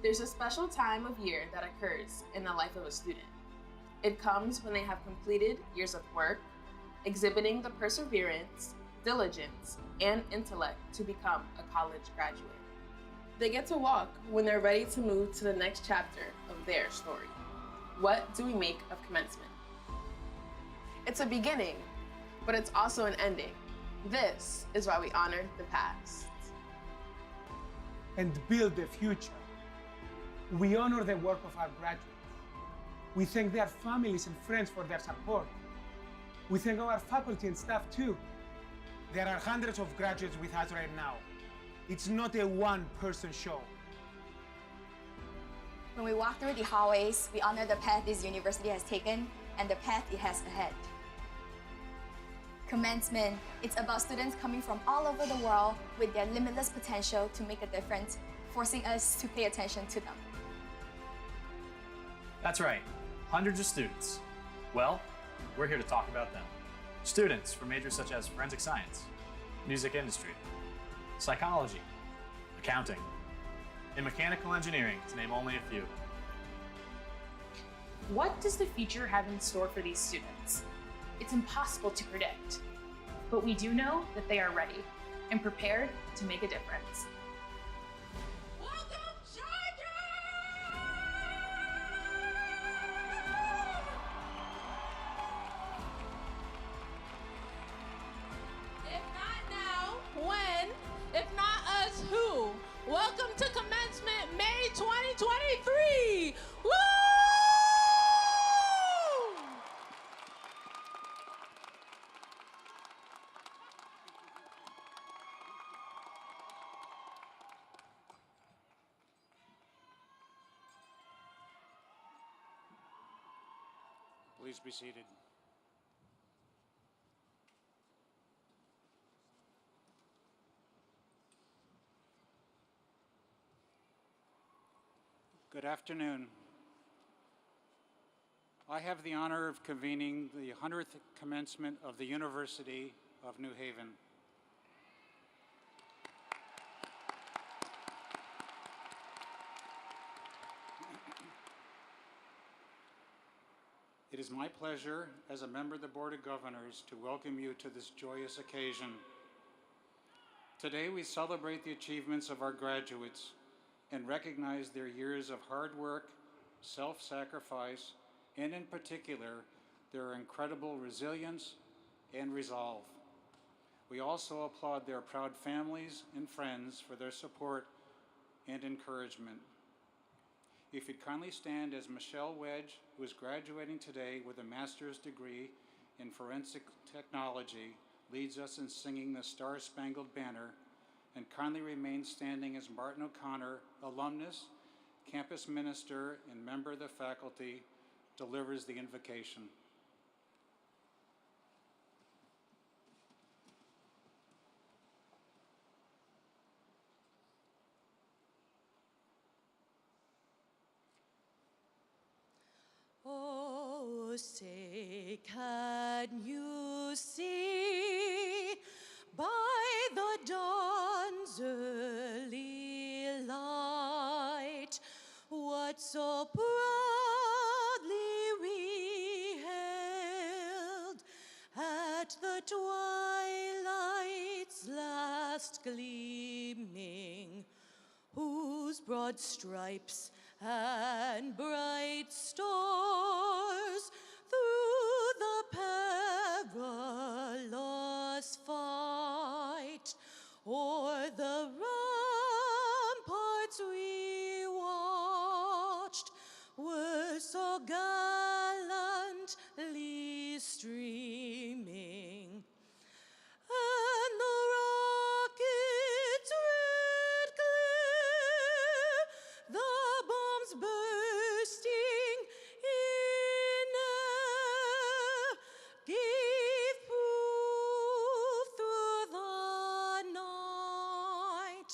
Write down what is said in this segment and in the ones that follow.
There's a special time of year that occurs in the life of a student. It comes when they have completed years of work, exhibiting the perseverance, diligence, and intellect to become a college graduate. They get to walk when they're ready to move to the next chapter of their story. What do we make of commencement? It's a beginning, but it's also an ending. This is why we honor the past. And build the future. We honor the work of our graduates. We thank their families and friends for their support. We thank our faculty and staff too. There are hundreds of graduates with us right now. It's not a one-person show. When we walk through the hallways, we honor the path this university has taken and the path it has ahead. Commencement, it's about students coming from all over the world with their limitless potential to make a difference, forcing us to pay attention to them. That's right, hundreds of students. Well, we're here to talk about them. Students from majors such as forensic science, music industry, psychology, accounting, and mechanical engineering, to name only a few. What does the future have in store for these students? It's impossible to predict, but we do know that they are ready and prepared to make a difference. Welcome, Chargers! If not now, when? If not us, who? Welcome to Commencement May 2023! Woo! Please be seated. Good afternoon. I have the honor of convening the 100th commencement of the University of New Haven. It is my pleasure as a member of the Board of Governors to welcome you to this joyous occasion. Today we celebrate the achievements of our graduates and recognize their years of hard work, self-sacrifice, and in particular, their incredible resilience and resolve. We also applaud their proud families and friends for their support and encouragement. If you'd kindly stand as Michelle Wedge, who is graduating today with a master's degree in forensic technology, leads us in singing the Star-Spangled Banner, and kindly remain standing as Martin O'Connor, alumnus, campus minister, and member of the faculty, delivers the invocation. Oh, say, can you see by the dawn's early light what so proudly we hailed at the twilight's last gleaming, whose broad stripes and bright stars through the perilous fight o'er the ramparts we watched were so gallantly streaming, and the rockets red glare, the bombs bursting in air, gave proof through the night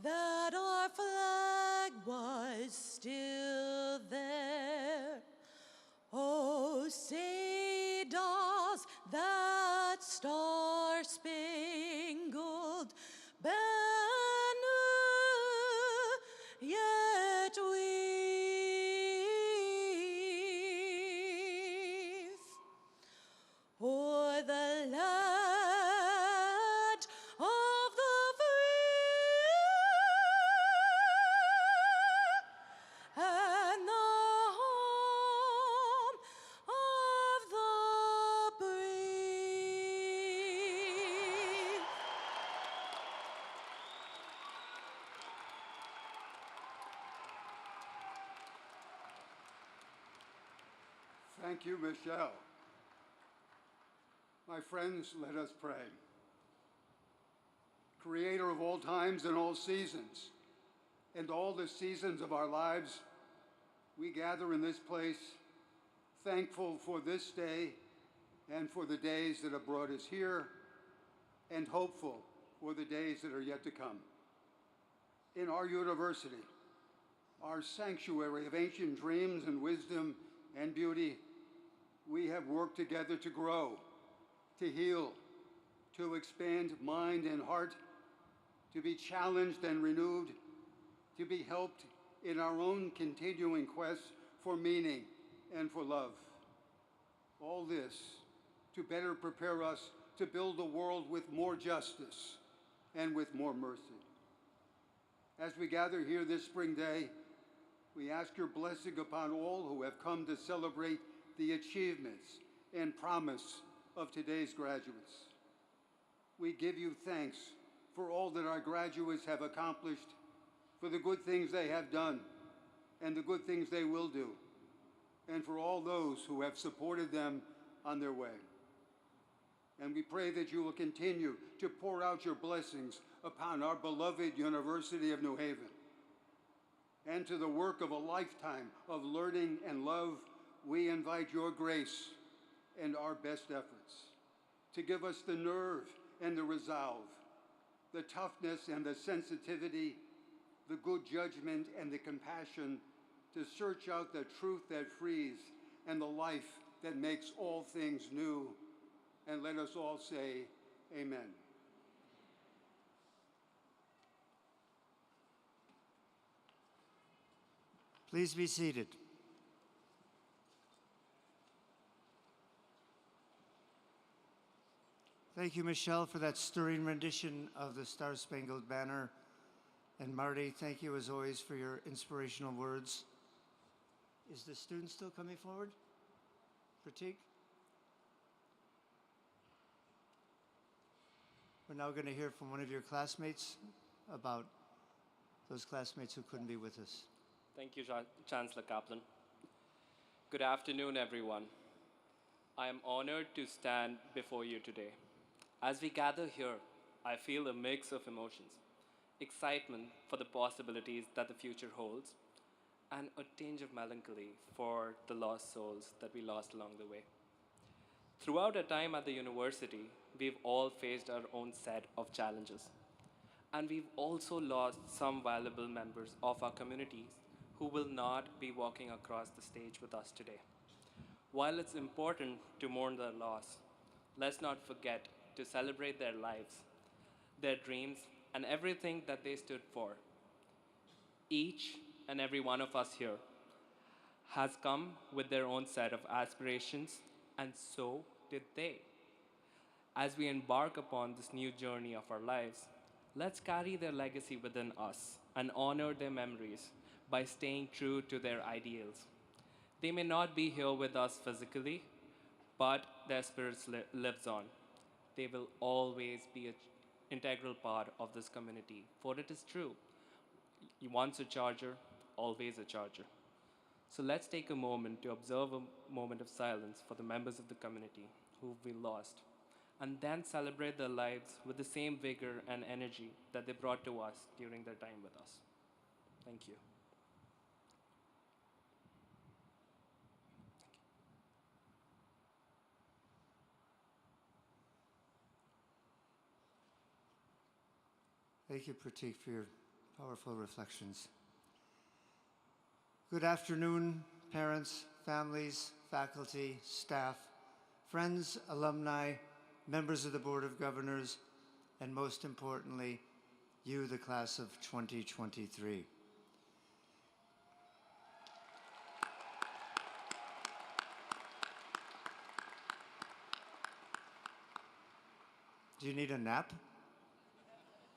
that our flag was still there. Oh, say does that star-spangled banner yet Thank you, Michelle. My friends, let us pray. Creator of all times and all seasons, and all the seasons of our lives, we gather in this place, thankful for this day and for the days that have brought us here, and hopeful for the days that are yet to come. In our university, our sanctuary of ancient dreams and wisdom and beauty, we have worked together to grow, to heal, to expand mind and heart, to be challenged and renewed, to be helped in our own continuing quest for meaning and for love. All this to better prepare us to build a world with more justice and with more mercy. As we gather here this spring day, we ask your blessing upon all who have come to celebrate the achievements and promise of today's graduates. We give you thanks for all that our graduates have accomplished, for the good things they have done and the good things they will do, and for all those who have supported them on their way. And we pray that you will continue to pour out your blessings upon our beloved University of New Haven. And to the work of a lifetime of learning and love, we invite your grace and our best efforts to give us the nerve and the resolve, the toughness and the sensitivity, the good judgment and the compassion to search out the truth that frees and the life that makes all things new. And let us all say, amen. Please be seated. Thank you, Michelle, for that stirring rendition of the Star-Spangled Banner. And Marty, thank you as always for your inspirational words. Is the student still coming forward? Pratik? We're now going to hear from one of your classmates about those classmates who couldn't be with us. Thank you, Chancellor Kaplan. Good afternoon, everyone. I am honored to stand before you today. As we gather here, I feel a mix of emotions: excitement for the possibilities that the future holds, and a tinge of melancholy for the lost souls that we lost along the way. Throughout our time at the university, we've all faced our own set of challenges. And we've also lost some valuable members of our communities who will not be walking across the stage with us today. While it's important to mourn their loss, let's not forget to celebrate their lives, their dreams, and everything that they stood for. Each and every one of us here has come with their own set of aspirations, and so did they. As we embark upon this new journey of our lives, let's carry their legacy within us and honor their memories by staying true to their ideals. They may not be here with us physically, but their spirits lives on. They will always be an integral part of this community, for it is true. Once a charger, always a charger. So let's take a moment to observe a moment of silence for the members of the community who we lost, and then celebrate their lives with the same vigor and energy that they brought to us during their time with us. Thank you. Thank you, Pratik, for your powerful reflections. Good afternoon, parents, families, faculty, staff, friends, alumni, members of the Board of Governors, and most importantly, you, the class of 2023. Do you need a nap?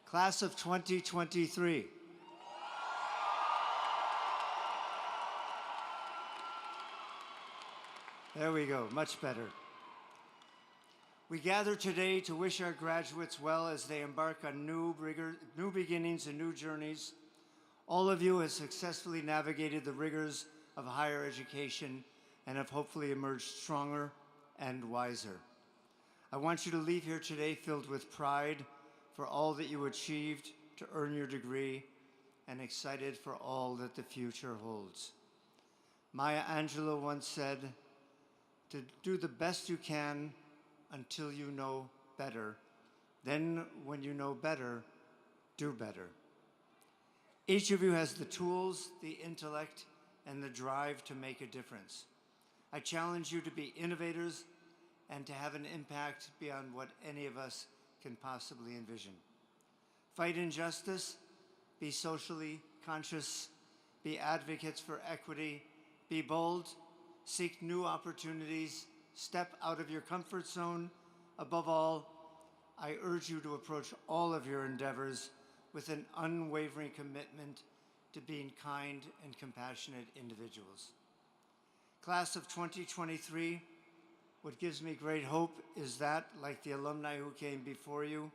Class of 2023. There we go, much better. We gather today to wish our graduates well as they embark on new beginnings and new journeys. All of you have successfully navigated the rigors of higher education and have hopefully emerged stronger and wiser. I want you to leave here today filled with pride for all that you achieved to earn your degree and excited for all that the future holds. Maya Angelou once said, "To do the best you can until you know better. Then when you know better, do better." Each of you has the tools, the intellect, and the drive to make a difference. I challenge you to be innovators and to have an impact beyond what any of us can possibly envision. Fight injustice, be socially conscious, be advocates for equity, be bold, seek new opportunities, step out of your comfort zone. Above all, I urge you to approach all of your endeavors with an unwavering commitment to being kind and compassionate individuals. Class of 2023, what gives me great hope is that, like the alumni who came before you,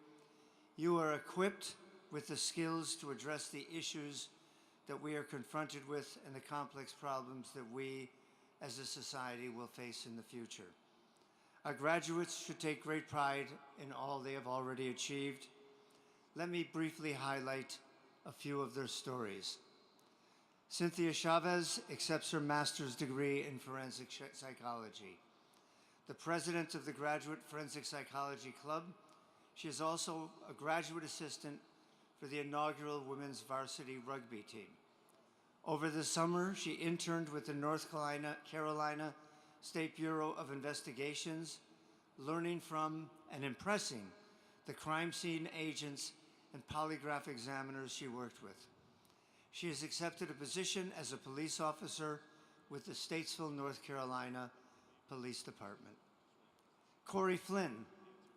you are equipped with the skills to address the issues that we are confronted with and the complex problems that we as a society will face in the future. Our graduates should take great pride in all they have already achieved. Let me briefly highlight a few of their stories. Cynthia Chavez accepts her master's degree in forensic psychology. The president of the Graduate Forensic Psychology Club, she is also a graduate assistant for the inaugural women's varsity rugby team. Over the summer, she interned with the North Carolina State Bureau of Investigations, learning from and impressing the crime scene agents and polygraph examiners she worked with. She has accepted a position as a police officer with the Statesville, North Carolina Police Department. Corey Flynn,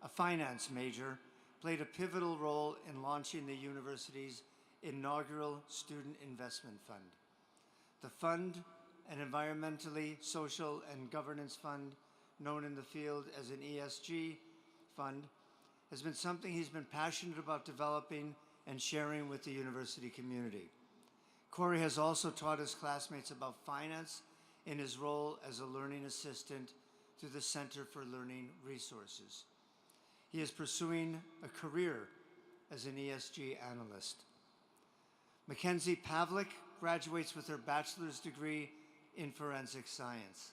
a finance major, played a pivotal role in launching the university's inaugural Student Investment Fund. The fund, an environmentally, social, and governance fund known in the field as an ESG fund, has been something he's been passionate about developing and sharing with the university community. Corey has also taught his classmates about finance in his role as a learning assistant through the Center for Learning Resources. He is pursuing a career as an ESG analyst. Mackenzie Pavlik graduates with her bachelor's degree in forensic science.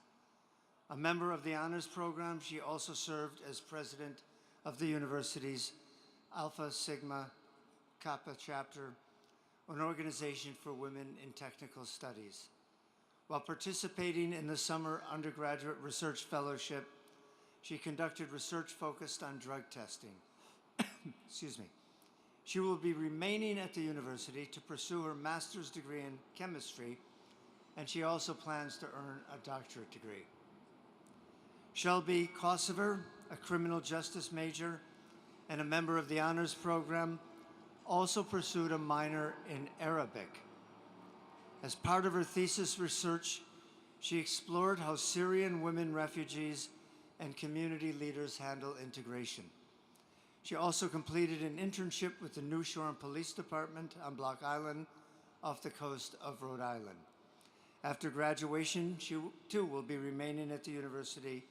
A member of the honors program, she also served as president of the university's Alpha Sigma Kappa chapter, an organization for women in technical studies. While participating in the summer undergraduate research fellowship, she conducted research focused on drug testing. Excuse me. She will be remaining at the university to pursue her master's degree in chemistry, and she also plans to earn a doctorate degree. Shelby Kosover, a criminal justice major and a member of the honors program, also pursued a minor in Arabic. As part of her thesis research, she explored how Syrian women refugees and community leaders handle integration. She also completed an internship with the New Shore Police Department on Block Island off the coast of Rhode Island. After graduation, she too will be remaining at the university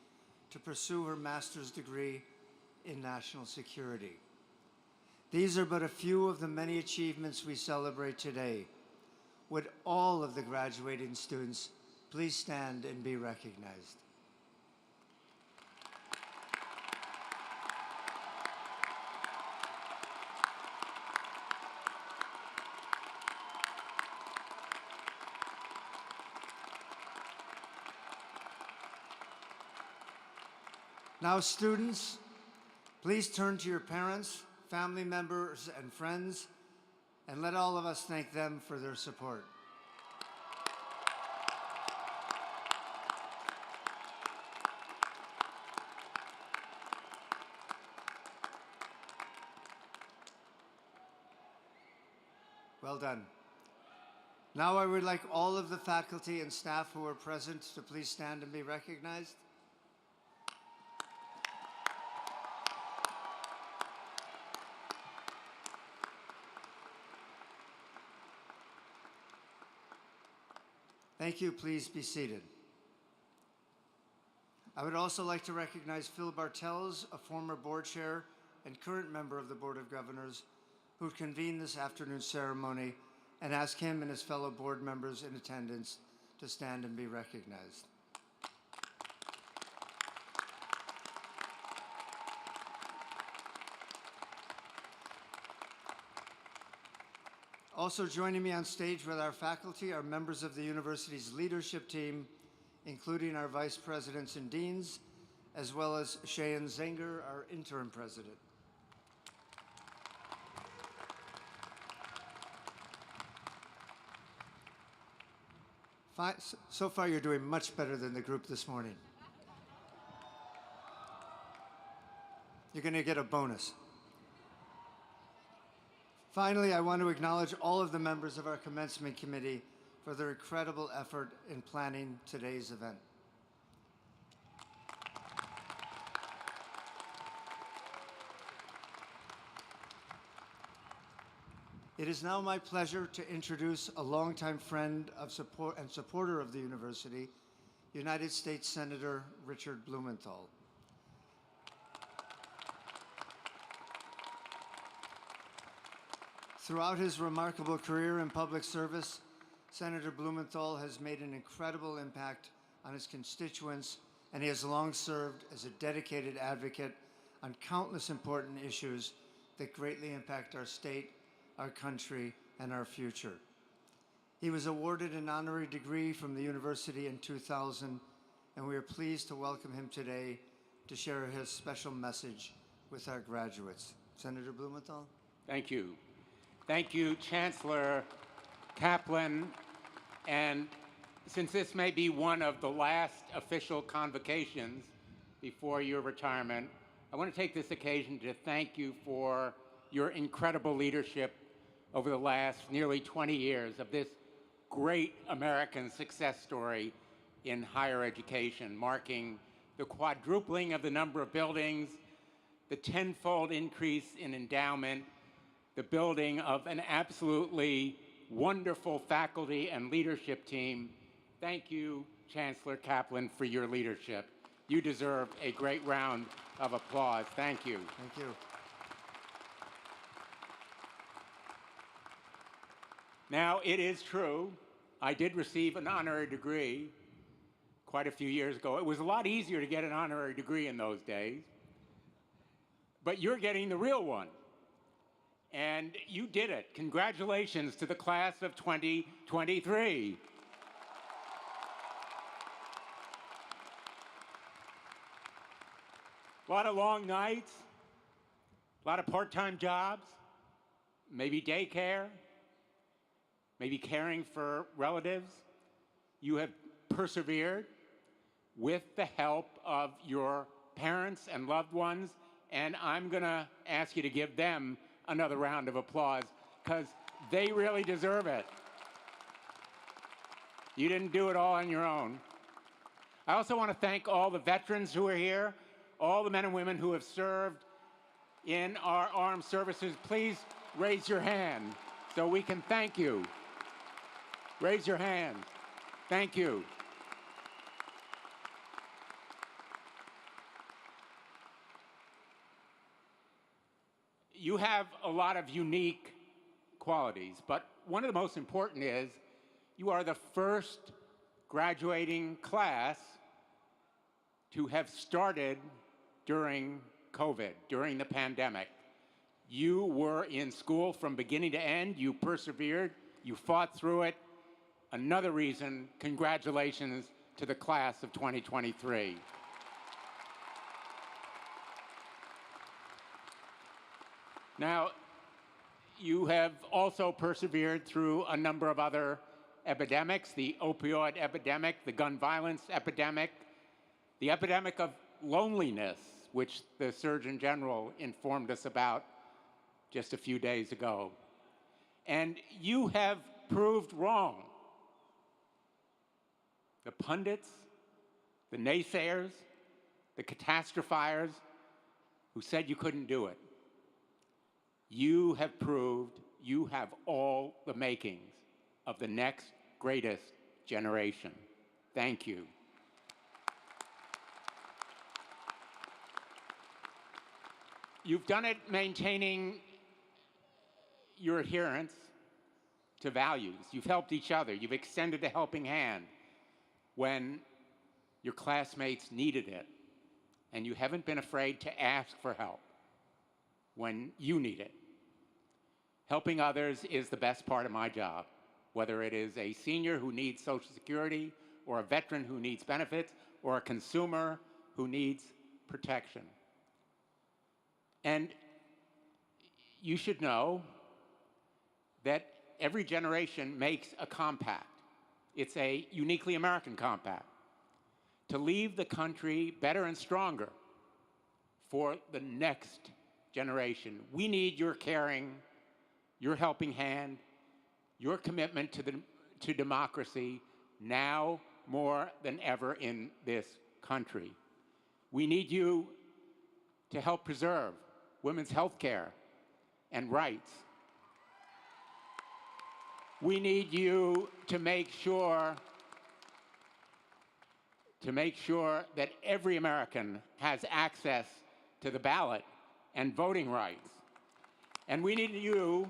to pursue her master's degree in national security. These are but a few of the many achievements we celebrate today. Would all of the graduating students please stand and be recognized? Now, students, please turn to your parents, family members, and friends, and let all of us thank them for their support. Well done. Now I would like all of the faculty and staff who are present to please stand and be recognized. Thank you. Please be seated. I would also like to recognize Phil Bartels, a former board chair and current member of the Board of Governors, who convened this afternoon's ceremony, and ask him and his fellow board members in attendance to stand and be recognized. Also joining me on stage with our faculty are members of the university's leadership team, including our vice presidents and deans, as well as Cheyenne Zenger, our interim president. So far, you're doing much better than the group this morning. You're going to get a bonus. Finally, I want to acknowledge all of the members of our commencement committee for their incredible effort in planning today's event. It is now my pleasure to introduce a longtime friend of support and supporter of the university, United States Senator Richard Blumenthal. Throughout his remarkable career in public service, Senator Blumenthal has made an incredible impact on his constituents, and he has long served as a dedicated advocate on countless important issues that greatly impact our state, our country, and our future. He was awarded an honorary degree from the university in 2000, and we are pleased to welcome him today to share his special message with our graduates. Senator Blumenthal. Thank you. Thank you, Chancellor Kaplan. And since this may be one of the last official convocations before your retirement, I want to take this occasion to thank you for your incredible leadership over the last nearly 20 years of this great American success story in higher education, marking the quadrupling of the number of buildings, the tenfold increase in endowment, the building of an absolutely wonderful faculty and leadership team. Thank you, Chancellor Kaplan, for your leadership. You deserve a great round of applause. Thank you. Thank you. Now, it is true, I did receive an honorary degree quite a few years ago. It was a lot easier to get an honorary degree in those days, but you're getting the real one. And you did it. Congratulations to the class of 2023. A lot of long nights, a lot of part-time jobs, maybe daycare, maybe caring for relatives. You have persevered with the help of your parents and loved ones, and I'm going to ask you to give them another round of applause because they really deserve it. You didn't do it all on your own. I also want to thank all the veterans who are here, all the men and women who have served in our armed services. Please raise your hand so we can thank you. Raise your hand. Thank you. You have a lot of unique qualities, but one of the most important is you are the first graduating class to have started during COVID, during the pandemic. You were in school from beginning to end. You persevered. You fought through it. Another reason, congratulations to the class of 2023. Now, you have also persevered through a number of other epidemics, the opioid epidemic, the gun violence epidemic, the epidemic of loneliness, which the Surgeon General informed us about just a few days ago. And you have proved wrong. The pundits, the naysayers, the catastrophiers who said you couldn't do it. You have proved you have all the makings of the next greatest generation. Thank you. You've done it maintaining your adherence to values. You've helped each other. You've extended a helping hand when your classmates needed it. And you haven't been afraid to ask for help when you need it. Helping others is the best part of my job, whether it is a senior who needs Social Security, or a veteran who needs benefits, or a consumer who needs protection. And you should know that every generation makes a compact. It's a uniquely American compact to leave the country better and stronger for the next generation. We need your caring, your helping hand, your commitment to democracy now more than ever in this country. We need you to help preserve women's health care and rights. We need you to make sure that every American has access to the ballot and voting rights. And we need you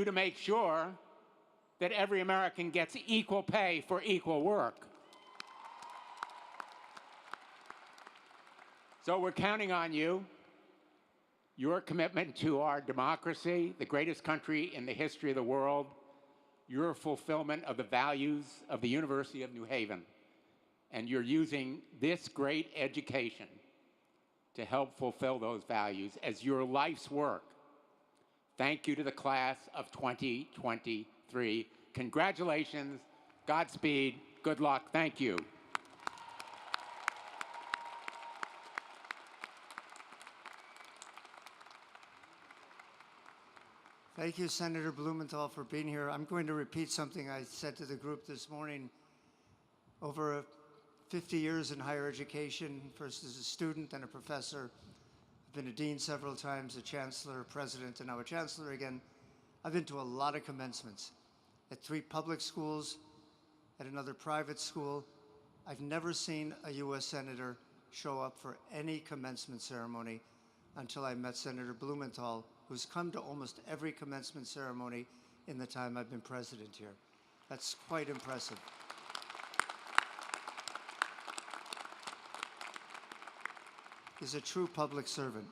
to make sure that every American gets equal pay for equal work. So we're counting on you, your commitment to our democracy, the greatest country in the history of the world, your fulfillment of the values of the University of New Haven, and you're using this great education to help fulfill those values as your life's work. Thank you to the class of 2023. Congratulations, Godspeed, good luck, thank you. Thank you, Senator Blumenthal, for being here. I'm going to repeat something I said to the group this morning. Over 50 years in higher education, first as a student, then a professor. I've been a dean several times, a chancellor, a president, and now a chancellor again. I've been to a lot of commencements at 3 public schools, at another private school. I've never seen a U.S. senator show up for any commencement ceremony until I met Senator Blumenthal, who's come to almost every commencement ceremony in the time I've been president here. That's quite impressive. He's a true public servant.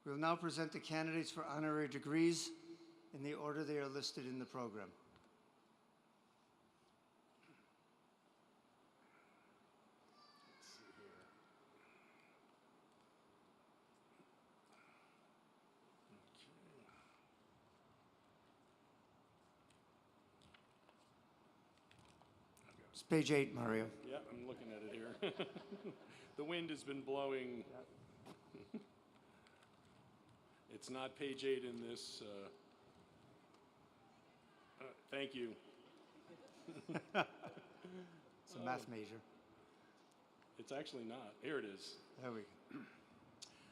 We will now present the candidates for honorary degrees in the order they are listed in the program. It's page 8, Mario. Yeah, I'm looking at it here. The wind has been blowing. It's not page 8 in this. Thank you. It's a math major. It's actually not. Here it is. There we go.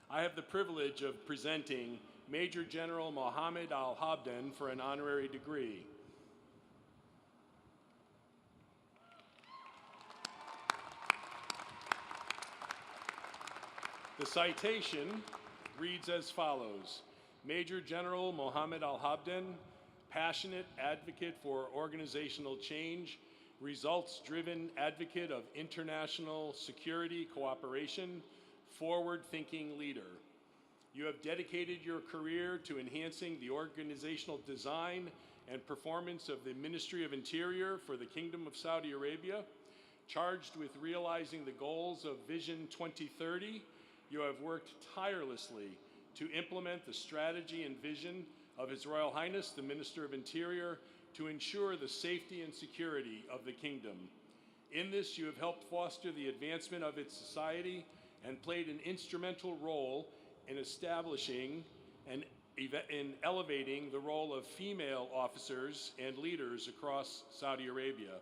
I have the privilege of presenting Major General Mohammed Al-Habdan for an honorary degree. The citation reads as follows: Major General Mohammed Al-Habdan, passionate advocate for organizational change, results-driven advocate of international security cooperation, forward-thinking leader. You have dedicated your career to enhancing the organizational design and performance of the Ministry of Interior for the Kingdom of Saudi Arabia. Charged with realizing the goals of Vision 2030, you have worked tirelessly to implement the strategy and vision of His Royal Highness, the Minister of Interior, to ensure the safety and security of the kingdom. In this, you have helped foster the advancement of its society and played an instrumental role in establishing and in elevating the role of female officers and leaders across Saudi Arabia.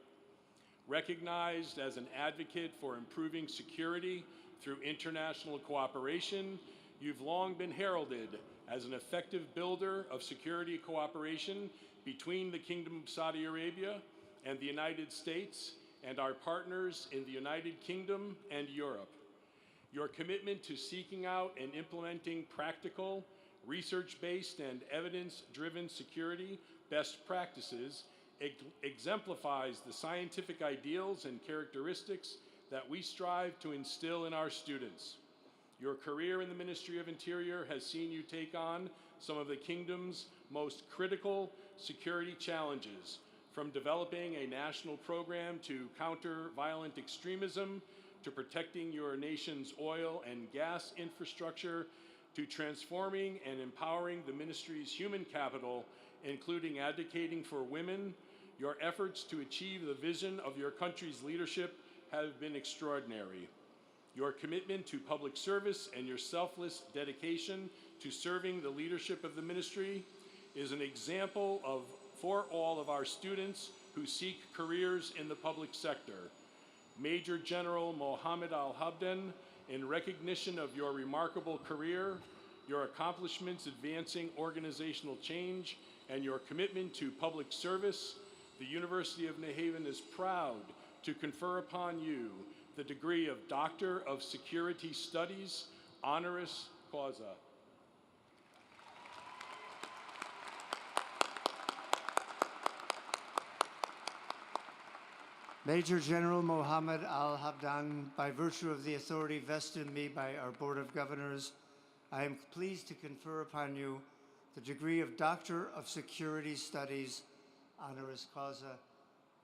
Recognized as an advocate for improving security through international cooperation, you've long been heralded as an effective builder of security cooperation between the Kingdom of Saudi Arabia and the United States, and our partners in the United Kingdom and Europe. Your commitment to seeking out and implementing practical, research-based, and evidence-driven security best practices exemplifies the scientific ideals and characteristics that we strive to instill in our students. Your career in the Ministry of Interior has seen you take on some of the kingdom's most critical security challenges, from developing a national program to counter violent extremism, to protecting your nation's oil and gas infrastructure, to transforming and empowering the ministry's human capital, including advocating for women. Your efforts to achieve the vision of your country's leadership have been extraordinary. Your commitment to public service and your selfless dedication to serving the leadership of the ministry is an example for all of our students who seek careers in the public sector. Major General Mohammed Al-Habdan, in recognition of your remarkable career, your accomplishments advancing organizational change, and your commitment to public service, the University of New Haven is proud to confer upon you the degree of Doctor of Security Studies, honoris causa. Major General Mohammed Al-Habdan, by virtue of the authority vested in me by our Board of Governors, I am pleased to confer upon you the degree of Doctor of Security Studies, honoris causa.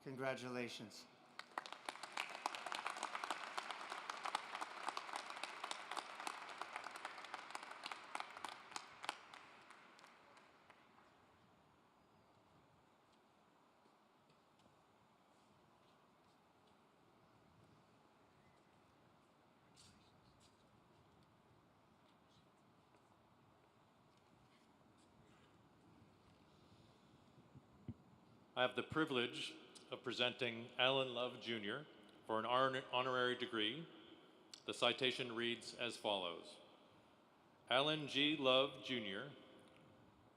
Congratulations. I have the privilege of presenting Alan Love, Jr. for an honorary degree. The citation reads as follows. Alan G. Love, Jr.,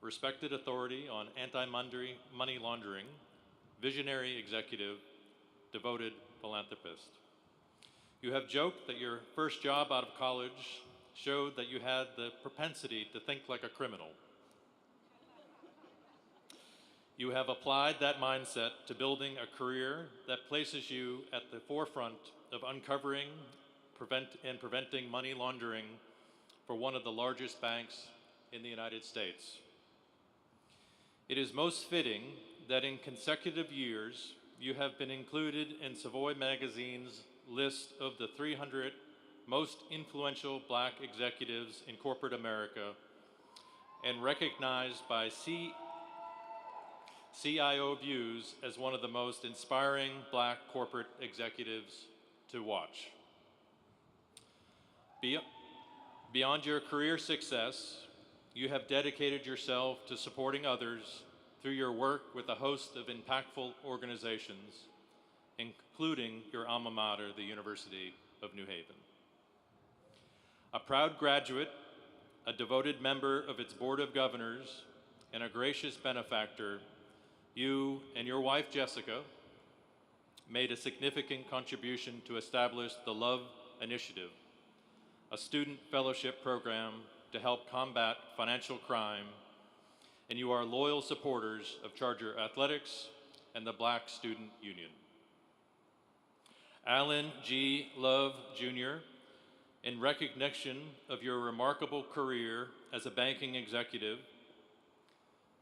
respected authority on anti-money laundering, visionary executive, devoted philanthropist. You have joked that your first job out of college showed that you had the propensity to think like a criminal. You have applied that mindset to building a career that places you at the forefront of uncovering and preventing money laundering for one of the largest banks in the United States. It is most fitting that in consecutive years, you have been included in Savoy Magazine's list of the 300 most influential Black executives in corporate America and recognized by CIO Views as one of the most inspiring Black corporate executives to watch. Beyond your career success, you have dedicated yourself to supporting others through your work with a host of impactful organizations, including your alma mater, the University of New Haven. A proud graduate, a devoted member of its Board of Governors, and a gracious benefactor, you and your wife, Jessica, made a significant contribution to establish the Love Initiative, a student fellowship program to help combat financial crime, and you are loyal supporters of Charger Athletics and the Black Student Union. Alan G. Love, Jr., in recognition of your remarkable career as a banking executive,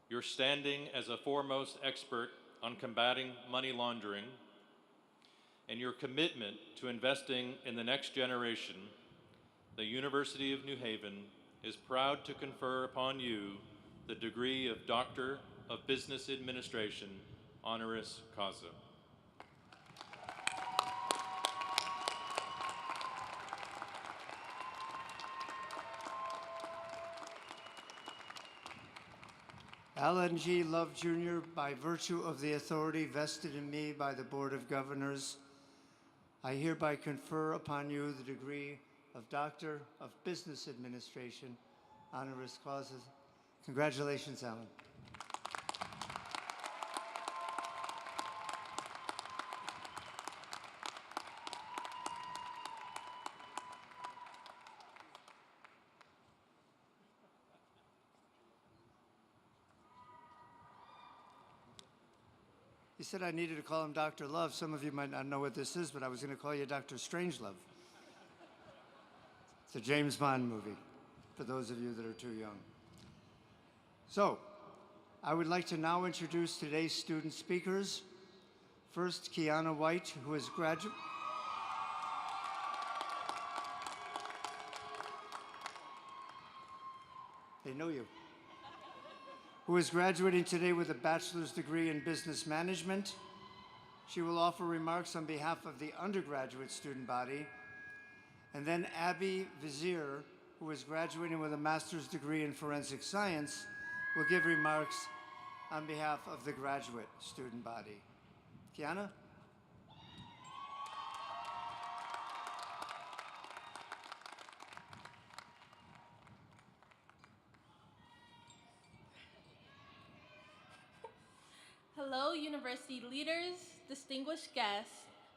your standing as a foremost expert on combating money laundering, and your commitment to investing in the next generation, the University of New Haven is proud to confer upon you the degree of Doctor of Business Administration, honoris causa. Alan G. Love, Jr., by virtue of the authority vested in me by the Board of Governors, I hereby confer upon you the degree of Doctor of Business Administration, honoris causa. Congratulations, Alan. He said I needed to call him Dr. Love. Some of you might not know what this is, but I was going to call you Dr. Strangelove. It's a James Bond movie, for those of you that are too young. So, I would like to now introduce today's student speakers. First, Kiana White, who is They know you. Who is graduating today with a bachelor's degree in business management. She will offer remarks on behalf of the undergraduate student body. And then Abby Vizier, who is graduating with a master's degree in forensic science, will give remarks on behalf of the graduate student body. Kiana? Hello, university leaders, distinguished guests,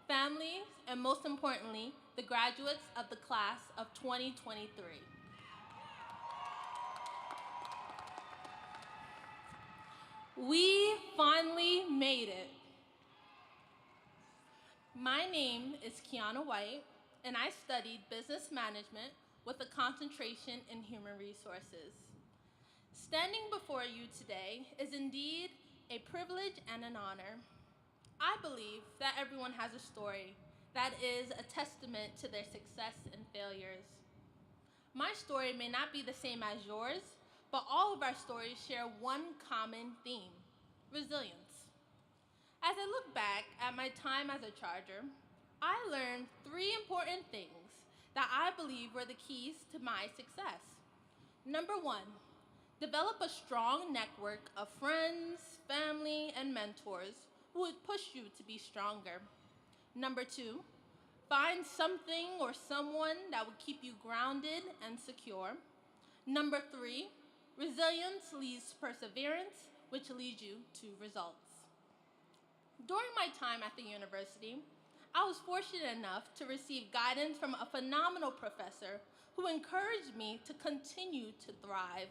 families, and most importantly, the graduates of the class of 2023. We finally made it. My name is Kiana White, and I studied business management with a concentration in human resources. Standing before you today is indeed a privilege and an honor. I believe that everyone has a story that is a testament to their success and failures. My story may not be the same as yours, but all of our stories share one common theme: resilience. As I look back at my time as a charger, I learned 3 important things that I believe were the keys to my success. Number 1, develop a strong network of friends, family, and mentors who would push you to be stronger. Number 2, find something or someone that would keep you grounded and secure. Number 3, resilience leads to perseverance, which leads you to results. During my time at the university, I was fortunate enough to receive guidance from a phenomenal professor who encouraged me to continue to thrive.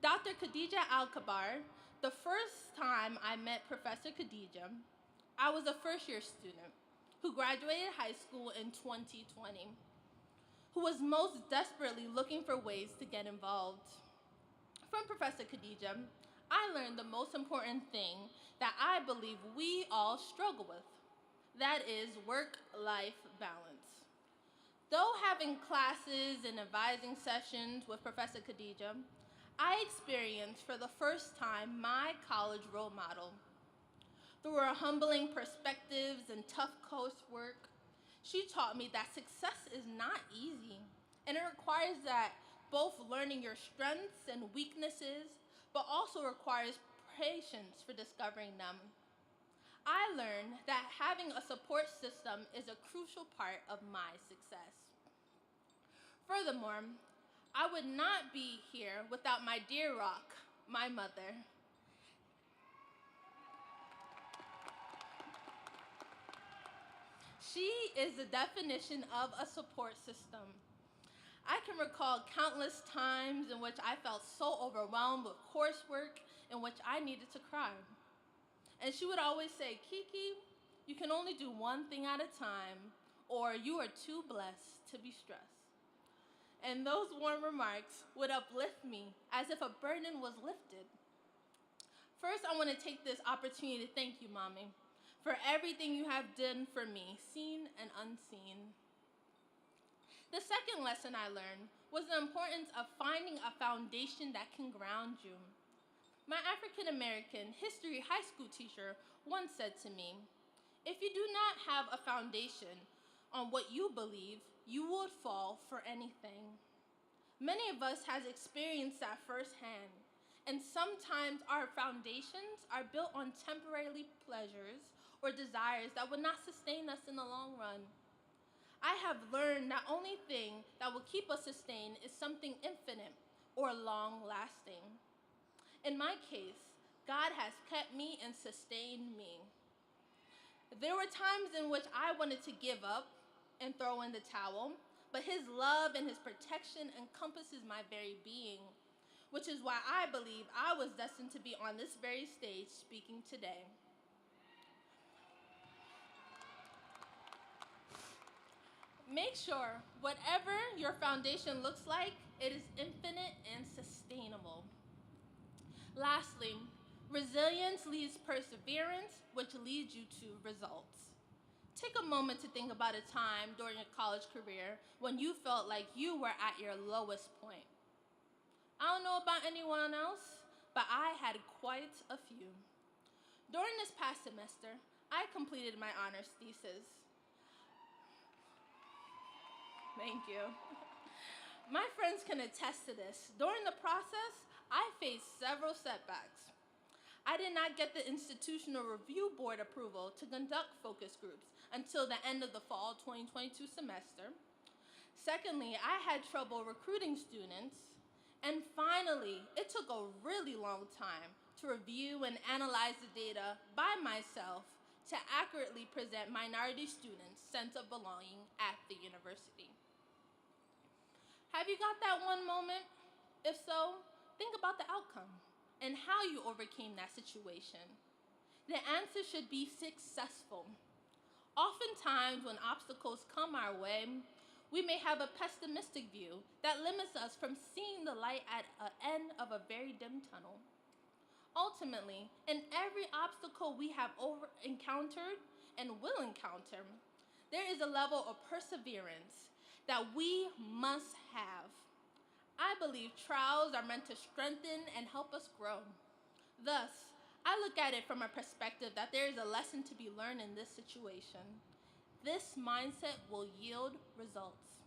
Dr. Khadija Al-Kabar, the first time I met Professor Khadija, I was a first-year student who graduated high school in 2020, who was most desperately looking for ways to get involved. From Professor Khadija, I learned the most important thing that I believe we all struggle with. That is work-life balance. Though having classes and advising sessions with Professor Khadija, I experienced for the first time my college role model. Through her humbling perspectives and tough coursework, she taught me that success is not easy, and it requires that both learning your strengths and weaknesses, but also requires patience for discovering them. I learned that having a support system is a crucial part of my success. Furthermore, I would not be here without my dear rock, my mother. She is the definition of a support system. I can recall countless times in which I felt so overwhelmed with coursework in which I needed to cry. And she would always say, "Kiki, you can only do one thing at a time, or you are too blessed to be stressed." And those warm remarks would uplift me as if a burden was lifted. First, I want to take this opportunity to thank you, Mommy, for everything you have done for me, seen and unseen. The second lesson I learned was the importance of finding a foundation that can ground you. My African-American history high school teacher once said to me, "If you do not have a foundation on what you believe, you would fall for anything." Many of us has experienced that firsthand, and sometimes our foundations are built on temporary pleasures or desires that would not sustain us in the long run. I have learned that only thing that will keep us sustained is something infinite or long-lasting. In my case, God has kept me and sustained me. There were times in which I wanted to give up and throw in the towel, but His love and His protection encompasses my very being, which is why I believe I was destined to be on this very stage speaking today. Make sure whatever your foundation looks like, it is infinite and sustainable. Lastly, resilience leads perseverance, which leads you to results. Take a moment to think about a time during your college career when you felt like you were at your lowest point. I don't know about anyone else, but I had quite a few. During this past semester, I completed my honors thesis. Thank you. My friends can attest to this. During the process, I faced several setbacks. I did not get the Institutional Review Board approval to conduct focus groups until the end of the fall 2022 semester. Secondly, I had trouble recruiting students. And finally, it took a really long time to review and analyze the data by myself to accurately present minority students' sense of belonging at the university. Have you got that one moment? If so, think about the outcome and how you overcame that situation. The answer should be successful. Oftentimes, when obstacles come our way, we may have a pessimistic view that limits us from seeing the light at the end of a very dim tunnel. Ultimately, in every obstacle we have encountered and will encounter, there is a level of perseverance that we must have. I believe trials are meant to strengthen and help us grow. Thus, I look at it from a perspective that there is a lesson to be learned in this situation. This mindset will yield results.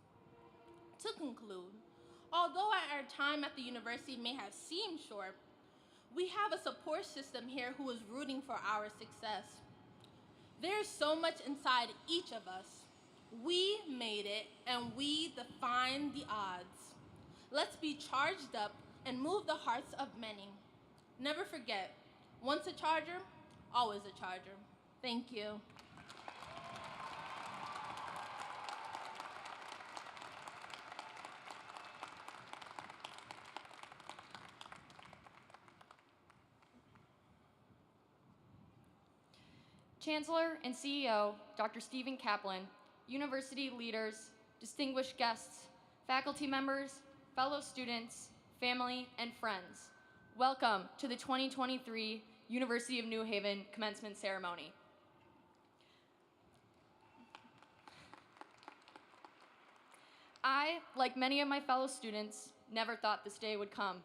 To conclude, although our time at the university may have seemed short, we have a support system here who is rooting for our success. There's so much inside each of us. We made it, and we defined the odds. Let's be charged up and move the hearts of many. Never forget, once a charger, always a charger. Thank you. Chancellor and CEO, Dr. Stephen Kaplan, university leaders, distinguished guests, faculty members, fellow students, family, and friends, welcome to the 2023 University of New Haven Commencement Ceremony. I, like many of my fellow students, never thought this day would come.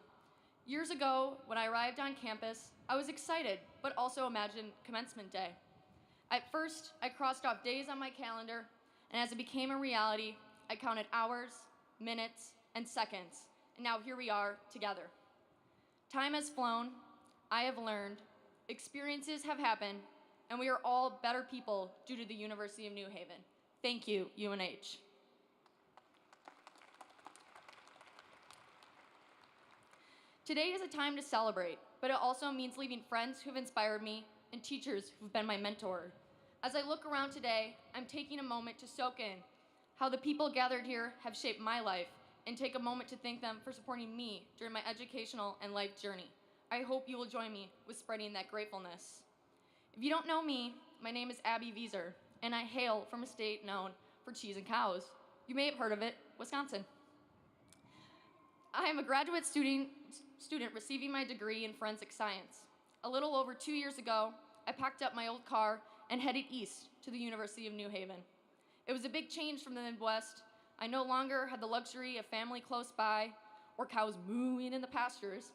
Years ago, when I arrived on campus, I was excited, but also imagined commencement day. At first, I crossed off days on my calendar, and as it became a reality, I counted hours, minutes, and seconds, and now here we are together. Time has flown, I have learned, experiences have happened, and we are all better people due to the University of New Haven. Thank you, UNH. Today is a time to celebrate, but it also means leaving friends who've inspired me and teachers who've been my mentor. As I look around today, I'm taking a moment to soak in how the people gathered here have shaped my life and take a moment to thank them for supporting me during my educational and life journey. I hope you will join me with spreading that gratefulness. If you don't know me, my name is Abby Vieser, and I hail from a state known for cheese and cows. You may have heard of it, Wisconsin. I am a graduate student receiving my degree in forensic science. A little over 2 years ago, I packed up my old car and headed east to the University of New Haven. It was a big change from the Midwest. I no longer had the luxury of family close by or cows mooing in the pastures,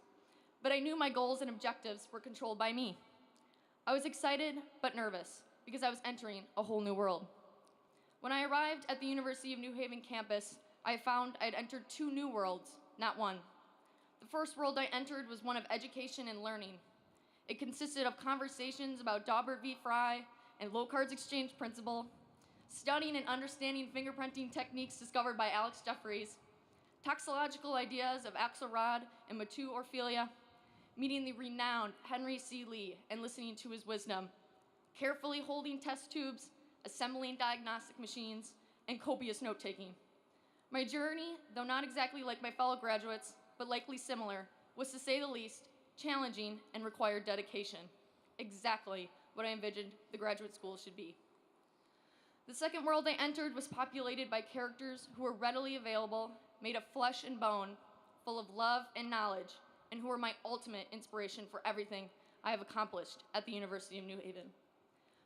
but I knew my goals and objectives were controlled by me. I was excited but nervous because I was entering a whole new world. When I arrived at the University of New Haven campus, I found I'd entered 2 new worlds, not one. The first world I entered was one of education and learning. It consisted of conversations about Daubert v. Frye and Locard's exchange principle, studying and understanding fingerprinting techniques discovered by Alex Jeffries, toxicological ideas of Axelrod and Matu Orfila, meeting the renowned Henry C. Lee and listening to his wisdom, carefully holding test tubes, assembling diagnostic machines, and copious note-taking. My journey, though not exactly like my fellow graduates, but likely similar, was to say the least, challenging and required dedication. Exactly what I envisioned the graduate school should be. The second world I entered was populated by characters who were readily available, made of flesh and bone, full of love and knowledge, and who were my ultimate inspiration for everything I have accomplished at the University of New Haven.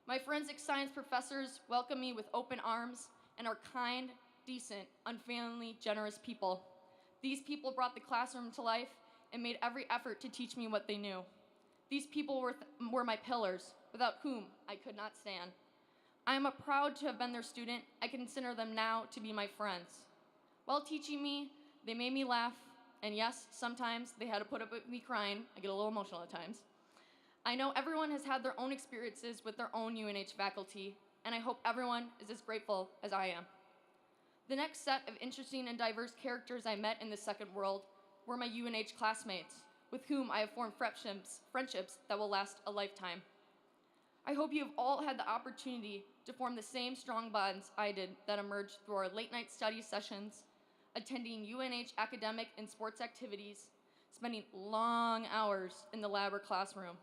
My forensic science professors welcome me with open arms and are kind, decent, unfailingly generous people. These people brought the classroom to life and made every effort to teach me what they knew. These people were my pillars, without whom I could not stand. I am proud to have been their student. I consider them now to be my friends. While teaching me, they made me laugh, and yes, sometimes they had to put up with me crying. I get a little emotional at times. I know everyone has had their own experiences with their own UNH faculty, and I hope everyone is as grateful as I am. The next set of interesting and diverse characters I met in the second world were my UNH classmates, with whom I have formed friendships that will last a lifetime. I hope you have all had the opportunity to form the same strong bonds I did that emerged through our late-night study sessions, attending UNH academic and sports activities, spending long hours in the lab or classroom,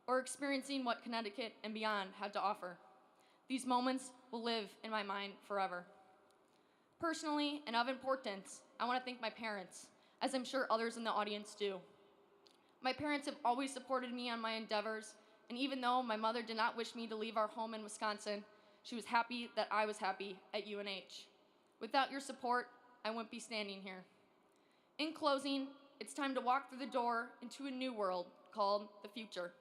or experiencing what Connecticut and beyond had to offer. These moments will live in my mind forever. Personally, and of importance, I want to thank my parents, as I'm sure others in the audience do. My parents have always supported me on my endeavors, and even though my mother did not wish me to leave our home in Wisconsin, she was happy that I was happy at UNH. Without your support, I wouldn't be standing here. In closing, it's time to walk through the door into a new world called the future.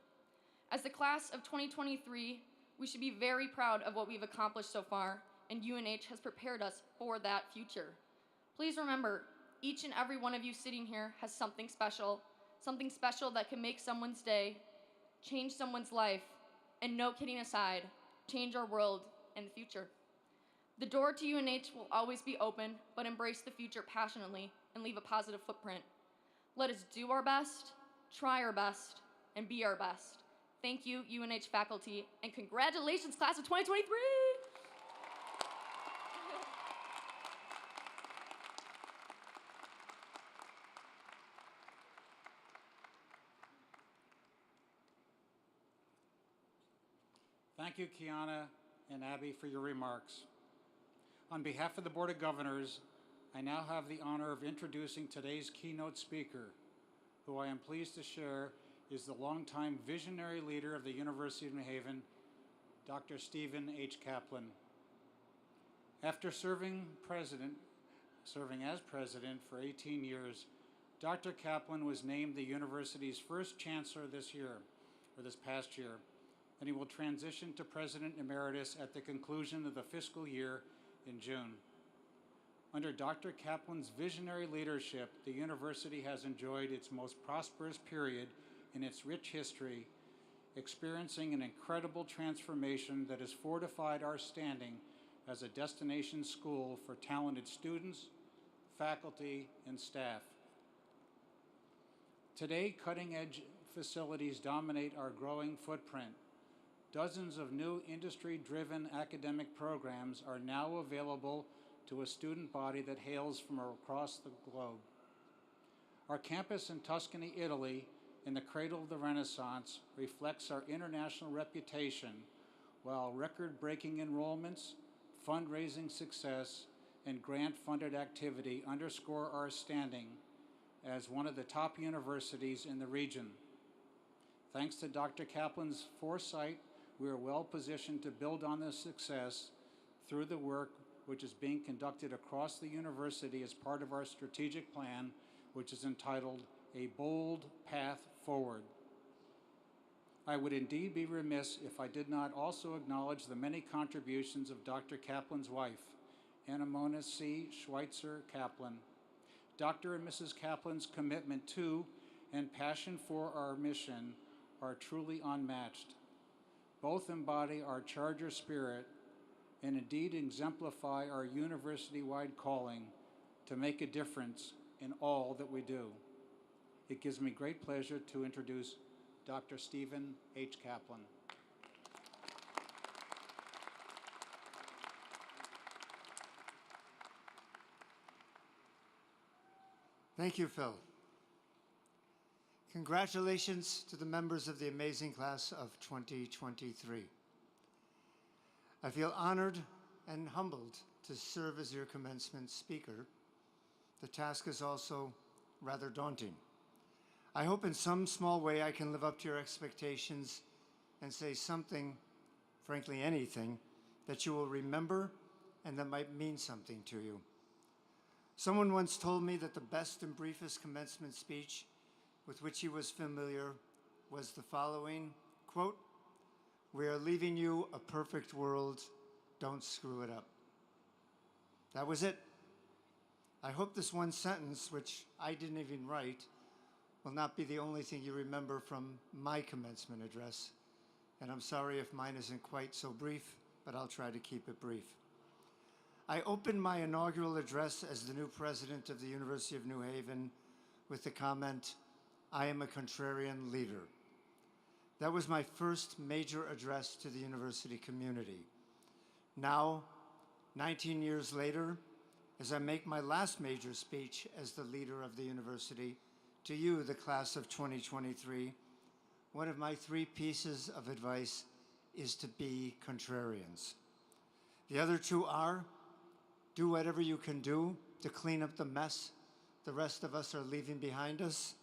As the class of 2023, we should be very proud of what we've accomplished so far, and UNH has prepared us for that future. Please remember, each and every one of you sitting here has something special that can make someone's day, change someone's life, and no kidding aside, change our world and the future. The door to UNH will always be open, but embrace the future passionately and leave a positive footprint. Let us do our best, try our best, and be our best. Thank you, UNH faculty, and congratulations, class of 2023! Thank you, Kiana and Abby, for your remarks. On behalf of the Board of Governors, I now have the honor of introducing today's keynote speaker, who I am pleased to share is the longtime visionary leader of the University of New Haven, Dr. Stephen H. Kaplan. After serving as president for 18 years, Dr. Kaplan was named the university's first chancellor this past year, and he will transition to President Emeritus at the conclusion of the fiscal year in June. Under Dr. Kaplan's visionary leadership, the university has enjoyed its most prosperous period in its rich history, experiencing an incredible transformation that has fortified our standing as a destination school for talented students, faculty, and staff. Today, cutting-edge facilities dominate our growing footprint. Dozens of new industry-driven academic programs are now available to a student body that hails from across the globe. Our campus in Tuscany, Italy, in the cradle of the Renaissance, reflects our international reputation, while record-breaking enrollments, fundraising success, and grant-funded activity underscore our standing as one of the top universities in the region. Thanks to Dr. Kaplan's foresight, we are well positioned to build on this success through the work which is being conducted across the university as part of our strategic plan, which is entitled A Bold Path Forward. I would indeed be remiss if I did not also acknowledge the many contributions of Dr. Kaplan's wife, Anna-Mona C. Schweitzer Kaplan. Dr. and Mrs. Kaplan's commitment to and passion for our mission are truly unmatched. Both embody our Charger spirit and indeed exemplify our university-wide calling to make a difference in all that we do. It gives me great pleasure to introduce Dr. Stephen H. Kaplan. Thank you, Phil. Congratulations to the members of the amazing class of 2023. I feel honored and humbled to serve as your commencement speaker. The task is also rather daunting. I hope in some small way I can live up to your expectations and say something, frankly anything, that you will remember and that might mean something to you. Someone once told me that the best and briefest commencement speech with which he was familiar was the following, quote, "We are leaving you a perfect world, don't screw it up." That was it. I hope this one sentence, which I didn't even write, will not be the only thing you remember from my commencement address. And I'm sorry if mine isn't quite so brief, but I'll try to keep it brief. I opened my inaugural address as the new president of the University of New Haven with the comment, "I am a contrarian leader." That was my first major address to the university community. Now, 19 years later, as I make my last major speech as the leader of the university, to you, the class of 2023, one of my 3 pieces of advice is to be contrarians. The other 2 are, do whatever you can do to clean up the mess the rest of us are leaving behind us,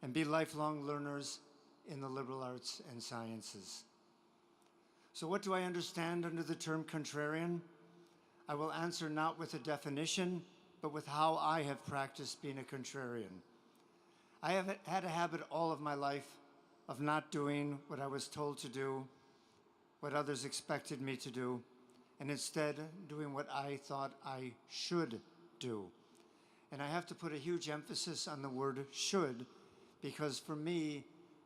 and be lifelong learners in the liberal arts and sciences. So what do I understand under the term contrarian? I will answer not with a definition, but with how I have practiced being a contrarian. I have had a habit all of my life of not doing what I was told to do, what others expected me to do, and instead doing what I thought I should do. And I have to put a huge emphasis on the word should, because for me,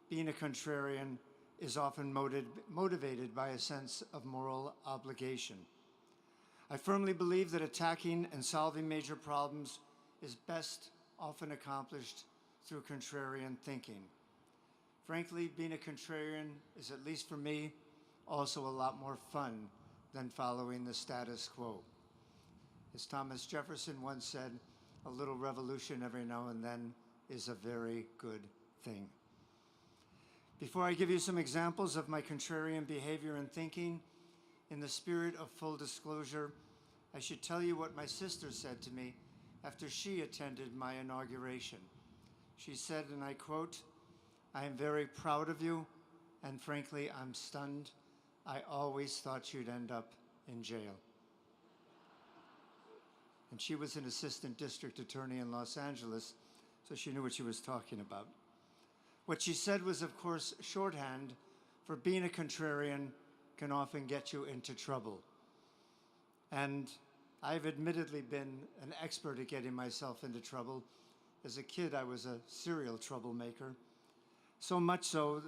being a contrarian is often motivated by a sense of moral obligation. I firmly believe that attacking and solving major problems is best often accomplished through contrarian thinking. Frankly, being a contrarian is, at least for me, also a lot more fun than following the status quo. As Thomas Jefferson once said, a little revolution every now and then is a very good thing. Before I give you some examples of my contrarian behavior and thinking, in the spirit of full disclosure, I should tell you what my sister said to me after she attended my inauguration. She said, and I quote, "I am very proud of you, and frankly, I'm stunned. I always thought you'd end up in jail." And she was an assistant district attorney in Los Angeles, so she knew what she was talking about. What she said was, of course, shorthand for being a contrarian can often get you into trouble. And I've admittedly been an expert at getting myself into trouble. As a kid, I was a serial troublemaker. So much so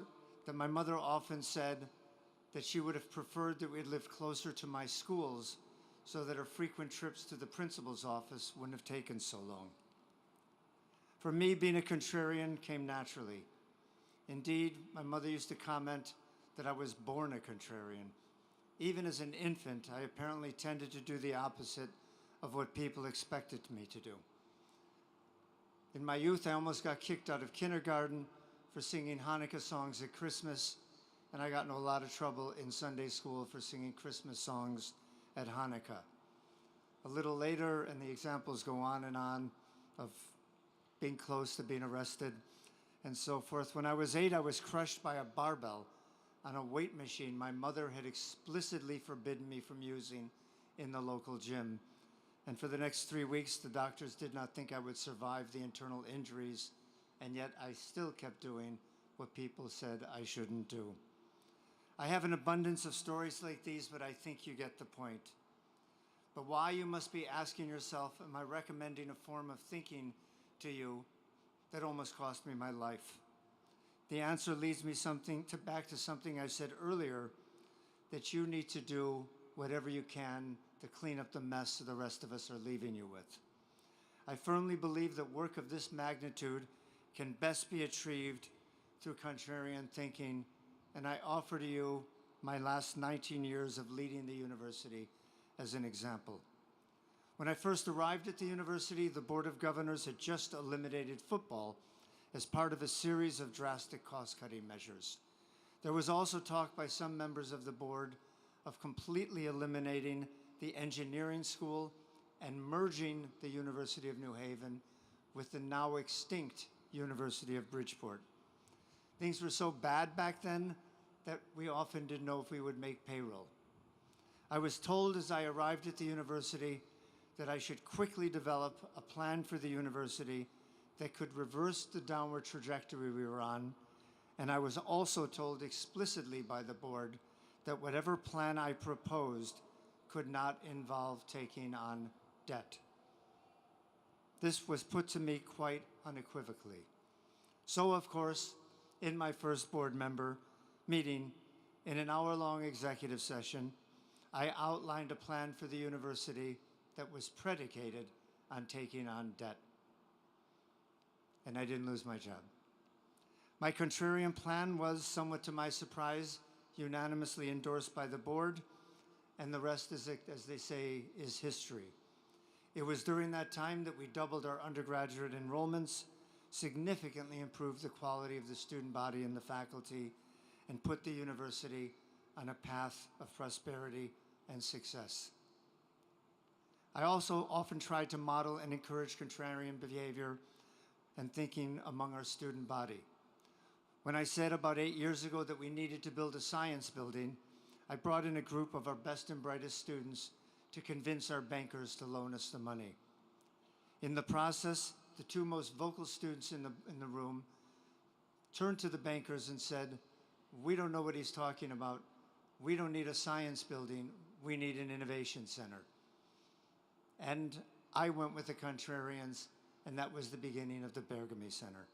that my mother often said that she would have preferred that we had lived closer to my schools so that our frequent trips to the principal's office wouldn't have taken so long. For me, being a contrarian came naturally. Indeed, my mother used to comment that I was born a contrarian. Even as an infant, I apparently tended to do the opposite of what people expected me to do. In my youth, I almost got kicked out of kindergarten for singing Hanukkah songs at Christmas, and I got in a lot of trouble in Sunday school for singing Christmas songs at Hanukkah. A little later, and the examples go on, of being close to being arrested and so forth. When I was 8, I was crushed by a barbell on a weight machine my mother had explicitly forbidden me from using in the local gym. And for the next 3 weeks, the doctors did not think I would survive the internal injuries, and yet I still kept doing what people said I shouldn't do. I have an abundance of stories like these, but I think you get the point. But why, you must be asking yourself, am I recommending a form of thinking to you that almost cost me my life? The answer leads me back to something I said earlier, that you need to do whatever you can to clean up the mess the rest of us are leaving you with. I firmly believe that work of this magnitude can best be achieved through contrarian thinking, and I offer to you my last 19 years of leading the university as an example. When I first arrived at the university, the Board of Governors had just eliminated football as part of a series of drastic cost-cutting measures. There was also talk by some members of the board of completely eliminating the engineering school, and merging the University of New Haven with the now extinct University of Bridgeport. Things were so bad back then that we often didn't know if we would make payroll. I was told as I arrived at the university that I should quickly develop a plan for the university that could reverse the downward trajectory we were on, and I was also told explicitly by the board that whatever plan I proposed could not involve taking on debt. This was put to me quite unequivocally. So, of course, in my first board member meeting, in an hour-long executive session, I outlined a plan for the university that was predicated on taking on debt. And I didn't lose my job. My contrarian plan was, somewhat to my surprise, unanimously endorsed by the board, and the rest, as they say, is history. It was during that time that we doubled our undergraduate enrollments, significantly improved the quality of the student body and the faculty, and put the university on a path of prosperity and success. I also often tried to model and encourage contrarian behavior and thinking among our student body. When I said about 8 years ago that we needed to build a science building, I brought in a group of our best and brightest students to convince our bankers to loan us the money. In the process, the two most vocal students in the room turned to the bankers and said, "We don't know what he's talking about. We don't need a science building. We need an innovation center." And I went with the contrarians, and that was the beginning of the Bergamy Center.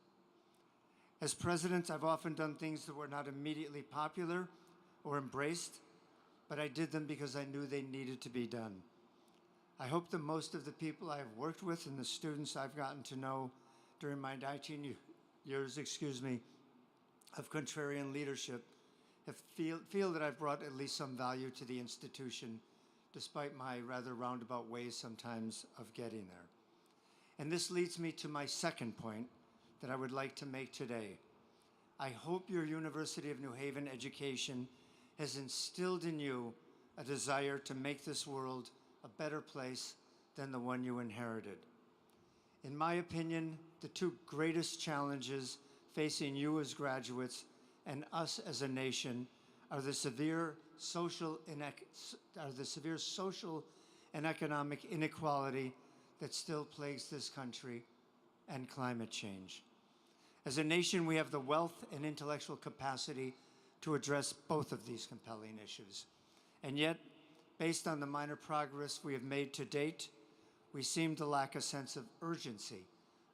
As president, I've often done things that were not immediately popular or embraced, but I did them because I knew they needed to be done. I hope that most of the people I have worked with and the students I've gotten to know during my 19 years, of contrarian leadership feel that I've brought at least some value to the institution, despite my rather roundabout ways sometimes of getting there. And this leads me to my second point that I would like to make today. I hope your University of New Haven education has instilled in you a desire to make this world a better place than the one you inherited. In my opinion, the two greatest challenges facing you as graduates and us as a nation are the severe social and economic inequality that still plagues this country and climate change. As a nation, we have the wealth and intellectual capacity to address both of these compelling issues. And yet, based on the minor progress we have made to date, we seem to lack a sense of urgency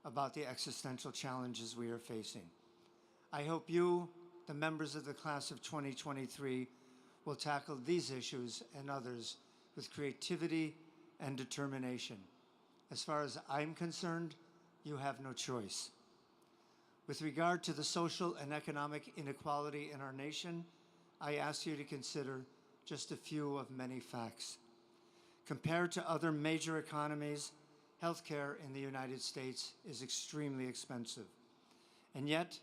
about the existential challenges we are facing. I hope you, the members of the class of 2023, will tackle these issues and others with creativity and determination. As far as I'm concerned, you have no choice. With regard to the social and economic inequality in our nation, I ask you to consider just a few of many facts. Compared to other major economies, healthcare in the United States is extremely expensive. And yet,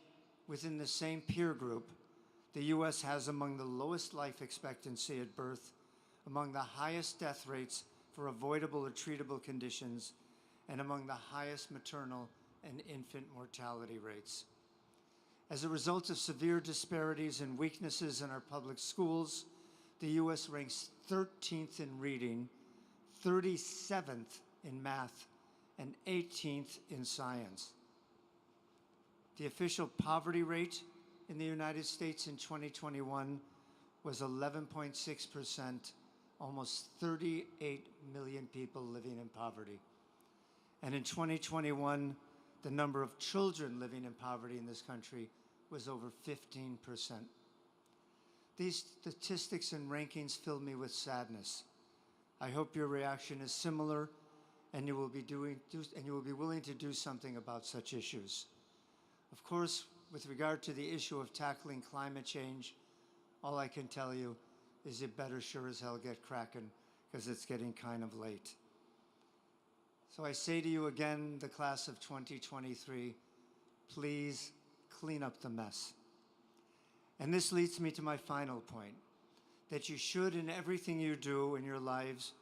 within the same peer group, the U.S. has among the lowest life expectancy at birth, among the highest death rates for avoidable or treatable conditions, and among the highest maternal and infant mortality rates. As a result of severe disparities and weaknesses in our public schools, the U.S. ranks 13th in reading, 37th in math, and 18th in science. The official poverty rate in the United States in 2021 was 11.6%, almost 38 million people living in poverty. And in 2021, the number of children living in poverty in this country was over 15%. These statistics and rankings fill me with sadness. I hope your reaction is similar, and you will be willing to do something about such issues. Of course, with regard to the issue of tackling climate change, all I can tell you is you better sure as hell get cracking, because it's getting kind of late. So I say to you again, the class of 2023, please clean up the mess. And this leads me to my final point, that you should, in everything you do in your lives,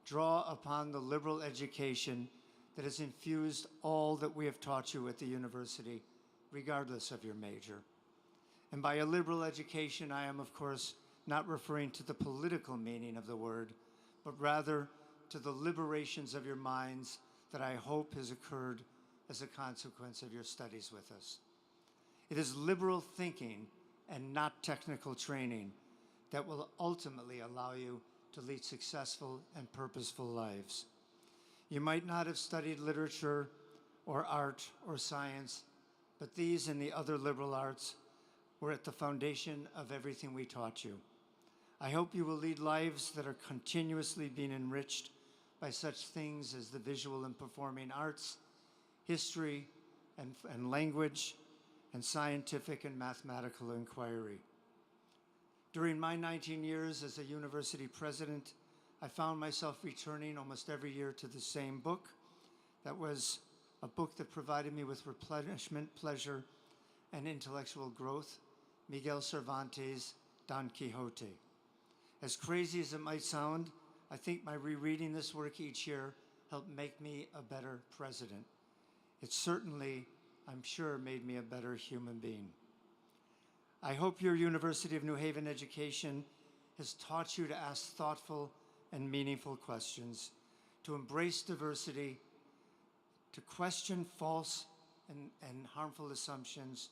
draw upon the liberal education that has infused all that we have taught you at the university, regardless of your major. And by a liberal education, I am, of course, not referring to the political meaning of the word, but rather to the liberations of your minds that I hope has occurred as a consequence of your studies with us. It is liberal thinking and not technical training that will ultimately allow you to lead successful and purposeful lives. You might not have studied literature or art or science, but these and the other liberal arts were at the foundation of everything we taught you. I hope you will lead lives that are continuously being enriched by such things as the visual and performing arts, history and language, and scientific and mathematical inquiry. During my 19 years as a university president, I found myself returning almost every year to the same book. That was a book that provided me with replenishment, pleasure, and intellectual growth, Miguel Cervantes' Don Quixote. As crazy as it might sound, I think my rereading this work each year helped make me a better president. It certainly, I'm sure, made me a better human being. I hope your University of New Haven education has taught you to ask thoughtful and meaningful questions, to embrace diversity, to question false and harmful assumptions,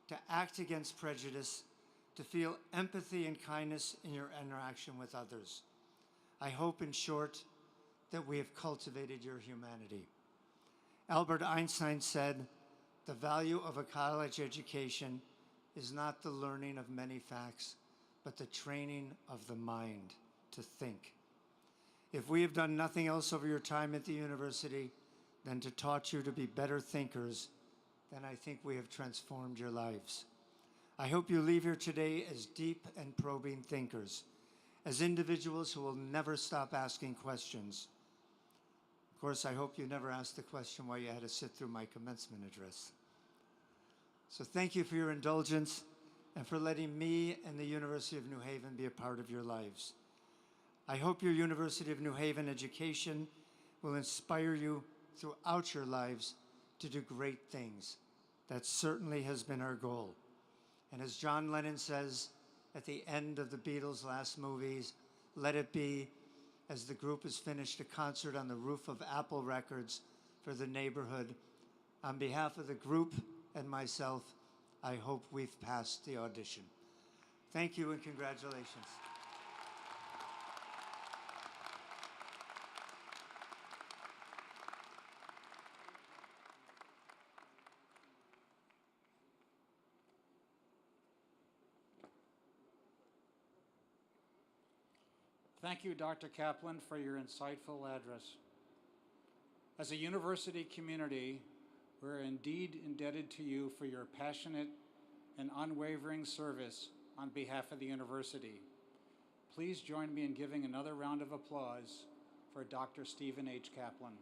to act against prejudice, to feel empathy and kindness in your interaction with others. I hope, in short, that we have cultivated your humanity. Albert Einstein said, "The value of a college education is not the learning of many facts, but the training of the mind to think." If we have done nothing else over your time at the university than to taught you to be better thinkers, then I think we have transformed your lives. I hope you leave here today as deep and probing thinkers, as individuals who will never stop asking questions. Of course, I hope you never asked the question why you had to sit through my commencement address. So thank you for your indulgence and for letting me and the University of New Haven be a part of your lives. I hope your University of New Haven education will inspire you throughout your lives to do great things. That certainly has been our goal. And as John Lennon says at the end of the Beatles' last movies, let it be, as the group has finished a concert on the roof of Apple Records for the neighborhood. On behalf of the group and myself, I hope we've passed the audition. Thank you and congratulations. Thank you, Dr. Kaplan, for your insightful address. As a university community, we're indeed indebted to you for your passionate and unwavering service on behalf of the university. Please join me in giving another round of applause for Dr. Stephen H. Kaplan.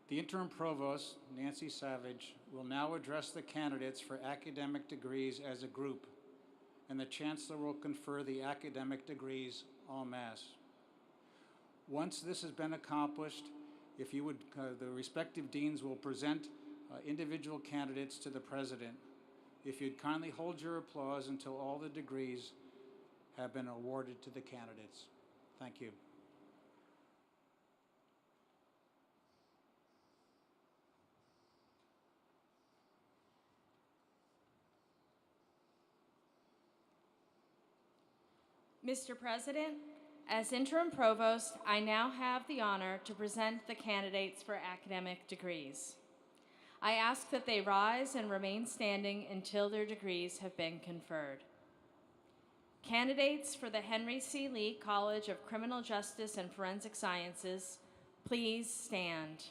The interim provost, Nancy Savage, will now address the candidates for academic degrees as a group, and the chancellor will confer the academic degrees en masse. Once this has been accomplished, if you would, the respective deans will present individual candidates to the president. If you'd kindly hold your applause until all the degrees have been awarded to the candidates. Thank you. Mr. President, as interim provost, I now have the honor to present the candidates for academic degrees. I ask that they rise and remain standing until their degrees have been conferred. Candidates for the Henry C. Lee College of Criminal Justice and Forensic Sciences, please stand.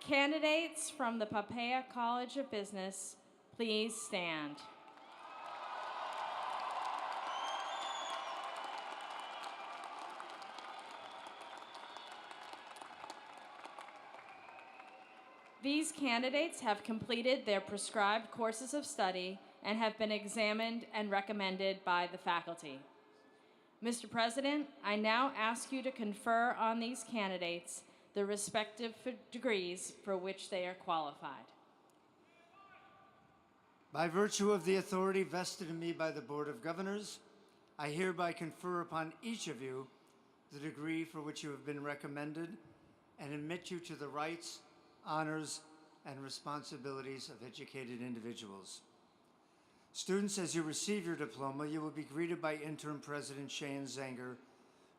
Candidates from the Pompea College of Business, please stand. These candidates have completed their prescribed courses of study and have been examined and recommended by the faculty. Mr. President, I now ask you to confer on these candidates the respective degrees for which they are qualified. By virtue of the authority vested in me by the Board of Governors, I hereby confer upon each of you the degree for which you have been recommended and admit you to the rights, honors, and responsibilities of educated individuals. Students, as you receive your diploma, you will be greeted by Interim President Cheyenne Zenger,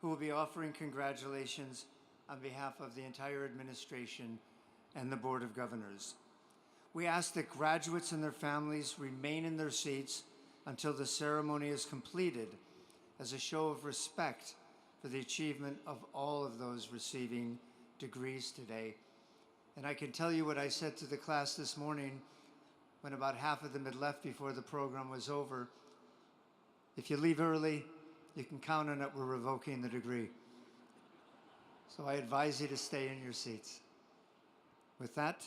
who will be offering congratulations on behalf of the entire administration and the Board of Governors. We ask that graduates and their families remain in their seats until the ceremony is completed as a show of respect for the achievement of all of those receiving degrees today. And I can tell you what I said to the class this morning when about half of them had left before the program was over. If you leave early, you can count on it, we're revoking the degree. So I advise you to stay in your seats. With that,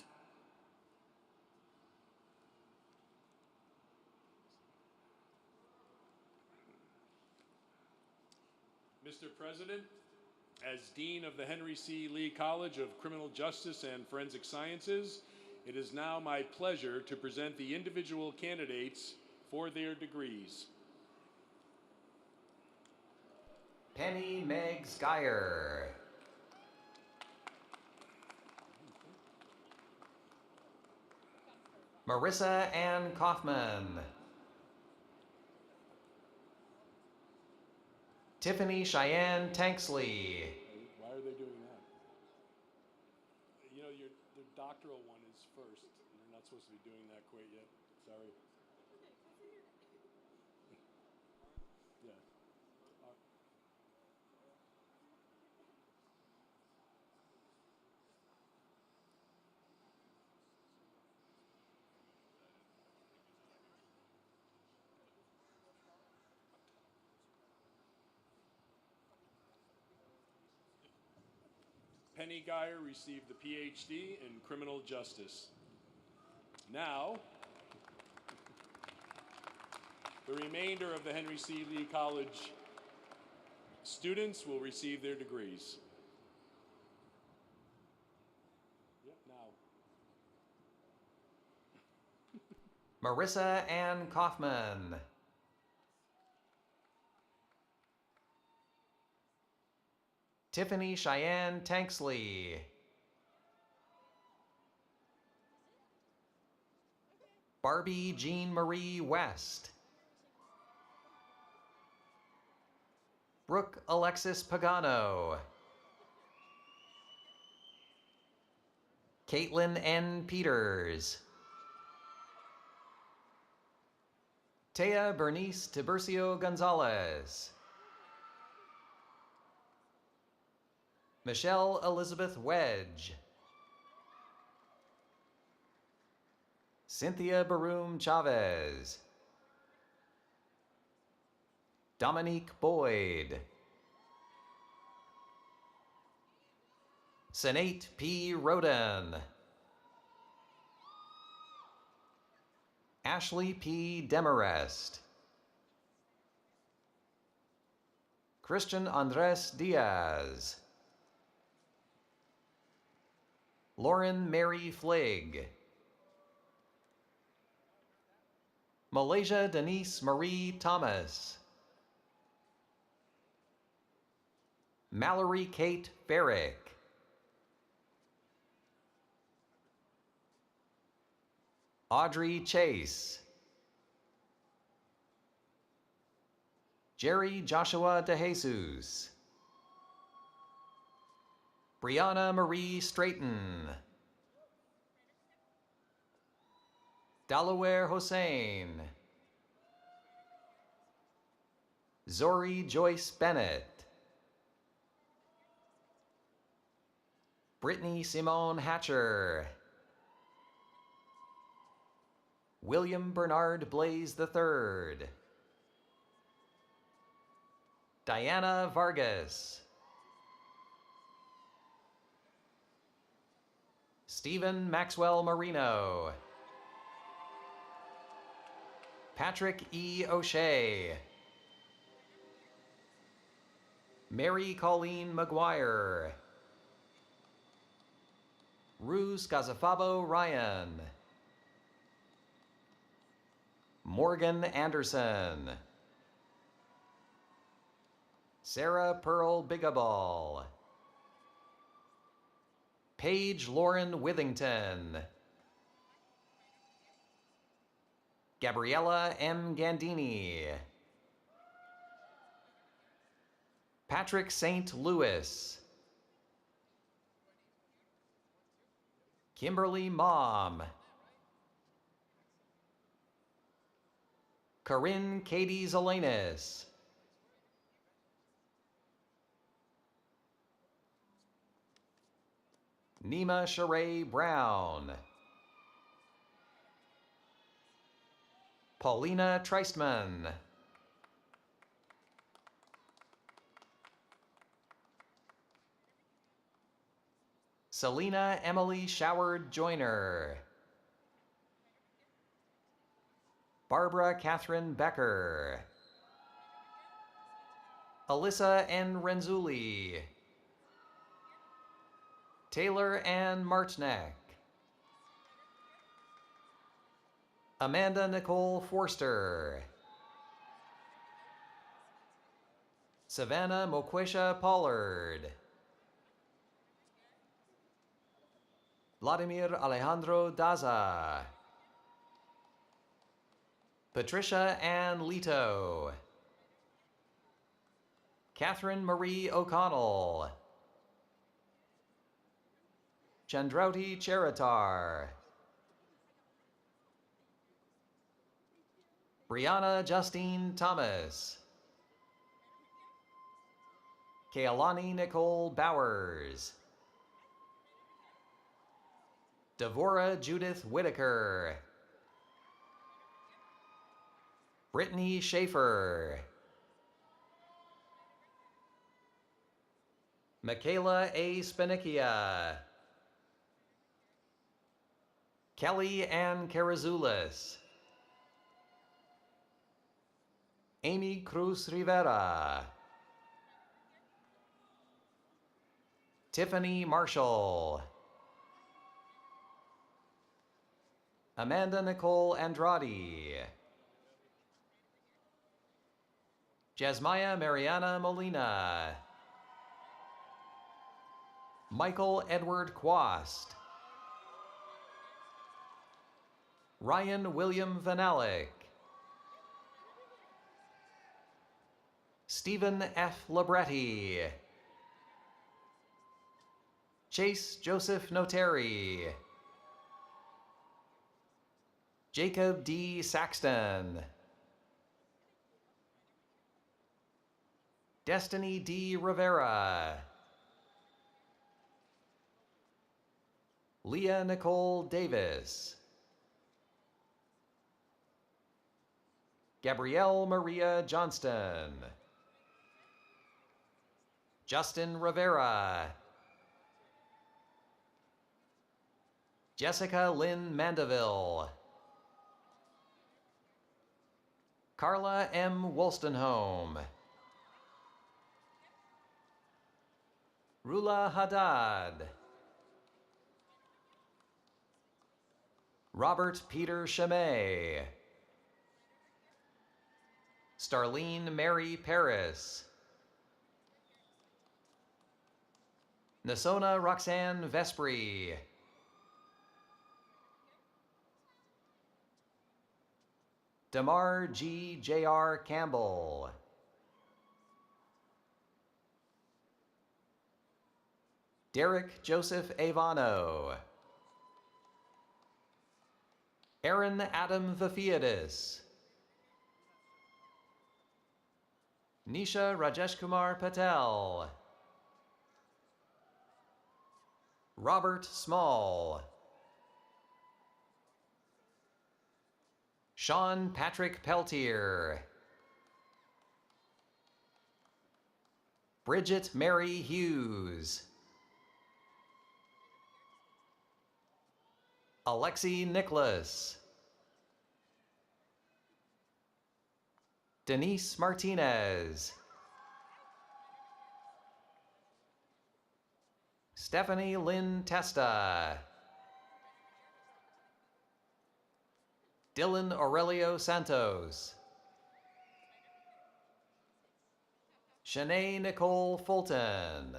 Mr. President, as Dean of the Henry C. Lee College of Criminal Justice and Forensic Sciences, it is now my pleasure to present the individual candidates for their degrees. Penny Meg Skyer. Marissa Ann Kaufman. Tiffany Cheyenne Tanksley. Why are they doing that? You know, the doctoral one is first. They're not supposed to be doing that quite yet. Sorry. Yeah. Penny Geyer received the PhD in criminal justice. Now, the remainder of the Henry C. Lee College students will receive their degrees. Yep, now. Marissa Ann Kaufman. Tiffany Cheyenne Tanksley. Barbie Jean Marie West. Brooke Alexis Pagano. Caitlin N. Peters. Tea Bernice Tiburcio Gonzalez. Michelle Elizabeth Wedge. Cynthia Baroum Chavez. Dominique Boyd. Senate P. Roden. Ashley P. Demarest. Christian Andres Diaz. Lauren Mary Fligg. Malaysia Denise Marie Thomas. Mallory Kate Barrick. Audrey Chase. Jerry Joshua DeJesus. Brianna Marie Straighton. Delaware Hossein. Zori Joyce Bennett. Brittany Simone Hatcher, William Bernard Blaze III, Diana Vargas, Stephen Maxwell Marino, Patrick E. O'Shea, Mary Colleen McGuire, Ruse Gazafabo Ryan, Morgan Anderson, Sarah Pearl Bigaball, Paige Lauren Withington, Gabriella M. Gandini, Patrick St. Louis, Kimberly Mom, Corinne Katie Zelenis, Nima Sheree Brown, Paulina Treistman, Selena Emily Showard Joyner, Barbara Catherine Becker, Alyssa N. Renzulli, Taylor Ann Martneck, Amanda Nicole Forster, Savannah Moquesha Pollard, Vladimir Alejandro Daza, Patricia Ann Leto, Catherine Marie O'Connell, Chandrauti Cheritar, Brianna Justine Thomas, Kealani Nicole Bowers, Devora Judith Whitaker, Brittany Schaefer, Michaela A. Spanicchia, Kelly Ann Carazoulis, Amy Cruz Rivera, Tiffany Marshall, Amanda Nicole Andrade, Jasmaya Mariana Molina, Michael Edward Quast, Ryan William Vanalik, Stephen F. Libretti, Chase Joseph Notary, Jacob D. Saxton, Destiny D. Rivera, Leah Nicole Davis, Gabrielle Maria Johnston, Justin Rivera, Jessica Lynn Mandeville, Carla M. Wolstenholme, Rula Haddad, Robert Peter Chemay, Starlene Mary Paris, Nasona Roxanne Vespri, Damar G. J.R. Campbell, Derek Joseph Avano, Aaron Adam Vafiadis, Nisha Rajesh Kumar Patel, Robert Small. Sean Patrick Peltier. Bridget Mary Hughes. Alexi Nicholas. Denise Martinez. Stephanie Lynn Testa. Dylan Aurelio Santos. Shanae Nicole Fulton.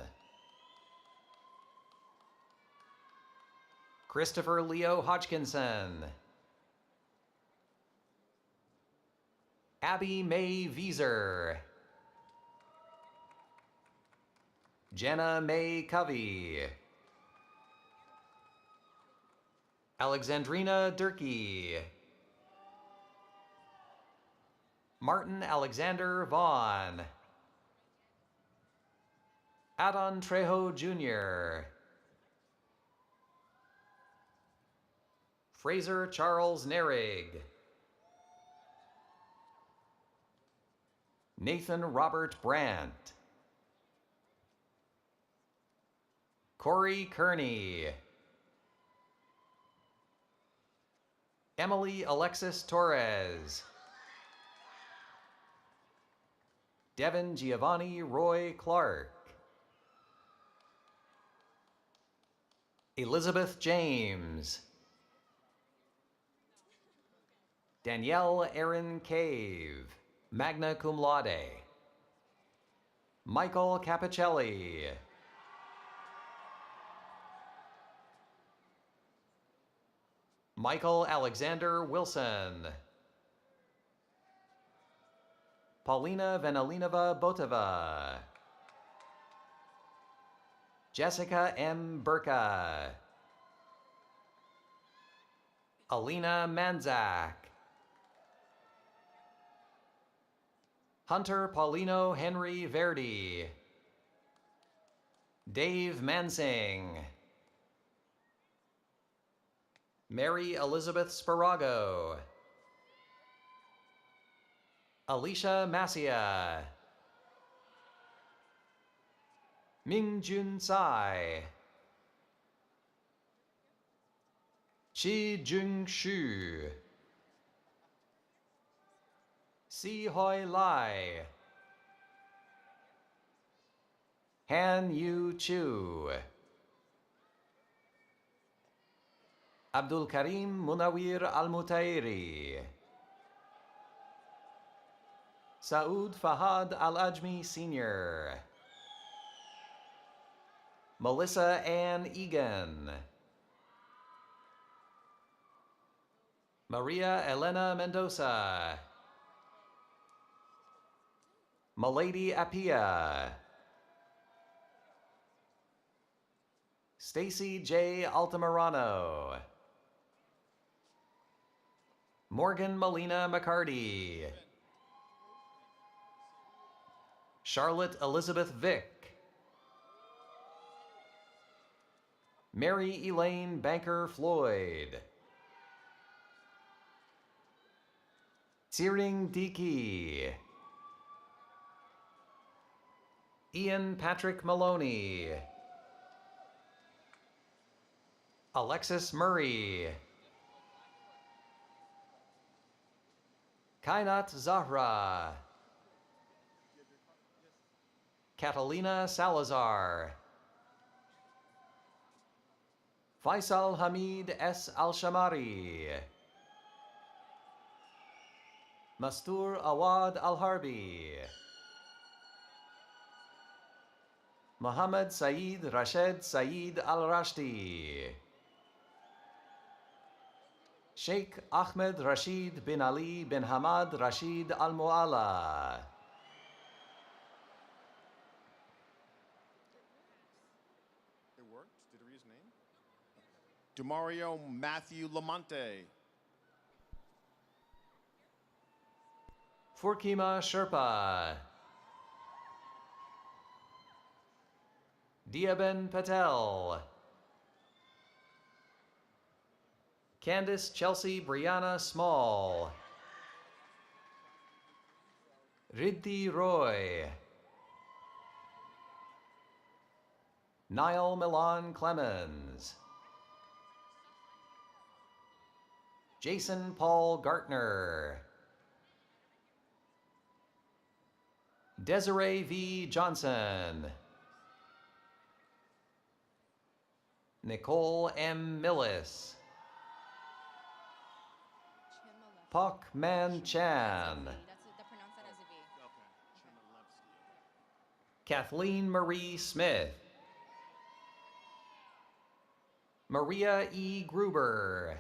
Christopher Leo Hodgkinson. Abby Mae Vieser. Jenna Mae Covey. Alexandrina Durkee. Martin Alexander Vaughn. Adon Trejo Jr. Fraser Charles Nerig. Nathan Robert Brandt. Corey Kearney. Emily Alexis Torres. Devin Giovanni Roy Clark. Elizabeth James. Danielle Erin Cave, magna cum laude. Michael Capicelli. Michael Alexander Wilson. Paulina Vanilinova Boteva. Jessica M. Burka. Alina Manzak. Hunter Paulino Henry Verdi. Dave Mansing. Mary Elizabeth Sparago. Alicia Massia. Mingjun Tsai. Chi Jung Shu. Si Hoi Lai. Han Yu Chu. Abdul Karim Munawir Al Mutairi. Saud Fahad Al Ajmi Sr. Melissa Ann Egan. Maria Elena Mendoza. Milady Apia. Stacy J. Altamirano. Morgan Molina McCarty. Charlotte Elizabeth Vick. Mary Elaine Banker Floyd. Tsiring Diki. Ian Patrick Maloney. Alexis Murray. Kainat Zahra. Catalina Salazar. Faisal Hamid S. Al-Shamari. Mastur Awad Al-Harbi. Muhammad Saeed Rashid Saeed Al-Rashdi. Sheikh Ahmed Rashid bin Ali bin Hamad Rashid Al-Mu'alla. It worked? Did it read his name? Demario Matthew Lamonte. Furkima Sherpa. Diaben Patel. Candace Chelsea Brianna Small. Riddhi Roy. Niall Milan Clemens. Jason Paul Gartner. Desiree V. Johnson. Nicole M. Millis. Pak Man Chan. Kathleen Marie Smith. Maria E. Gruber.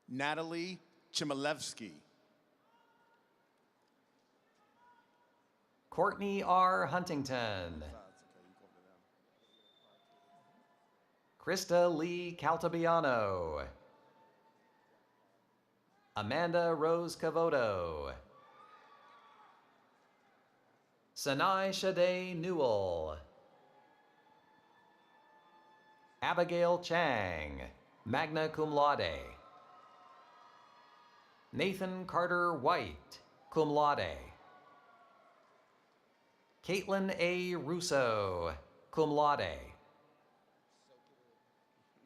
Natalie Chmielewski. Courtney R. Huntington. Krista Lee Caltabiano. Amanda Rose Cavoto. Sanai Shade Newell. Abigail Chang, magna cum laude. Nathan Carter White, cum laude. Caitlin A. Russo, cum laude.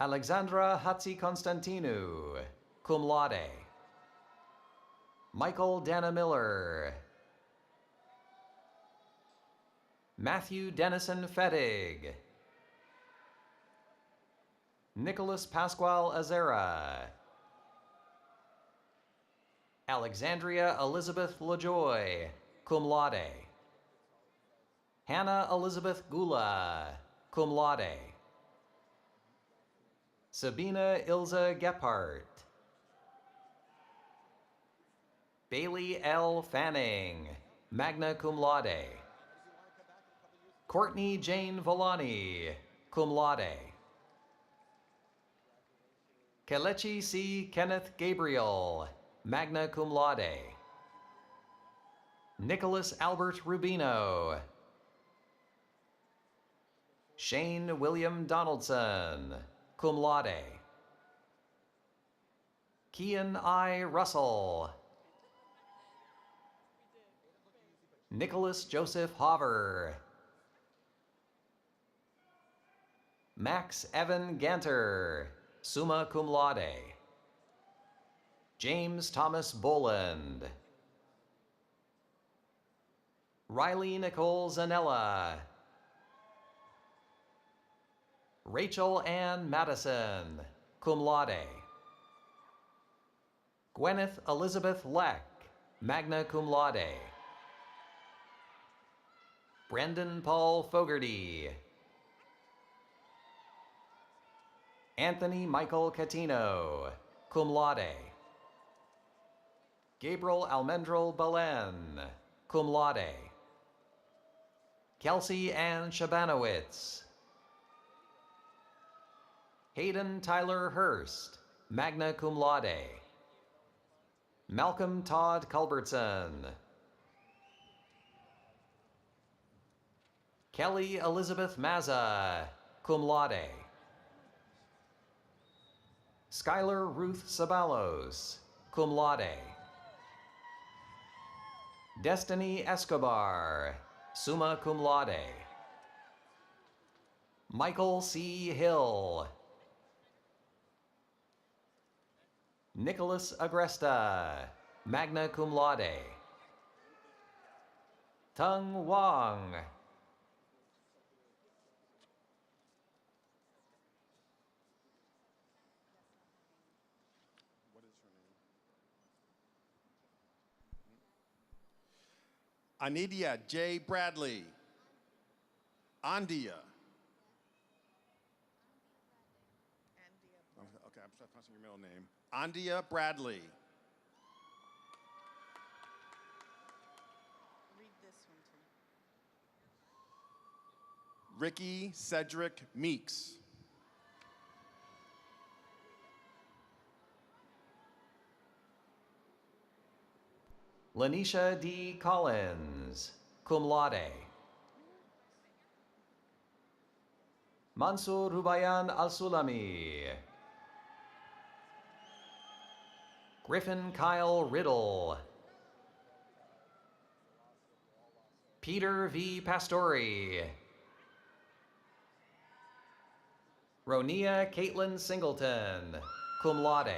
Alexandra Hatzi Constantinou, cum laude. Michael Dana Miller. Matthew Dennison Fettig. Nicholas Pasquale Azera. Alexandria Elizabeth LaJoy, cum laude. Hannah Elizabeth Gula, cum laude. Sabina Ilza Gephardt. Bailey L. Fanning, magna cum laude. Courtney Jane Volani, cum laude. Kelechi C. Kenneth Gabriel, magna cum laude. Nicholas Albert Rubino. Shane William Donaldson, cum laude. Kian I. Russell. Nicholas Joseph Hover. Max Evan Ganter, summa cum laude. James Thomas Boland. Riley Nicole Zanella. Rachel Ann Madison, cum laude. Gwyneth Elizabeth Leck, magna cum laude. Brendan Paul Fogarty. Anthony Michael Catino, cum laude. Gabriel Almendrel Belen, cum laude. Kelsey Ann Shabanowitz. Hayden Tyler Hurst, magna cum laude. Malcolm Todd Culbertson. Kelly Elizabeth Mazza, cum laude. Skylar Ruth Sabalos, cum laude. Destiny Escobar, summa cum laude. Michael C. Hill. Nicholas Agresta, magna cum laude. Tung Wang. Anidia J. Bradley. Andia. Okay, I'm pronouncing your middle name. Andia Bradley. Read this one to me. Ricky Cedric Meeks. Lanisha D. Collins, cum laude. Mansur Rubayan Al-Sulami. Griffin Kyle Riddle. Peter V. Pastori. Ronia Caitlin Singleton, cum laude.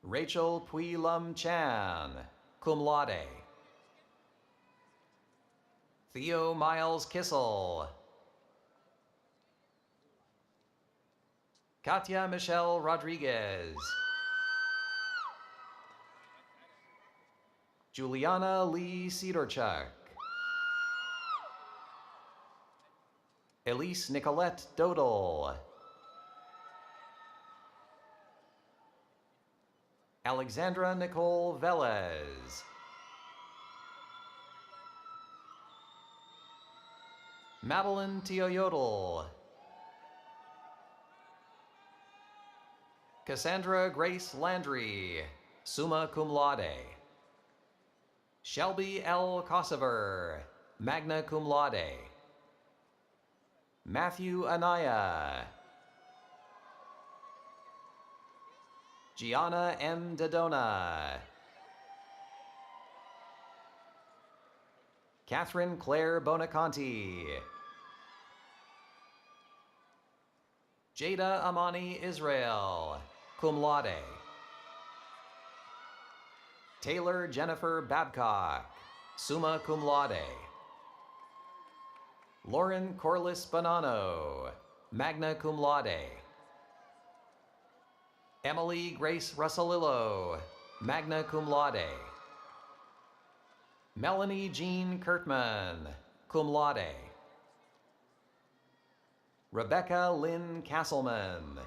Rachel Pui Lum Chan, cum laude. Theo Miles Kissel. Katya Michelle Rodriguez. Juliana Lee Sidorchuk. Elise Nicolette Dodal. Alexandra Nicole Velez. Madeline Teoyodel. Cassandra Grace Landry, summa cum laude. Shelby L. Kosover, magna cum laude. Matthew Anaya. Gianna M. Dodona. Catherine Claire Bonaconti. Jada Amani Israel, cum laude. Taylor Jennifer Babcock, summa cum laude. Lauren Corliss Bonanno, magna cum laude. Emily Grace Russolillo, magna cum laude. Melanie Jean Kurtman, cum laude. Rebecca Lynn Castleman.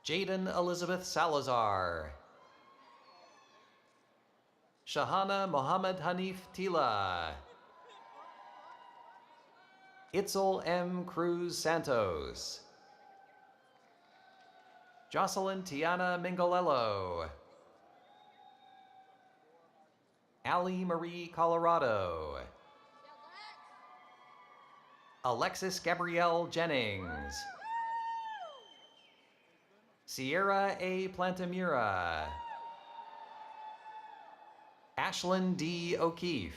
Jaden Elizabeth Salazar. Shahana Mohammed Hanif Tila. Itzel M. Cruz Santos. Jocelyn Tiana Mingolello. Ali Marie Colorado. Alexis Gabrielle Jennings. Sierra A. Plantamura. Ashlyn D. O'Keefe.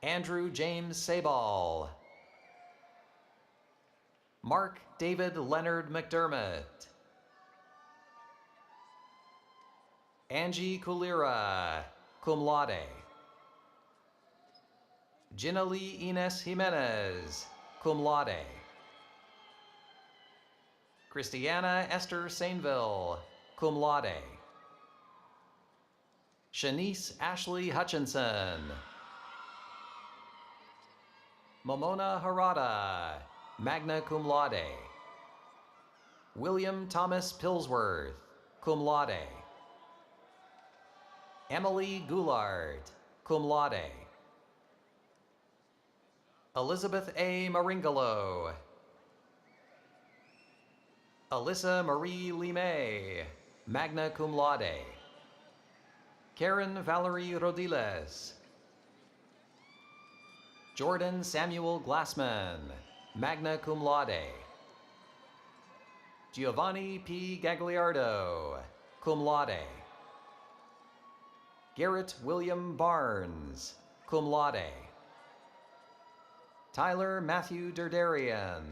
Andrew James Sabal. Mark David Leonard McDermott. Angie Kulira, cum laude. Ginali Ines Jimenez, cum laude. Christiana Esther Sainville, cum laude. Shanice Ashley Hutchinson. Momona Harada, magna cum laude. William Thomas Pillsworth, cum laude. Emily Goulart, cum laude. Elizabeth A. Maringalo. Alyssa Marie Limay, magna cum laude. Karen Valerie Rodiles. Jordan Samuel Glassman, magna cum laude. Giovanni P. Gagliardo, cum laude. Garrett William Barnes, cum laude. Tyler Matthew Derderian.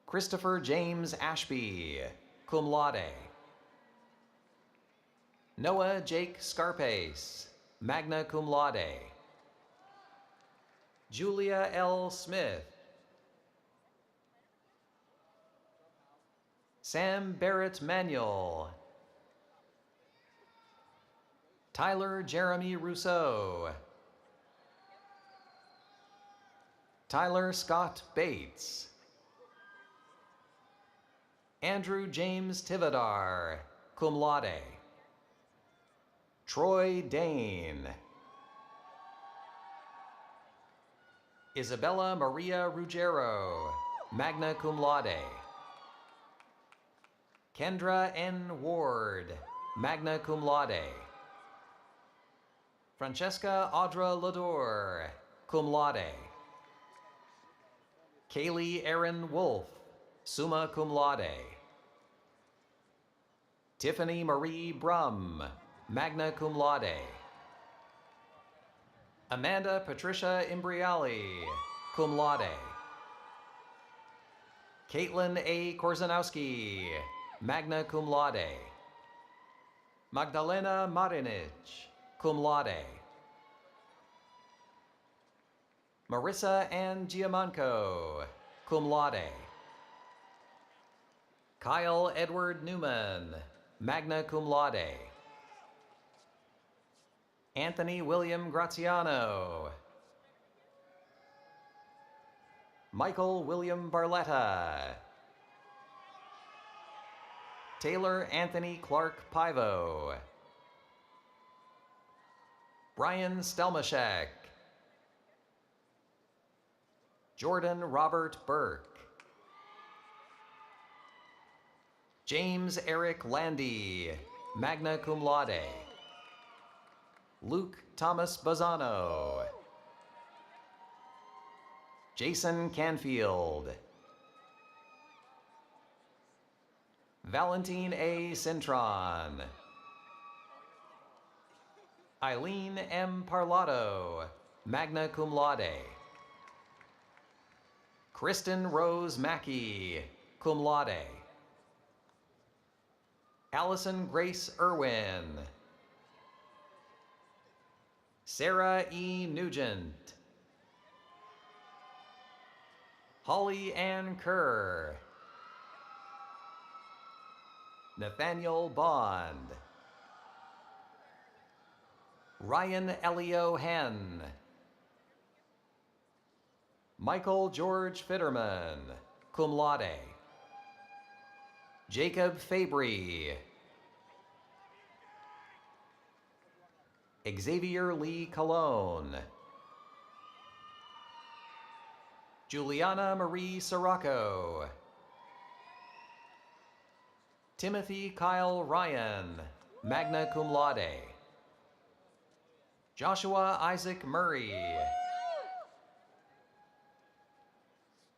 Christopher James Ashby, cum laude. Noah Jake Scarpace, magna cum laude. Julia L. Smith. Sam Barrett Manuel. Tyler Jeremy Rousseau. Tyler Scott Bates. Andrew James Tivadar, cum laude. Troy Dane. Isabella Maria Ruggiero, magna cum laude. Kendra N. Ward, magna cum laude. Francesca Audra Lador, cum laude. Kaylee Erin Wolf, summa cum laude. Tiffany Marie Brum, magna cum laude. Amanda Patricia Imbriali, cum laude. Caitlin A. Korzanowski, magna cum laude. Magdalena Marinich, cum laude. Marissa Ann Giamanco, cum laude. Kyle Edward Newman, magna cum laude. Anthony William Graziano. Michael William Barletta. Taylor Anthony Clark Pivo. Brian Stelmachek. Jordan Robert Burke. James Eric Landy, magna cum laude. Luke Thomas Bazzano. Jason Canfield. Valentine A. Cintron. Eileen M. Parlato, magna cum laude. Kristen Rose Mackey, cum laude. Allison Grace Irwin. Sarah E. Nugent. Holly Ann Kerr. Nathaniel Bond. Ryan Elio Henn. Michael George Fitterman, cum laude. Jacob Fabry. Xavier Lee Colon. Juliana Marie Sirocco. Timothy Kyle Ryan, magna cum laude. Joshua Isaac Murray.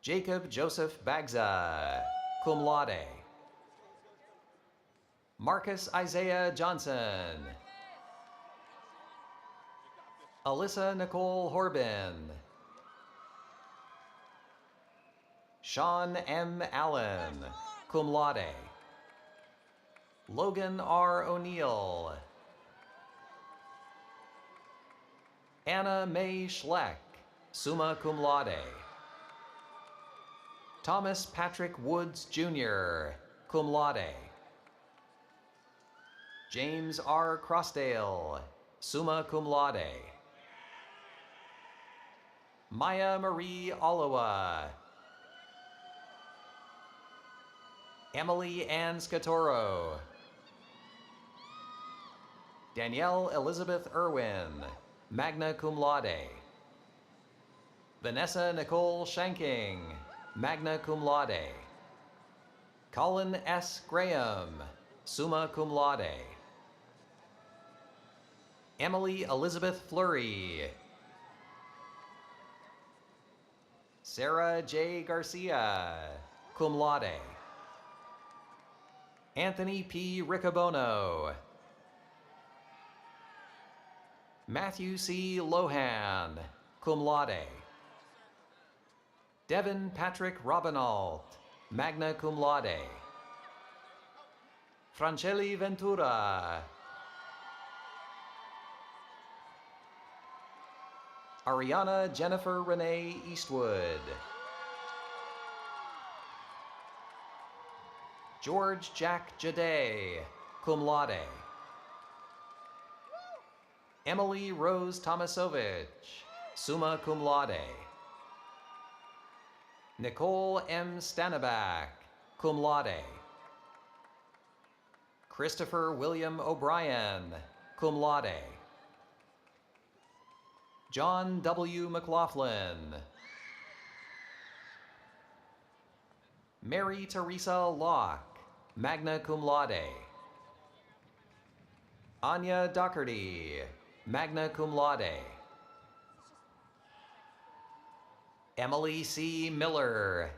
Jacob Joseph Bagza, cum laude. Marcus Isaiah Johnson. Alyssa Nicole Horbin. Sean M. Allen, cum laude. Logan R. O'Neill. Anna Mae Schleck, summa cum laude. Thomas Patrick Woods, Jr., cum laude. James R. Crossdale, summa cum laude. Maya Marie Olawa. Emily Ann Scatoro. Danielle Elizabeth Irwin, magna cum laude. Vanessa Nicole Shanking, magna cum laude. Colin S. Graham, summa cum laude. Emily Elizabeth Fleury. Sarah J. Garcia, cum laude. Anthony P. Riccobono. Matthew C. Lohan, cum laude. Devin Patrick Robinault, magna cum laude. Franchelli Ventura. Ariana Jennifer Renee Eastwood. George Jack Jade, cum laude. Emily Rose Tomasovich, summa cum laude. Nicole M. Stanabak, cum laude. Christopher William O'Brien, cum laude. John W. McLaughlin. Mary Teresa Locke, magna cum laude. Anya Doherty, magna cum laude. Emily C. Miller.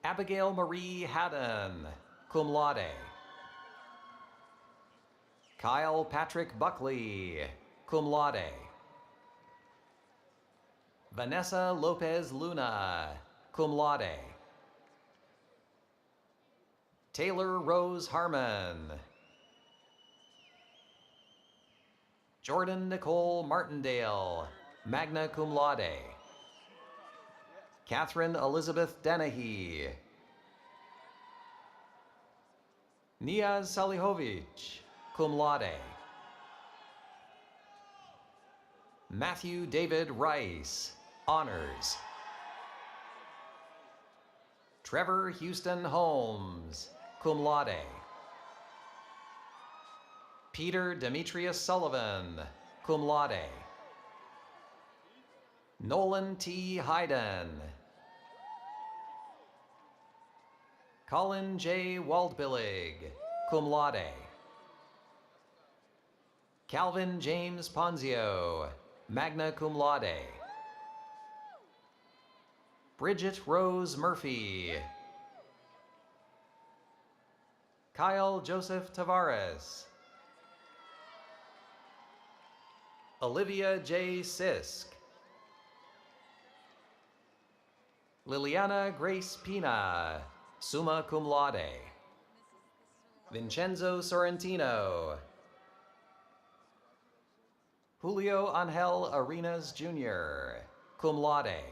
Abigail Marie Haddon, cum laude. Kyle Patrick Buckley, cum laude. Vanessa Lopez Luna, cum laude. Taylor Rose Harmon. Jordan Nicole Martindale, magna cum laude. Catherine Elizabeth Dennehy. Niaz Salihovic, cum laude. Matthew David Rice, honors. Trevor Houston Holmes, cum laude. Peter Demetrius Sullivan, cum laude. Nolan T. Hayden. Colin J. Waldbillig, cum laude. Calvin James Ponzio, magna cum laude. Bridget Rose Murphy. Kyle Joseph Tavares. Olivia J. Sisk. Liliana Grace Pina, summa cum laude. Vincenzo Sorrentino. Julio Angel Arenas Jr., cum laude.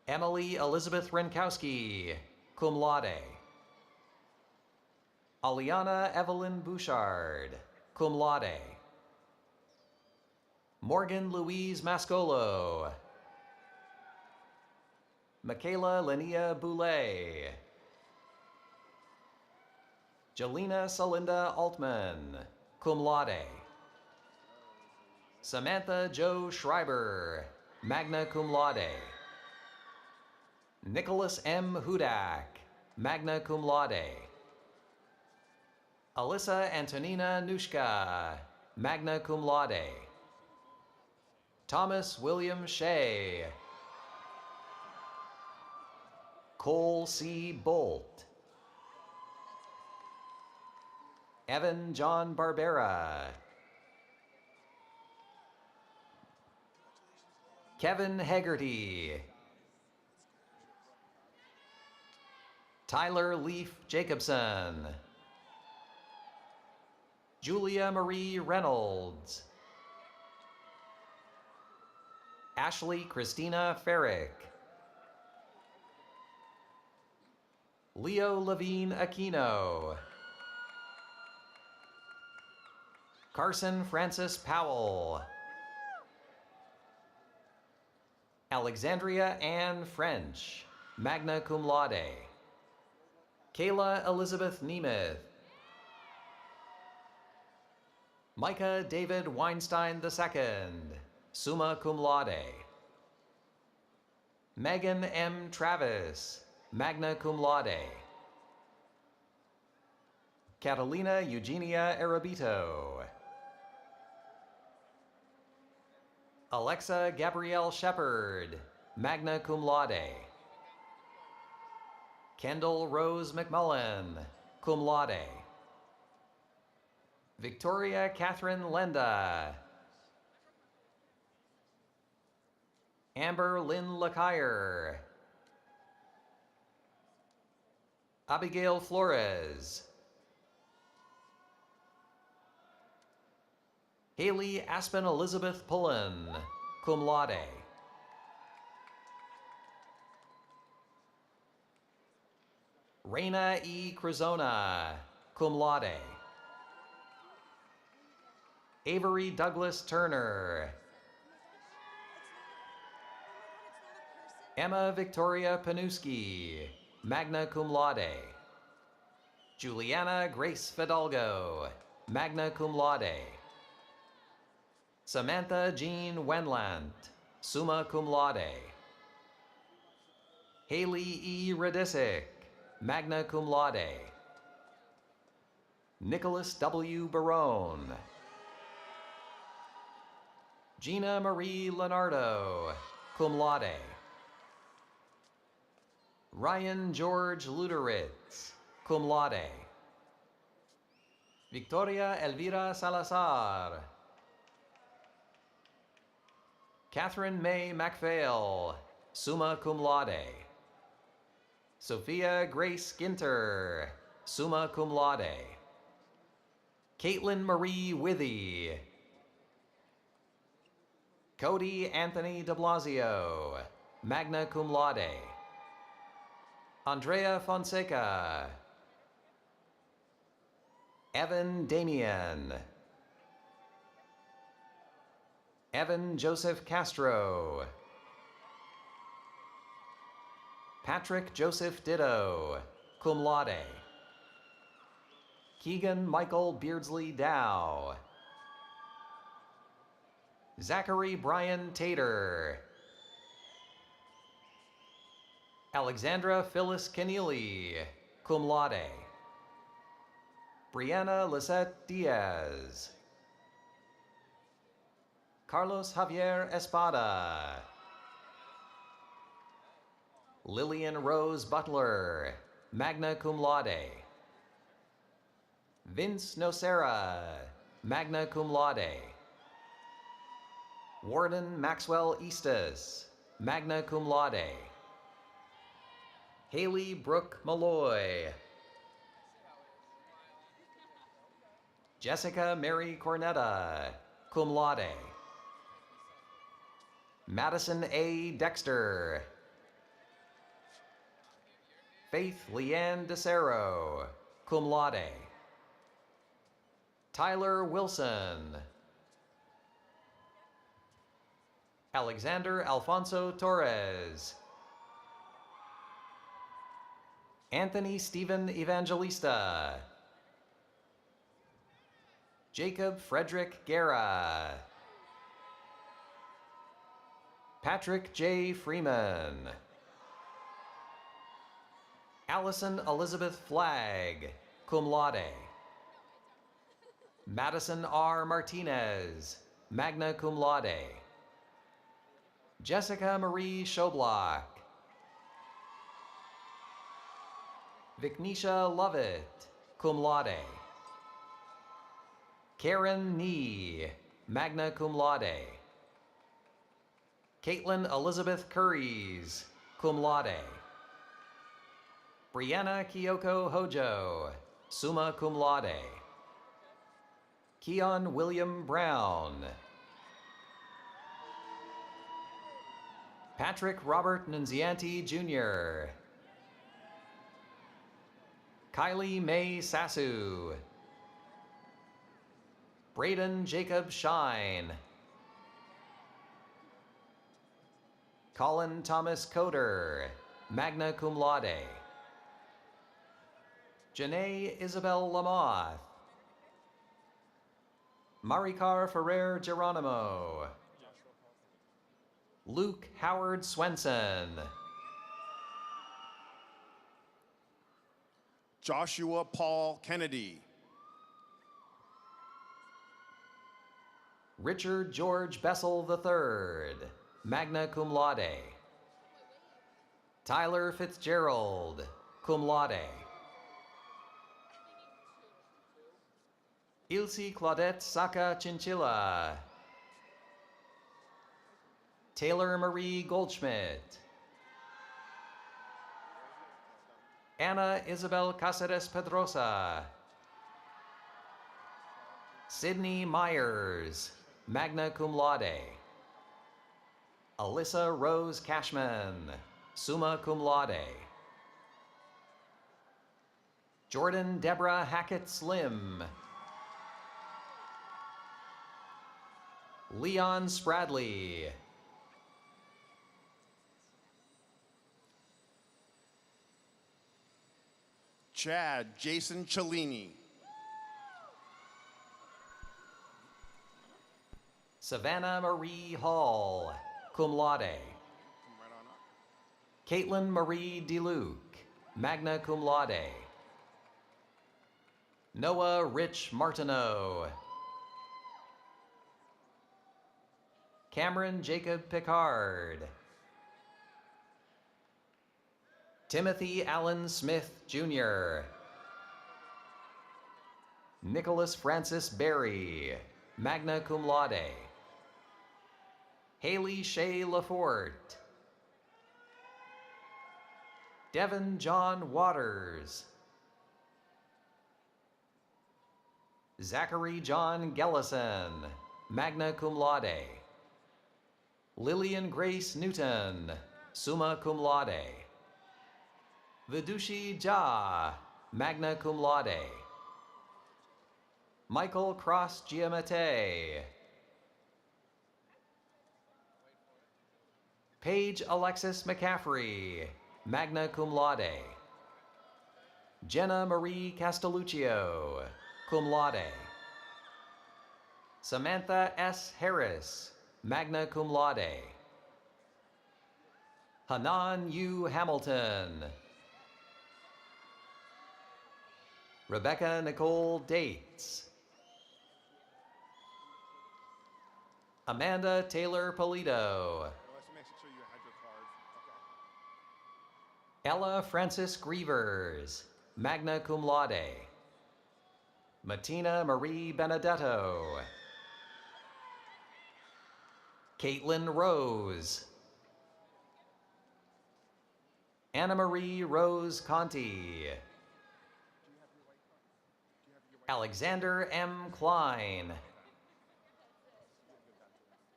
Emily Elizabeth Renkowski, cum laude. Aliana Evelyn Bouchard, cum laude. Morgan Louise Mascolo. Michaela Linnea Boulay. Jelena Salinda Altman, cum laude. Samantha Jo Schreiber, magna cum laude. Nicholas M. Hudak, magna cum laude. Alyssa Antonina Nushka, magna cum laude. Thomas William Shea. Cole C. Bolt. Evan John Barbera. Kevin Hegarty. Tyler Leaf Jacobson. Julia Marie Reynolds. Ashley Christina Ferrick. Leo Levine Aquino. Carson Francis Powell. Alexandria Ann French, magna cum laude. Kayla Elizabeth Nemeth. Micah David Weinstein II, summa cum laude. Megan M. Travis, magna cum laude. Catalina Eugenia Arabito. Alexa Gabrielle Shepard, magna cum laude. Kendall Rose McMullen, cum laude. Victoria Catherine Lenda. Amber Lynn Lacaire. Abigail Flores. Haley Aspen Elizabeth Pullen, cum laude. Raina E. Crizona, cum laude. Avery Douglas Turner. Emma Victoria Panuski, magna cum laude. Juliana Grace Fidalgo, magna cum laude. Samantha Jean Wenlant, summa cum laude. Haley E. Radisic, magna cum laude. Nicholas W. Barone. Gina Marie Leonardo, cum laude. Ryan George Luderitz, cum laude. Victoria Elvira Salazar. Catherine May MacPhail, summa cum laude. Sophia Grace Ginter, summa cum laude. Caitlin Marie Withy. Cody Anthony de Blasio, magna cum laude. Andrea Fonseca. Evan Damian. Evan Joseph Castro. Patrick Joseph Ditto, cum laude. Keegan Michael Beardsley Dow. Zachary Brian Tater. Alexandra Phyllis Keneally, cum laude. Brianna Lisette Diaz. Carlos Javier Espada. Lillian Rose Butler, magna cum laude. Vince Nocera, magna cum laude. Warden Maxwell Eastus, magna cum laude. Haley Brooke Malloy. Jessica Mary Cornetta, cum laude. Madison A. Dexter. Faith Leanne DeCero, cum laude. Tyler Wilson. Alexander Alfonso Torres. Anthony Stephen Evangelista. Jacob Frederick Guerra. Patrick J. Freeman. Allison Elizabeth Flagg, cum laude. Madison R. Martinez, magna cum laude. Jessica Marie Schoblock. Vignetia Lovett, cum laude. Karen Nee, magna cum laude. Caitlin Elizabeth Curries, cum laude. Brianna Kyoko Hojo, summa cum laude. Keon William Brown. Patrick Robert Nunzianti Jr. Kylie Mae Sassu. Braden Jacob Shine. Colin Thomas Coder, magna cum laude. Janae Isabel Lamoth. Maricar Ferrer Geronimo. Luke Howard Swenson. Joshua Paul Kennedy. Richard George Bessel III, magna cum laude. Tyler Fitzgerald, cum laude. Ilse Claudette Saka Chinchilla. Taylor Marie Goldschmidt. Anna Isabel Caceres Pedrosa. Sydney Myers, magna cum laude. Alyssa Rose Cashman, summa cum laude. Jordan Deborah Hackett Slim. Leon Spradley. Chad Jason Cellini. Savannah Marie Hall, cum laude. Caitlin Marie DeLuke, magna cum laude. Noah Rich Martineau. Cameron Jacob Picard. Timothy Allen Smith, Jr. Nicholas Francis Berry, magna cum laude. Haley Shea Lafort. Devin John Waters. Zachary John Gellison, magna cum laude. Lillian Grace Newton, summa cum laude. Vidushi Jha, magna cum laude. Michael Cross Giamatti. Paige Alexis McCaffrey, magna cum laude. Jenna Marie Castelluccio, cum laude. Samantha S. Harris, magna cum laude. Hanan U. Hamilton. Rebecca Nicole Dates. Amanda Taylor Polito. Ella Francis Grievers, magna cum laude. Martina Marie Benedetto. Caitlin Rose. Anna Marie Rose Conti. Alexander M. Klein.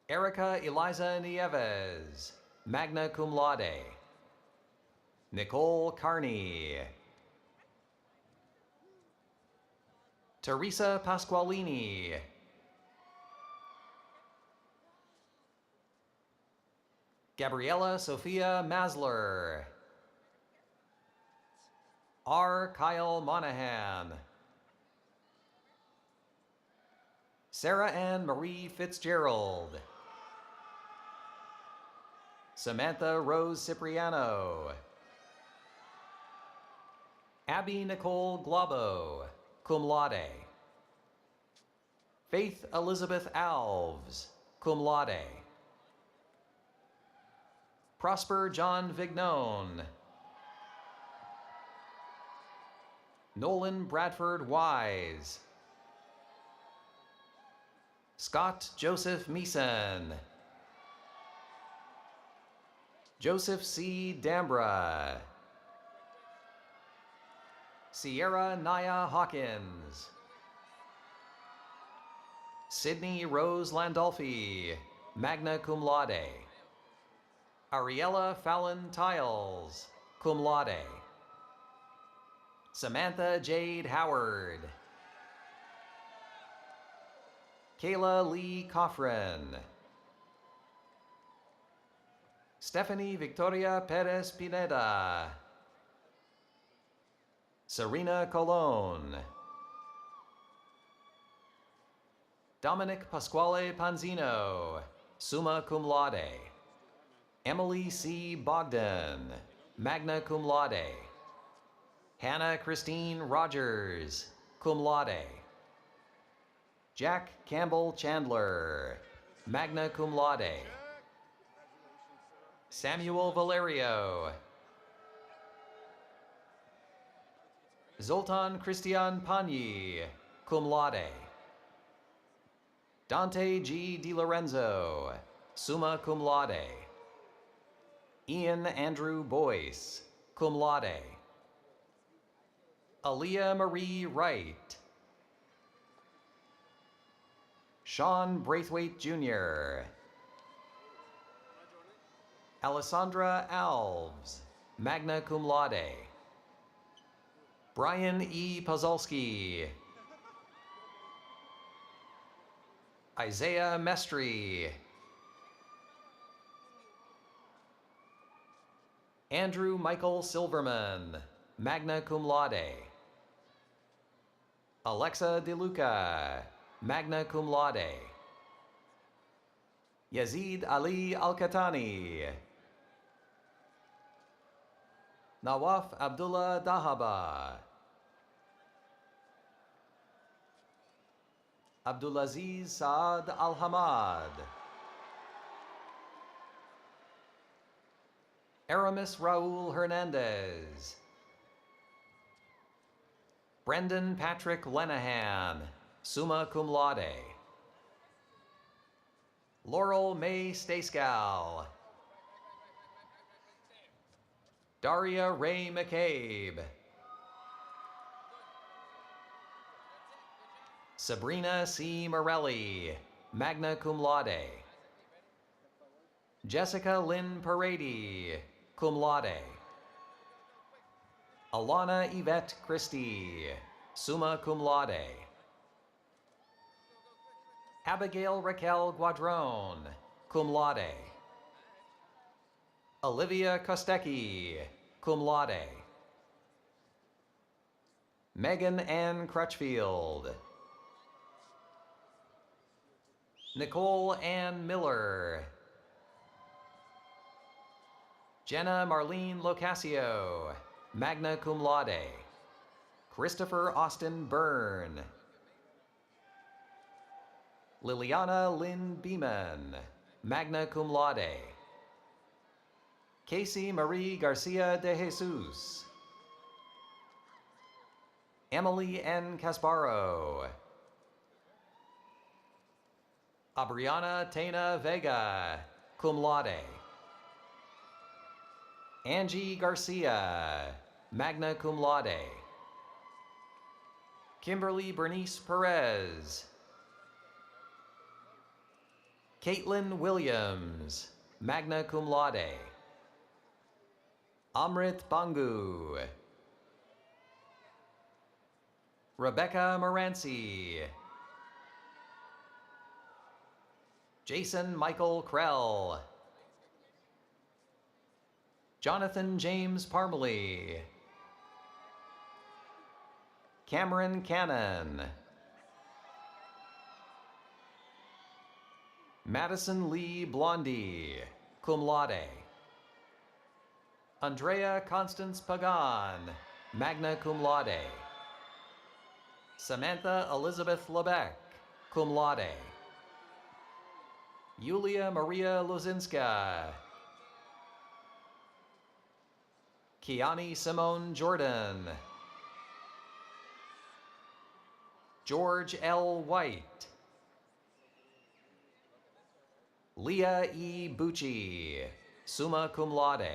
Erica Eliza Nieves, magna cum laude. Nicole Carney. Teresa Pasqualini. Gabriella Sophia Masler. R. Kyle Monahan. Sarah Ann Marie Fitzgerald. Samantha Rose Cipriano. Abby Nicole Globo, cum laude. Faith Elizabeth Alves, cum laude. Prosper John Vignon. Nolan Bradford Wise. Scott Joseph Meeson. Joseph C. Dambra. Sierra Naya Hawkins. Sydney Rose Landolfi, magna cum laude. Ariella Fallon Tiles, cum laude. Samantha Jade Howard. Kayla Lee Coffrin. Stephanie Victoria Perez Pineda. Serena Colon. Dominic Pasquale Panzino, summa cum laude. Emily C. Bogdan, magna cum laude. Hannah Christine Rogers, cum laude. Jack Campbell Chandler, magna cum laude. Samuel Valerio. Zoltan Christian Pani, cum laude. Dante G. Di Lorenzo, summa cum laude. Ian Andrew Boyce, cum laude. Aaliyah Marie Wright. Sean Braithwaite Jr. Alessandra Alves, magna cum laude. Brian E. Pazolski. Isaiah Mestry. Andrew Michael Silverman, magna cum laude. Alexa DeLuca, magna cum laude. Yazid Ali Al-Katani. Nawaf Abdullah Dahaba. Abdulaziz Saad Al-Hamad. Aramis Raul Hernandez. Brendan Patrick Lenahan, summa cum laude. Laurel May Stayscal. Daria Ray McCabe. Sabrina C. Morelli, magna cum laude. Jessica Lynn Parady, cum laude. Alana Yvette Christie, summa cum laude. Abigail Raquel Guadron, cum laude. Olivia Kostecki, cum laude. Megan Ann Crutchfield. Nicole Ann Miller. Jenna Marlene Locasio, magna cum laude. Christopher Austin Byrne. Liliana Lynn Beeman, magna cum laude. Casey Marie Garcia de Jesus. Emily N. Casparo. Abriana Tena Vega, cum laude. Angie Garcia, magna cum laude. Kimberly Bernice Perez. Caitlin Williams, magna cum laude. Amrit Bangu. Rebecca Moranci. Jason Michael Krell. Jonathan James Parmalee. Cameron Cannon. Madison Lee Blondie, cum laude. Andrea Constance Pagan, magna cum laude. Samantha Elizabeth Lebec, cum laude. Yulia Maria Lozinska. Kiani Simone Jordan. George L. White. Leah E. Bucci, summa cum laude.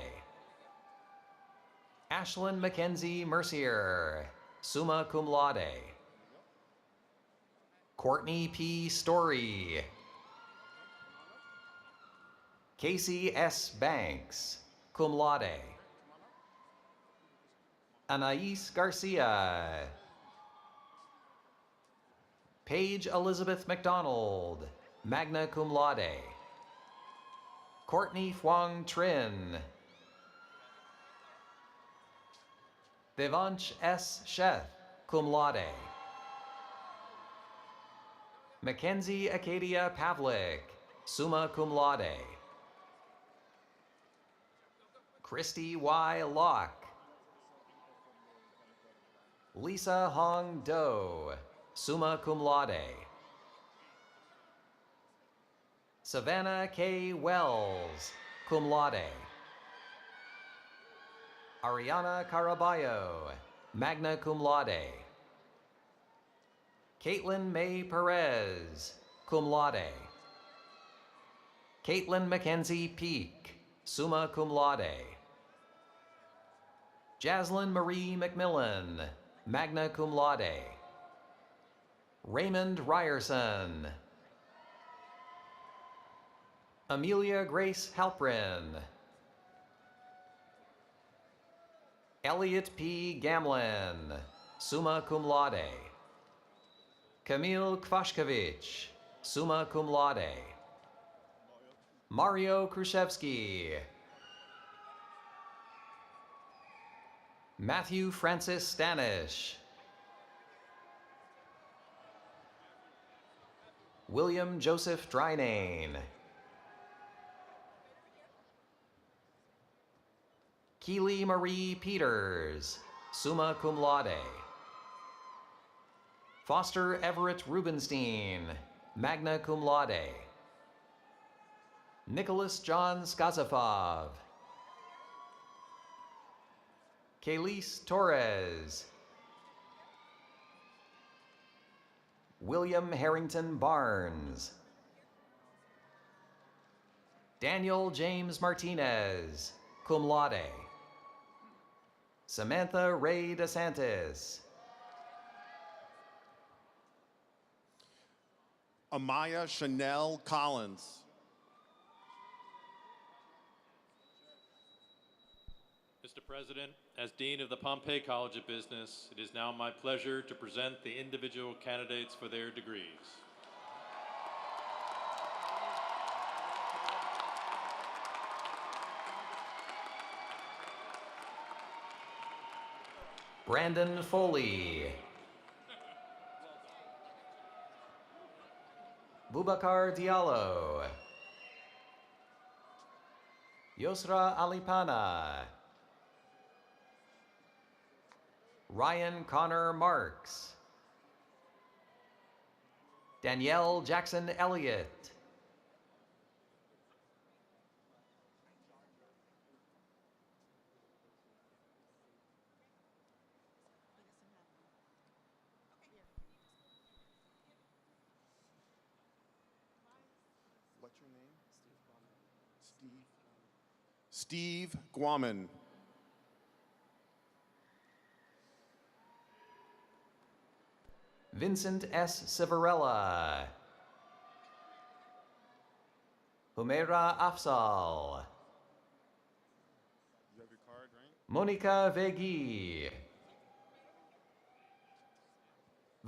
Ashlyn Mackenzie Mercier, summa cum laude. Courtney P. Story. Casey S. Banks, cum laude. Anais Garcia. Paige Elizabeth McDonald, magna cum laude. Courtney Huang Trin. Devansh S. Sheth, cum laude. Mackenzie Acadia Pavlik, summa cum laude. Christy Y. Locke. Lisa Hong Do, summa cum laude. Savannah K. Wells, cum laude. Ariana Caraballo, magna cum laude. Caitlin May Perez, cum laude. Caitlin Mackenzie Peak, summa cum laude. Jaslyn Marie McMillan, magna cum laude. Raymond Ryerson. Amelia Grace Halprin. Elliot P. Gamlin, summa cum laude. Camille Kvashkovich, summa cum laude. Mario Khrushchevsky. Matthew Francis Stanish. William Joseph Drynane. Keely Marie Peters, summa cum laude. Foster Everett Rubenstein, magna cum laude. Nicholas John Skazafov. Kaylis Torres. William Harrington Barnes. Daniel James Martinez, cum laude. Samantha Ray DeSantis. Amaya Chanel Collins. Mr. President, as Dean of the Pompea College of Business, it is now my pleasure to present the individual candidates for their degrees. Brandon Foley. Boubacar Diallo. Yosra Alipana. Ryan Connor Marks. Danielle Jackson Elliott. What's your name? Steve Guaman. Vincent S. Civarella. Humaira Afzal. You have your card, right? Monica Vegui.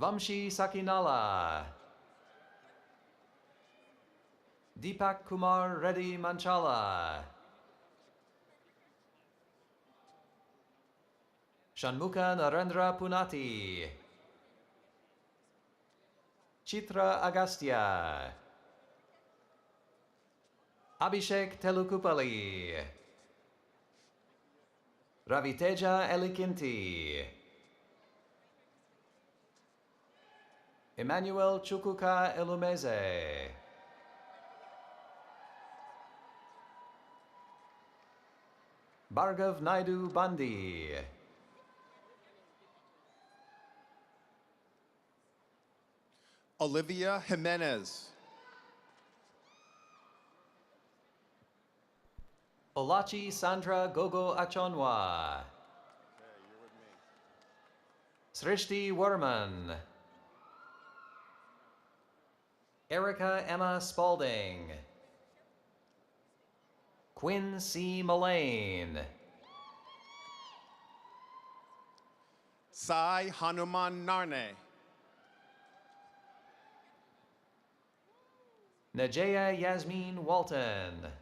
Vamshi Sakinala. Deepak Kumar Reddy Manchala. Shanmukha Narendra Punati. Chitra Agastya. Abhishek Telukupali. Raviteja Elikinti. Emmanuel Chukuka Elumeze. Bhargav Naidu Bandi. Olivia Jimenez. Olachi Sandra Gogo Achonwa. Okay, you're with me. Srishti Warman. Erica Emma Spalding. Quinn C. Mullane. Sai Hanuman Narne. Najea Yasmin Walton. Got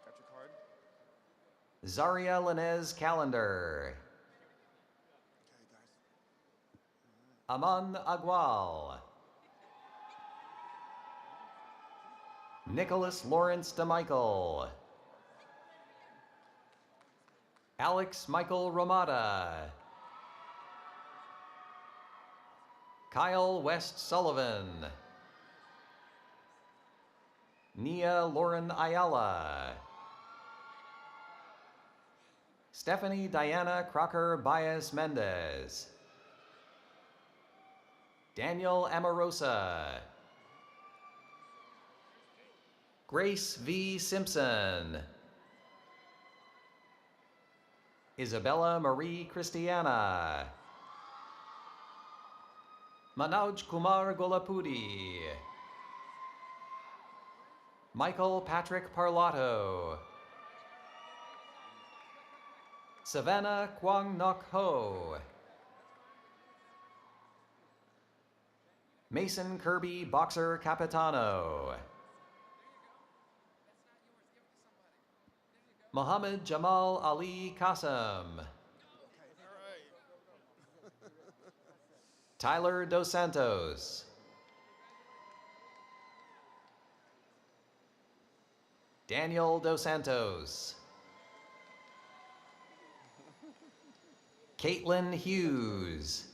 your card? Zaria Linez Calendar. Okay, guys. Aman Agwal. Nicholas Lawrence DeMichael. Alex Michael Ramada. Kyle West Sullivan. Nia Lauren Ayala. Stephanie Diana Crocker Baez Mendez. Daniel Amorosa. Grace V. Simpson. Isabella Marie Christiana. Manoj Kumar Golapudi. Michael Patrick Parlato. Savannah Kwang Nok Ho. Mason Kirby Boxer Capitano. Muhammad Jamal Ali Qasim. Tyler Dos Santos. Daniel Dos Santos. Caitlin Hughes.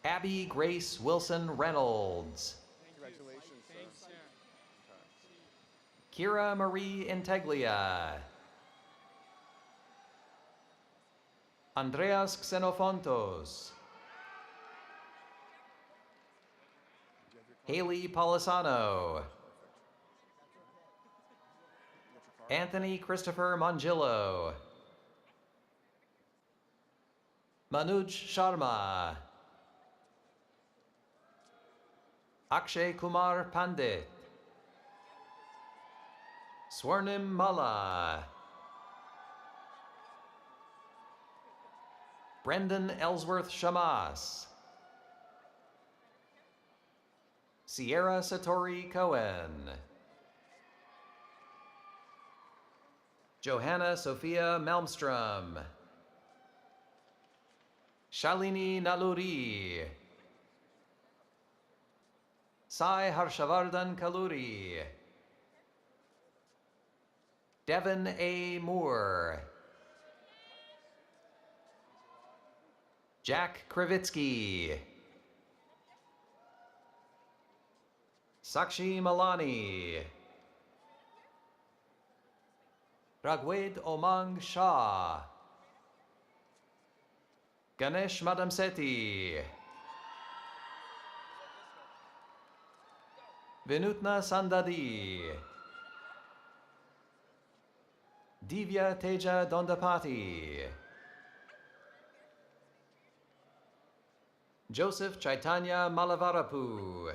Abby Grace Wilson Reynolds. Congratulations, sir. Kira Marie Integlia. Andreas Xenofontos. Haley Polisano. Anthony Christopher Mongillo. Manuj Sharma. Akshay Kumar Pandit. Swarnim Mala. Brendan Ellsworth Shamas. Sierra Satori Cohen. Johanna Sophia Malmstrom. Shalini Naluri. Sai Harshavardhan Kaluri. Devin A. Moore. Jack Kravitsky. Sakshi Malani. Ragwed Omang Shah. Ganesh Madamseti. Vinutna Sandadi. Divya Teja Dondapati. Joseph Chaitanya Malavarapu.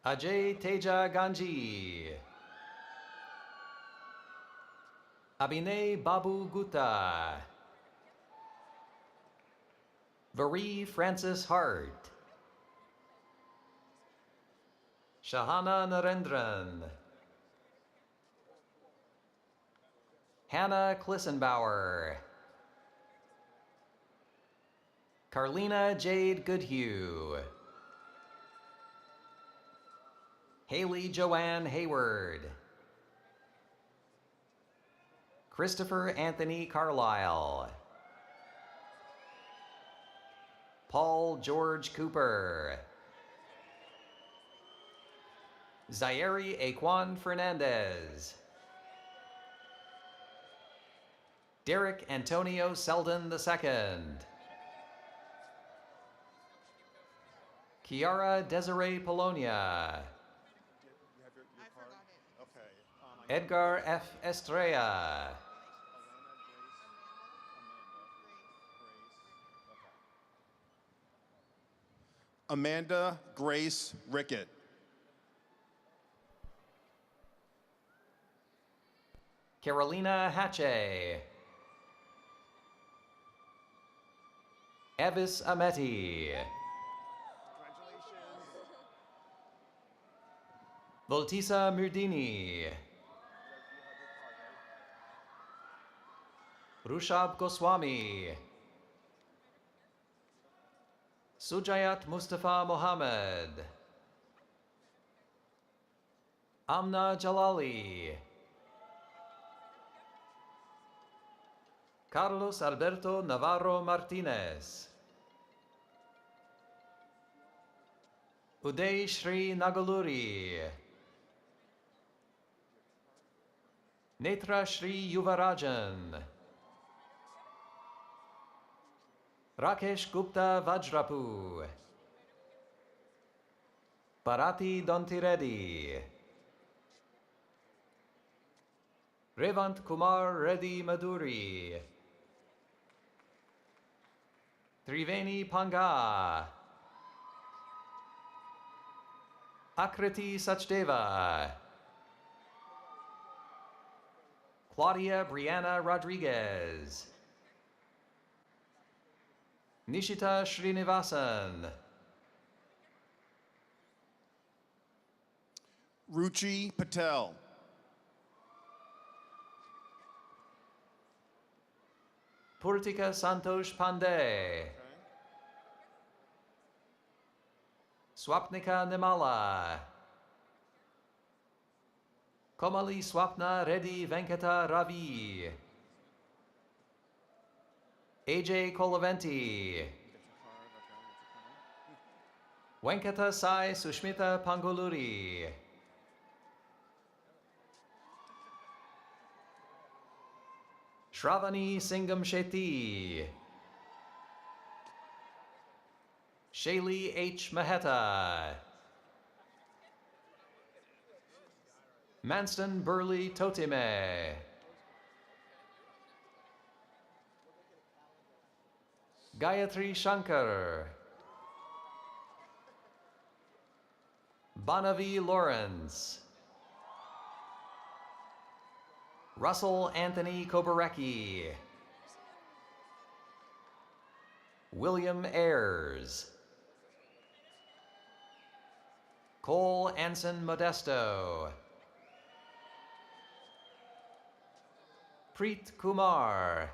Ajay Teja Ganji. Abhinay Babu Gupta. Vari Francis Hart. Shahana Narendran. Hannah Klissenbauer. Carlina Jade Goodhue. Haley Joanne Hayward. Christopher Anthony Carlisle. Paul George Cooper. Zairi Aquan Fernandez. Derek Antonio Selden II. Kiara Desiree Polonia. Edgar F. Estrella. Amanda Grace Rickett. Carolina Hatche. Evis Ameti. Voltisa Murdini. Rushab Goswami. Sujayat Mustafa Mohammed. Amna Jalali. Carlos Alberto Navarro Martinez. Uday Shri Nagaluri. Netra Shri Yuvarajan. Rakesh Gupta Vajrapu. Bharati Dontireddy. Revant Kumar Reddy Maduri. Triveni Panga. Akriti Sachdeva. Claudia Brianna Rodriguez. Nishita Srinivasan. Ruchi Patel. Purtika Santosh Pandey. Swapnika Nimala. Komali Swapna Reddy Venkata Ravi. AJ Kolaventi. Venkata Sai Sushmita Pangoluri. Shravani Singham Shetty. Shaylee H. Maheta. Manston Burley Totime. Gayatri Shankar. Banavi Lawrence. Russell Anthony Kobarecki. William Ayers. Cole Anson Modesto. Preet Kumar.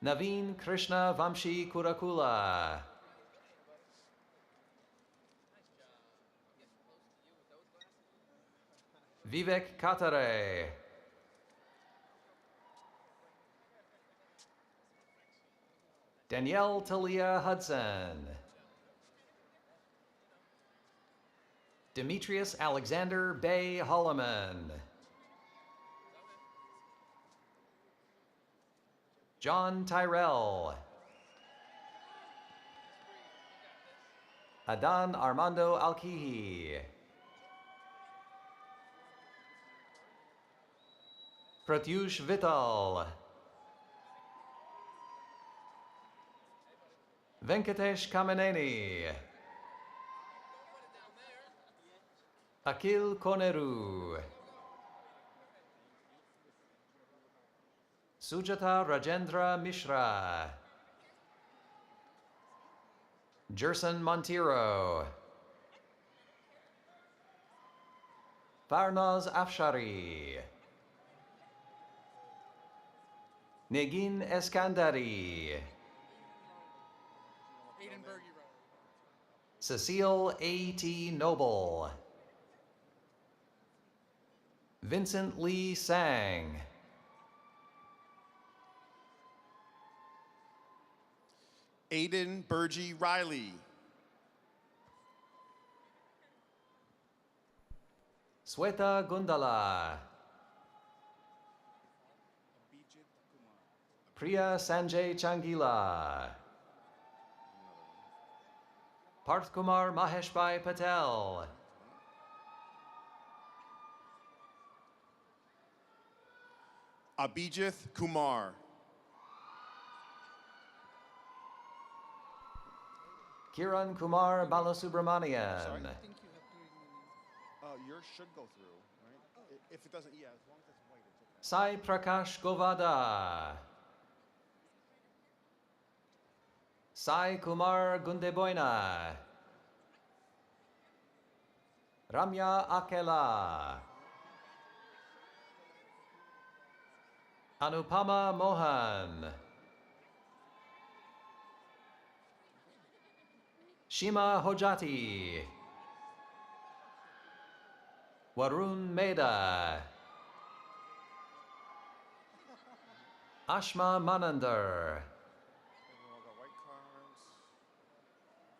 Naveen Krishna Vamshi Kurakula. Vivek Katare. Danielle Talia Hudson. Demetrius Alexander Bay Holloman. John Tyrell. Adan Armando Alkihi. Pratyush Vittal. Venkatesh Kamaneni. Akil Koneru. Sujata Rajendra Mishra. Jerson Montero. Farnaz Afshari. Negin Eskandari. Cecile A.T. Noble. Vincent Lee Sang. Aiden Burgee Riley. Sweta Gundala. Priya Sanjay Changila. Parth Kumar Maheshbhai Patel. Abhijith Kumar. Kiran Kumar Balasubramanian. Sorry, I think you have 3 minutes. Yours should go through, right? If it doesn't, yeah, as long as it's white, it's okay. Sai Prakash Govada. Sai Kumar Gundeboina. Ramya Akela. Anupama Mohan. Shima Hojati. Warun Meda. Ashma Manandar.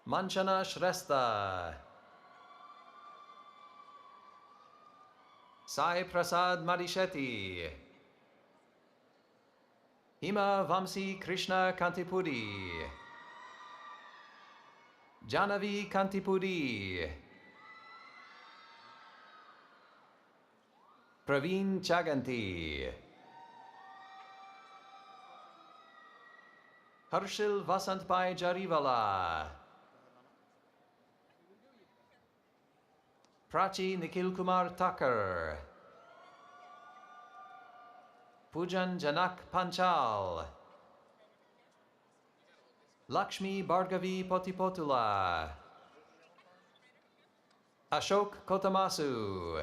Manchana Shrestha. Sai Prasad Madishetty. Hima Vamsi Krishna Kantipudi. Janavi Kantipudi. Praveen Chaganti. Harshil Vasantbhai Jariwala. Prachi Nikhil Kumar Thakur. Pujan Janak Panchal. Lakshmi Bhargavi Potipotula. Ashok Kotamasu.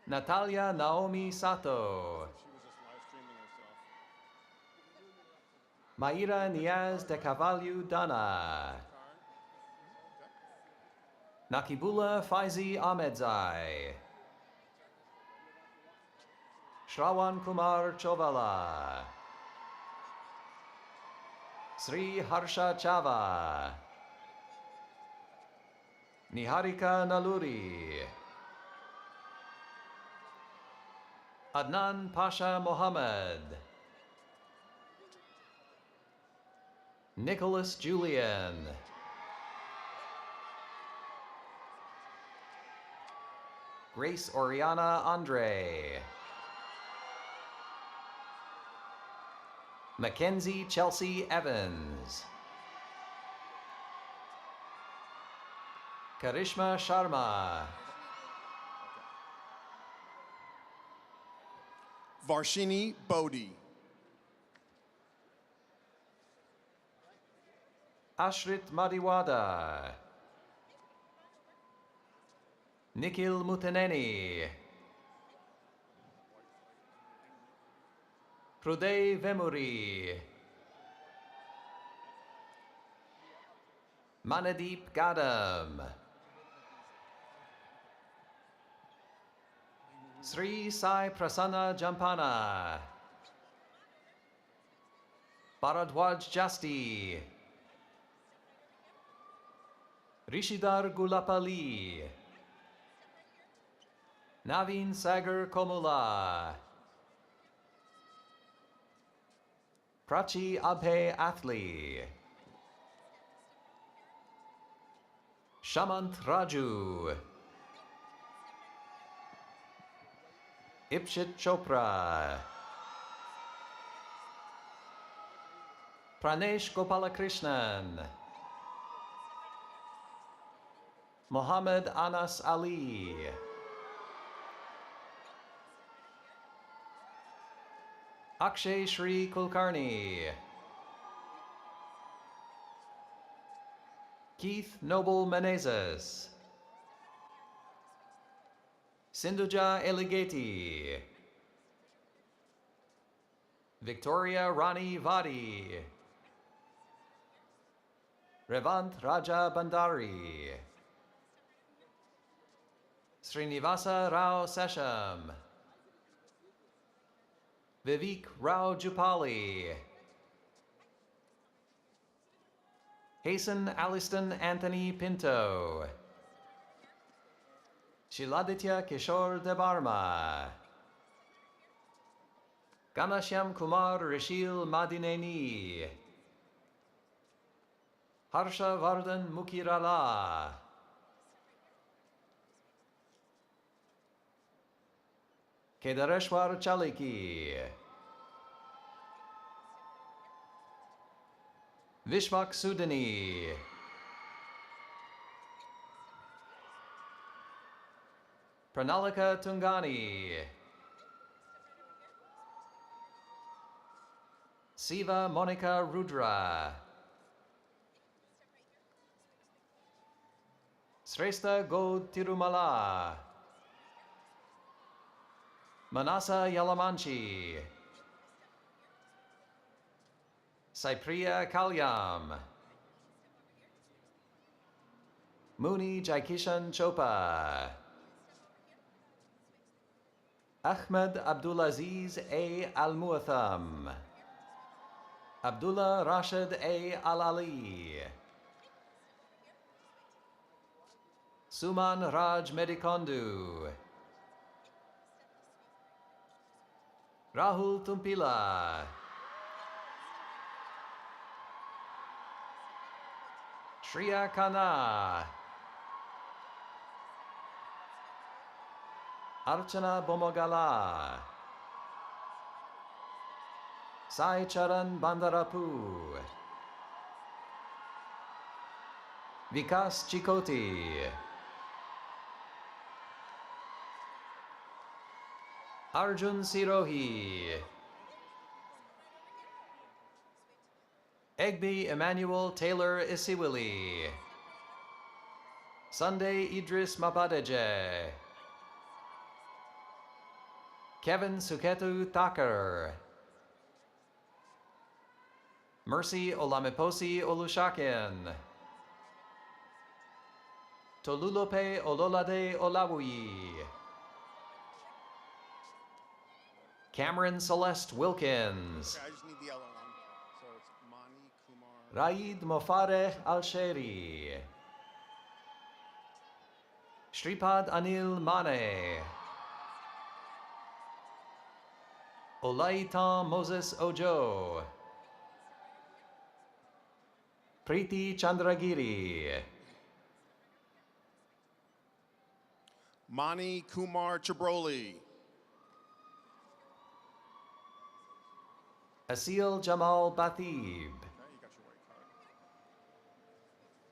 Natalia Naomi Sato. Mayra Niaz de Cavalho Dana. Nakibula Faizi Ahmedzai, Shravan Kumar Chovala, Sri Harsha Chava, Niharika Naluri, Adnan Pasha Mohammed, Nicholas Julian, Grace Oriana Andre, Mackenzie Chelsea Evans, Karishma Sharma, Varshini Bodhi. Ashrit Madiwada, Nikhil Mutaneni, Hruday Vemuri, Manadeep Gadam, Sri Sai Prasanna Jampana, Bharadwaj Jasti, Rishidar Gulapali, Naveen Sagar Komula, Prachi Abhay Athli, Shamant Raju, Ipshit Chopra, Pranesh Gopalakrishnan, Muhammad Anas Ali, Akshay Shri Kulkarni, Keith Noble Menezes, Sindhuja Eligeti, Victoria Rani Vadi, Revant Raja Bandari, Srinivasa Rao Sesham, Vivek Rao Jupali, Hasan Aliston Anthony Pinto, Shiladitya Kishore Debarma, Ganashyam Kumar Rishil Madineni, Harsha Vardhan Mukirala, Kedareshwar Chaliki, Vishmak Sudani, Pranalika Tungani, Siva Monica Rudra, Srestha God Tirumala, Manasa Yalamanchi, Saipriya Kalyam, Muni Jaikishan Chopa, Ahmed Abdulaziz A. Al-Muatham, Abdullah Rashid A. Al-Ali, Suman Raj Medikondu, Rahul Tumpila, Shriya Khanna, Archana Bomogala, Sai Charan Bandarapu, Vikas Chikoti, Arjun Sirohi, Egby Emmanuel Taylor Isiwili, Sunday Idris Mabadeje, Kevin Suketu Thakur, Mercy Olamiposi Olushakin, Tolulope Ololade Olawuyi. Cameron Celeste Wilkins. Okay, I just need the yellow one. So it's Mani Kumar. Raid Mofareh Al-Sheri. Shripad Anil Mane. Olaitan Moses Ojo. Preeti Chandragiri. Mani Kumar Chabroli. Asil Jamal Bathib.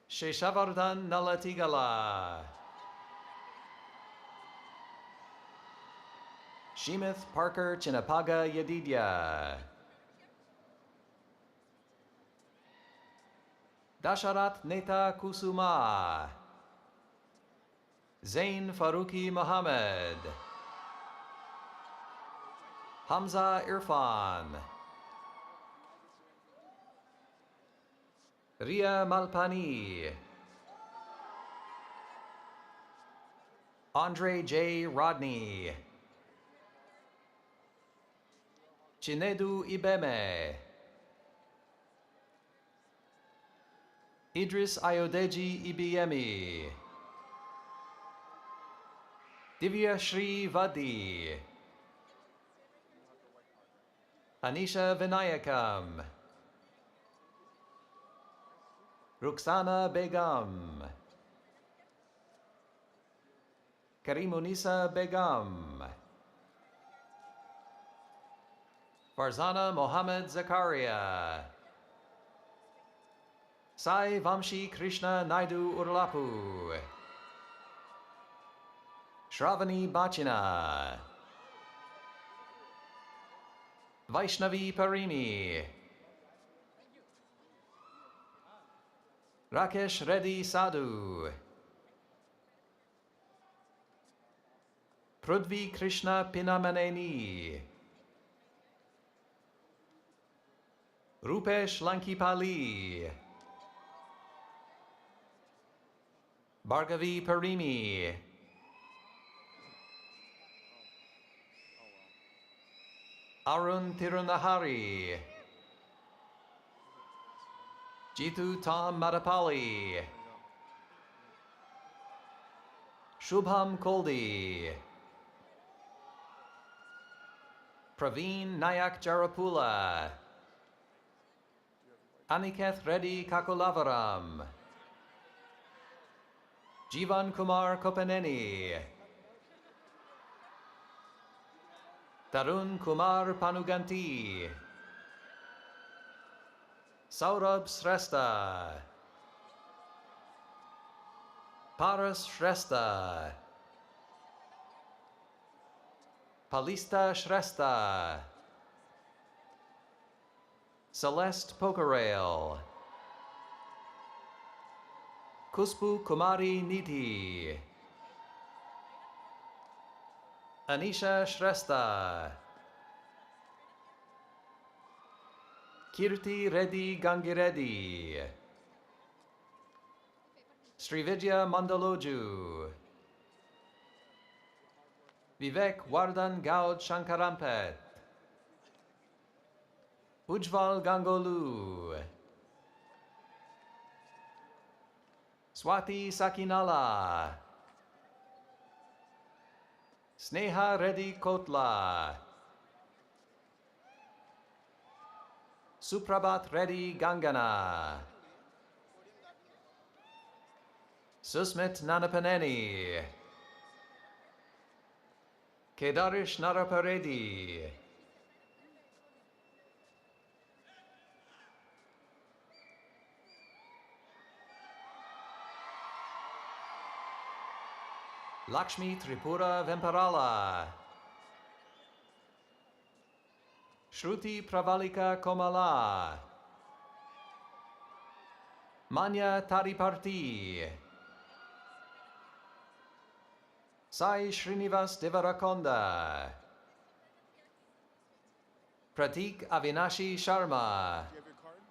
Sheshavardhan Nalatigala. Shemith Parker Chinapaga Yedidya. Dasharat Neta Kusuma. Zain Faruqi Mohammed. Hamza Irfan. Ria Malpani. Andre J. Rodney. Chinedu Ibeme. Idris Ayodeji Ibiemi. Divya Shri Vadi. Anisha Vinayakam. Ruxana Begum. Karimunisa Begum. Farzana Mohammed Zakaria. Sai Vamshi Krishna Naidu Urlapu. Shravani Bachina. Vaishnavi Parimi. Rakesh Reddy Sadhu. Prudvi Krishna Pinamaneni. Rupesh Lankipali. Bhargavi Parimi. Arun Tirunahari. Jitu Tom Madapali. Shubham Koldi. Praveen Nayak Jarapula. Aniketh Reddy Kakulavaram. Jivan Kumar Kopaneni. Tarun Kumar Panuganti. Saurabh Shrestha. Paras Shrestha. Palista Shrestha. Celeste Pokarail. Kuspu Kumari Niti. Anisha Shrestha. Kirti Reddy Gangireddy. Srividya Mandaloju. Vivek Vardhan Gaud Shankarampet. Ujval Gangolu. Swati Sakinala. Sneha Reddy Kotla. Suprabhat Reddy Gangana. Susmit Nanapaneni. Kedarish Naraparedi. Lakshmi Tripura Vemparala. Shruti Pravalika Komala. Manya Tariparti. Sai Srinivas Devarakonda. Pratik Avinashi Sharma. Do you have your card?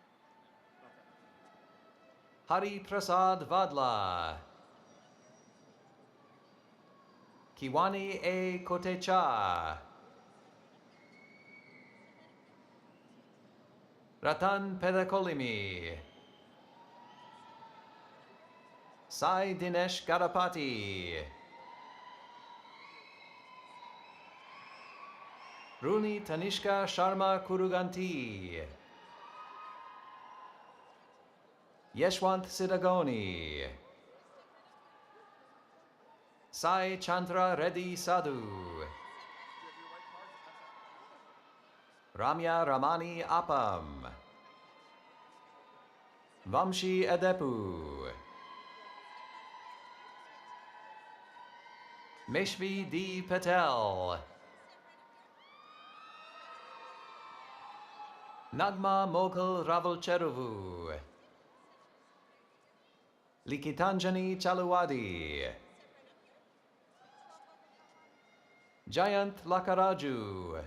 Hari Prasad Vadla. Kiwani E Kotecha. Ratan Pedakolimi. Sai Dinesh Gadapati. Runi Tanishka Sharma Kuruganti. Yeshwant Sidagoni. Sai Chandra Reddy Sadhu. Ramya Ramani Appam. Vamshi Adepu. Meshvi D. Patel. Nagma Moghul Ravalcheruvu. Likitanjani Chaluwadi. Jayant Lakaraju.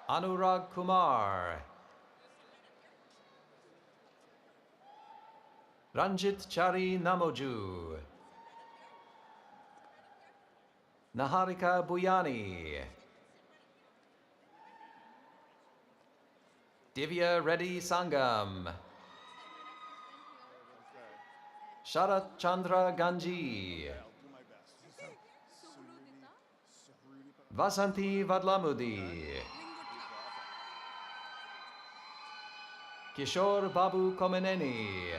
Anurag Kumar. Ranjit Chari Namoju. Naharika Buyani. Divya Reddy Sangam. Sharat Chandra Ganji. Vasanti Vadlamudi. Kishore Babu Komeneni.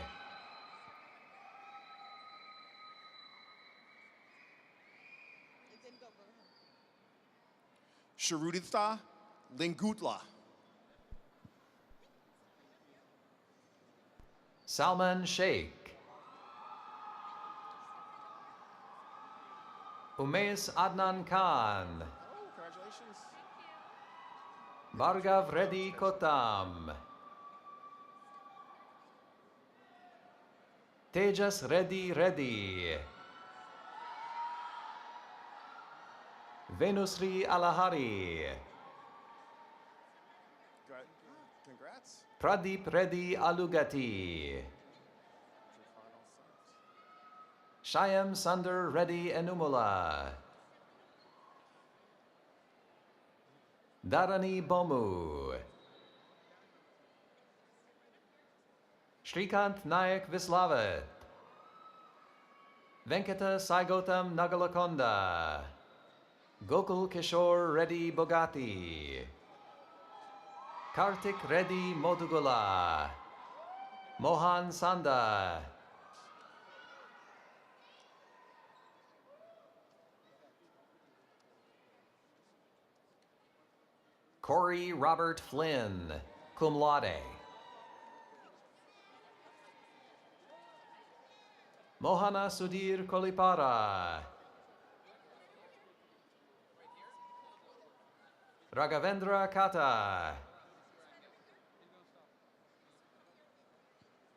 Sharuditha Lingutla. Salman Sheikh. Umesh Adnan Khan. Congratulations. Bhargav Reddy Kotam. Tejas Reddy Reddy. Venusri Alahari. Congrats. Pradeep Reddy Alugati. Shyam Sundar Reddy Enumula. Dharani Bomu. Shrikant Nayak Vislavat. Venkata Saigotam Nagalakonda. Gokul Kishore Reddy Bogati. Kartik Reddy Modugula. Mohan Sanda. Corey Robert Flynn, cum laude. Mohana Sudhir Kolipara. Raghavendra Kata.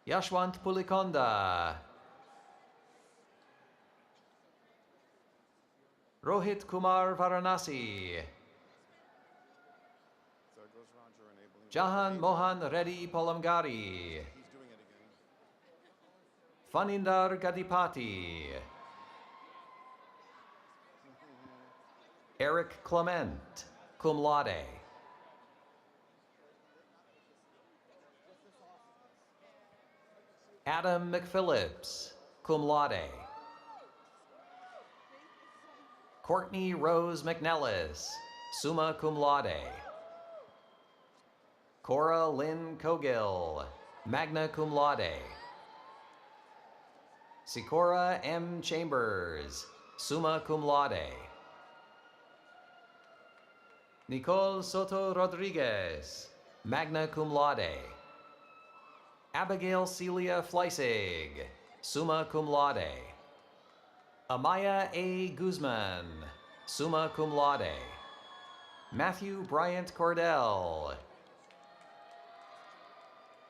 Yashwant Pulikonda. Rohit Kumar Varanasi. Jahan Mohan Reddy Polamgari. Fanindar Gadipati. Eric Clement, cum laude. Adam McPhillips, cum laude. Courtney Rose McNellis, summa cum laude. Cora Lynn Cogill, magna cum laude. Sikora M. Chambers, summa cum laude. Nicole Soto Rodriguez, magna cum laude. Abigail Celia Fleissig, summa cum laude. Amaya A. Guzman, summa cum laude. Matthew Bryant Cordell.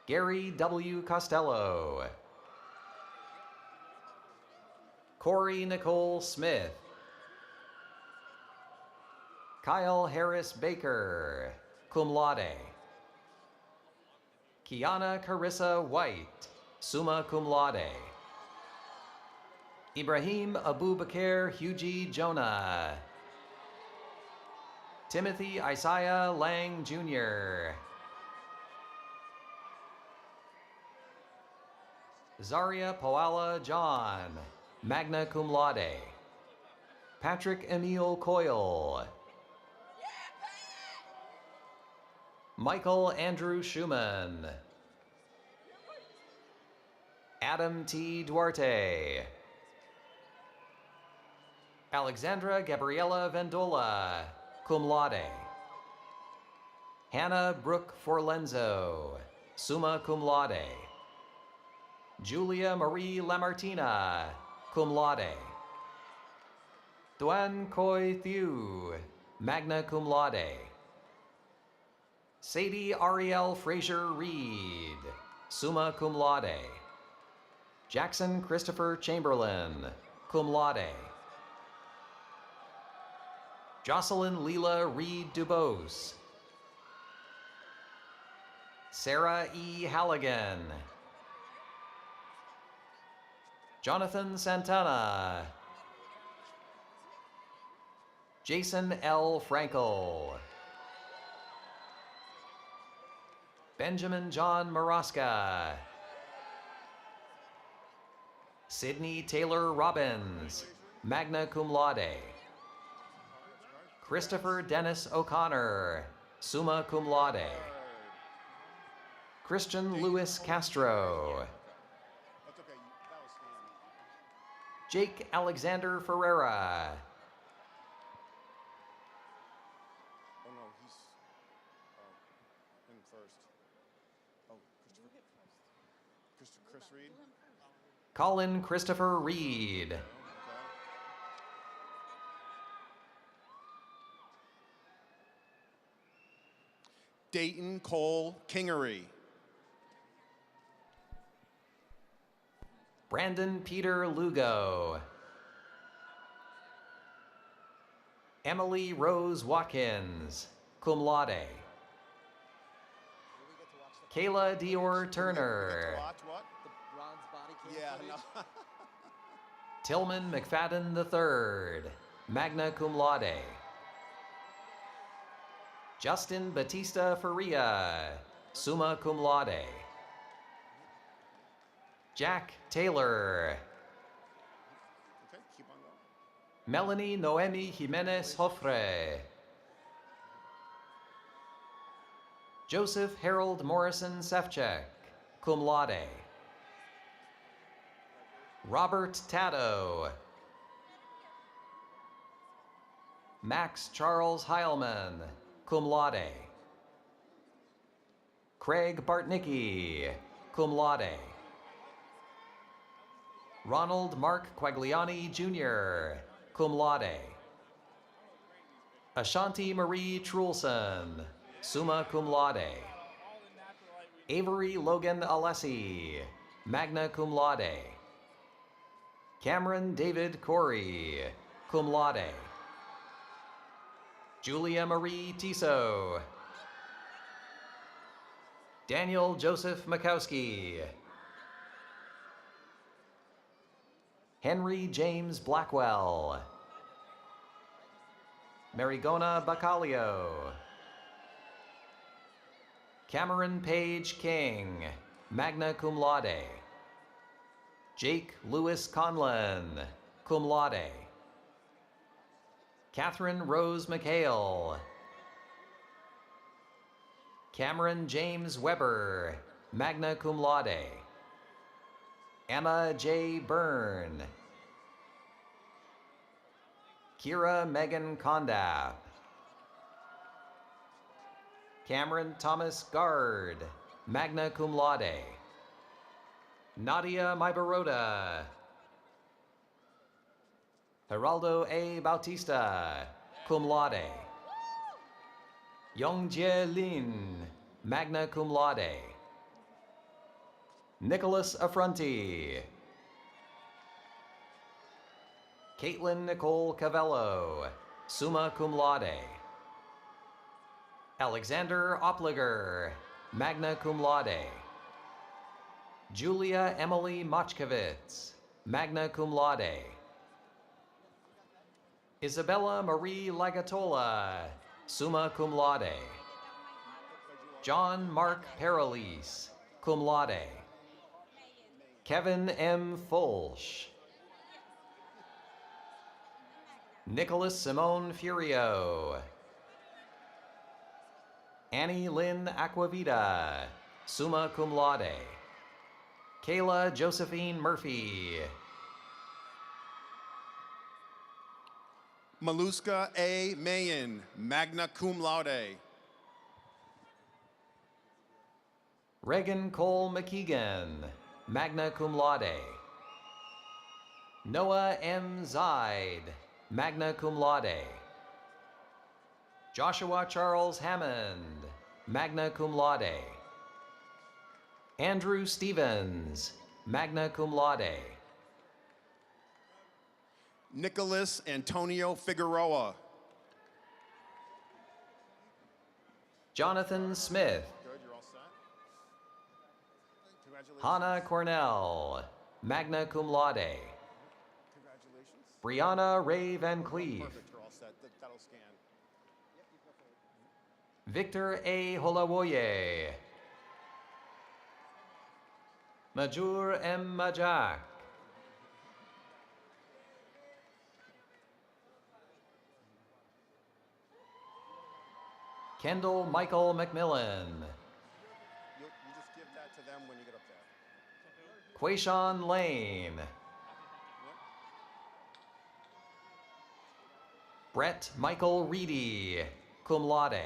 Gary W. Costello. Corey Nicole Smith. Kyle Harris Baker, cum laude. Kiana Carissa White, summa cum laude. Ibrahim Abubakar Huji Jonah. Timothy Isaiah Lang Jr. Zaria Poala John, magna cum laude. Patrick Emil Coyle. Michael Andrew Schumann. Adam T. Duarte. Alexandra Gabriela Vendola, cum laude. Hannah Brooke Forlenzo, summa cum laude. Julia Marie Lamartina, cum laude. Duan Khoi Thieu, magna cum laude. Sadie Ariel Fraser Reed, summa cum laude. Jackson Christopher Chamberlain, cum laude. Jocelyn Leela Reed Dubose. Sarah E. Halligan. Jonathan Santana. Jason L. Frankel. Benjamin John Maraska. Sydney Taylor Robbins, magna cum laude. Christopher Dennis O'Connor, summa cum laude. Christian Louis Castro. Jake Alexander Ferreira. Oh no, he's in first. Oh, Chris Reed. Colin Christopher Reed. Dayton Cole Kingery. Brandon Peter Lugo. Emily Rose Watkins, cum laude. Kayla Dior Turner. Yeah, no. Tillman McFadden III, magna cum laude. Justin Batista Faria, summa cum laude. Jack Taylor. Okay, keep on going. Melanie Noemi Jimenez Hofre. Joseph Harold Morrison Sefcek, cum laude. Robert Taddo. Max Charles Heilman, cum laude. Craig Bartnicki, cum laude. Ronald Mark Quagliani Jr., cum laude. Ashanti Marie Trulson, summa cum laude. Avery Logan Alessi, magna cum laude. Cameron David Corey, cum laude. Julia Marie Tiso. Daniel Joseph Makowski. Henry James Blackwell. Marigona Bacalio. Cameron Page King, magna cum laude. Jake Lewis Conlon, cum laude. Catherine Rose McHale. Cameron James Weber, magna cum laude. Emma J. Byrne. Kira Megan Condap. Cameron Thomas Guard, magna cum laude. Nadia Maibaroda. Geraldo A. Bautista, cum laude. Yongjie Lin, magna cum laude. Nicholas Affronti. Caitlin Nicole Cavello, summa cum laude. Alexander Opliger, magna cum laude. Julia Emily Mochkovitz, magna cum laude. Isabella Marie Lagatola, summa cum laude. John Mark Paralis, cum laude. Kevin M. Folsch. Nicholas Simone Furio. Annie Lynn Aquavita, summa cum laude. Kayla Josephine Murphy. Maluska A. Mayen, magna cum laude. Reagan Cole McKeegan, magna cum laude. Noah M. Zaid, magna cum laude. Joshua Charles Hammond, magna cum laude. Andrew Stevens, magna cum laude. Nicholas Antonio Figueroa. Jonathan Smith. Good, you're all set. Congratulations. Hannah Cornell, magna cum laude. Congratulations. Brianna Ray Van Cleef. Perfect, you're all set. That'll scan. Victor A. Holawoye. Majur M. Majak. Kendall Michael McMillan. You just give that to them when you get up there. Quayshawn Lane. Brett Michael Reedy, cum laude.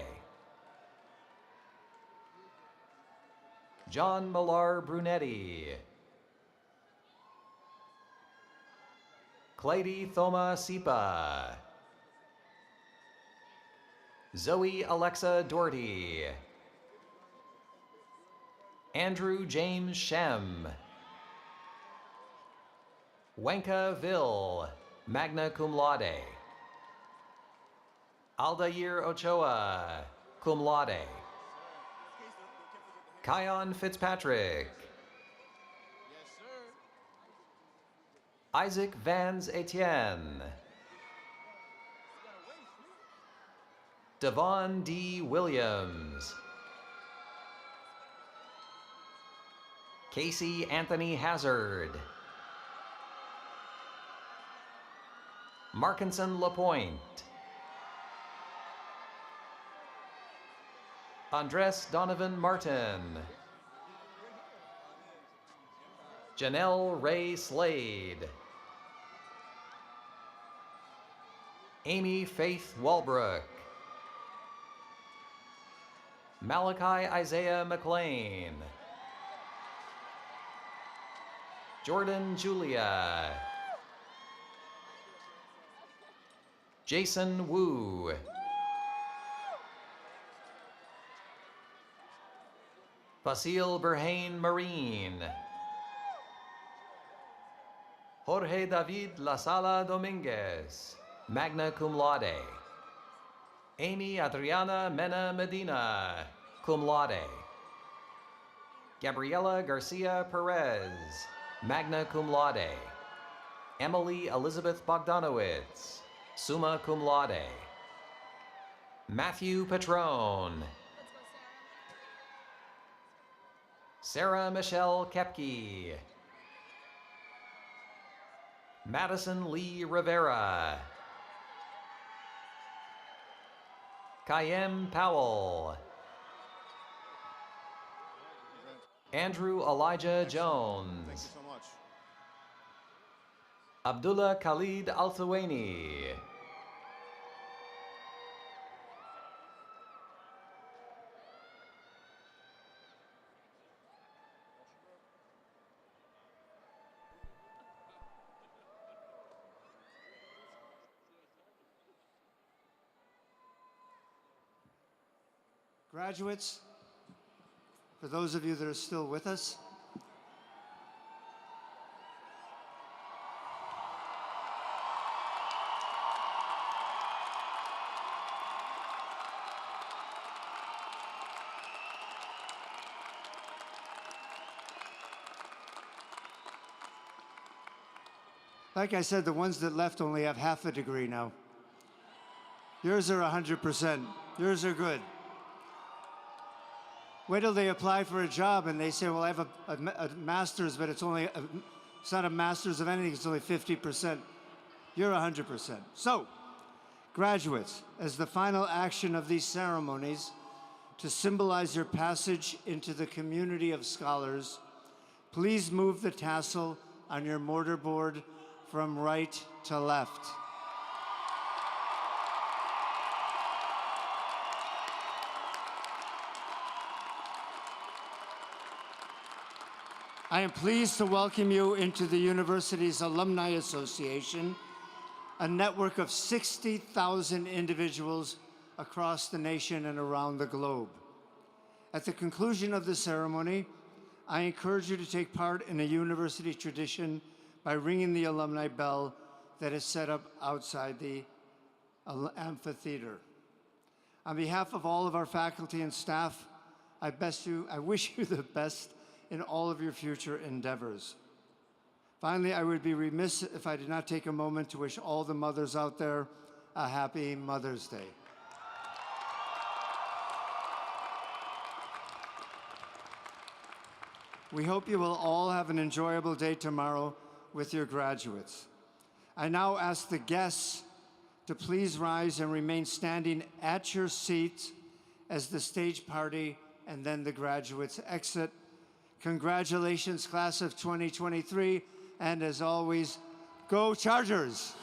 John Millar Brunetti. Clady Thoma Sipa. Zoe Alexa Doherty. Andrew James Shem. Wenka Ville, magna cum laude. Aldair Ochoa, cum laude. Kion Fitzpatrick. Yes, sir. Isaac Vans Etienne. Devon D. Williams. Casey Anthony Hazard. Markinson Lapointe. Andres Donovan Martin. Janelle Ray Slade. Amy Faith Walbrook. Malachi Isaiah McLean. Jordan Julia. Jason Wu. Fasil Berhain Marine. Jorge David La Sala Dominguez, magna cum laude. Amy Adriana Mena Medina, cum laude. Gabriela Garcia Perez, magna cum laude. Emily Elizabeth Bogdanowitz, summa cum laude. Matthew Petrone. Sarah Michelle Kepke. Madison Lee Rivera. Kayem Powell. Andrew Elijah Jones. Thank you so much. Abdullah Khalid Al-Thawani. Graduates, for those of you that are still with us, Like I said, the ones that left only have half a degree now. Yours are 100%. Yours are good. Wait till they apply for a job and they say, well, I have a master's, but it's not a master's of anything, it's only 50%. You're 100%. So, graduates, as the final action of these ceremonies, to symbolize your passage into the community of scholars, please move the tassel on your mortarboard from right to left. I am pleased to welcome you into the university's Alumni Association, a network of 60,000 individuals across the nation and around the globe. At the conclusion of the ceremony, I encourage you to take part in a university tradition by ringing the alumni bell that is set up outside the amphitheater. On behalf of all of our faculty and staff, I wish you the best in all of your future endeavors. Finally, I would be remiss if I did not take a moment to wish all the mothers out there a happy Mother's Day. We hope you will all have an enjoyable day tomorrow with your graduates. I now ask the guests to please rise and remain standing at your seats as the stage party and then the graduates exit. Congratulations, class of 2023, and as always, go Chargers!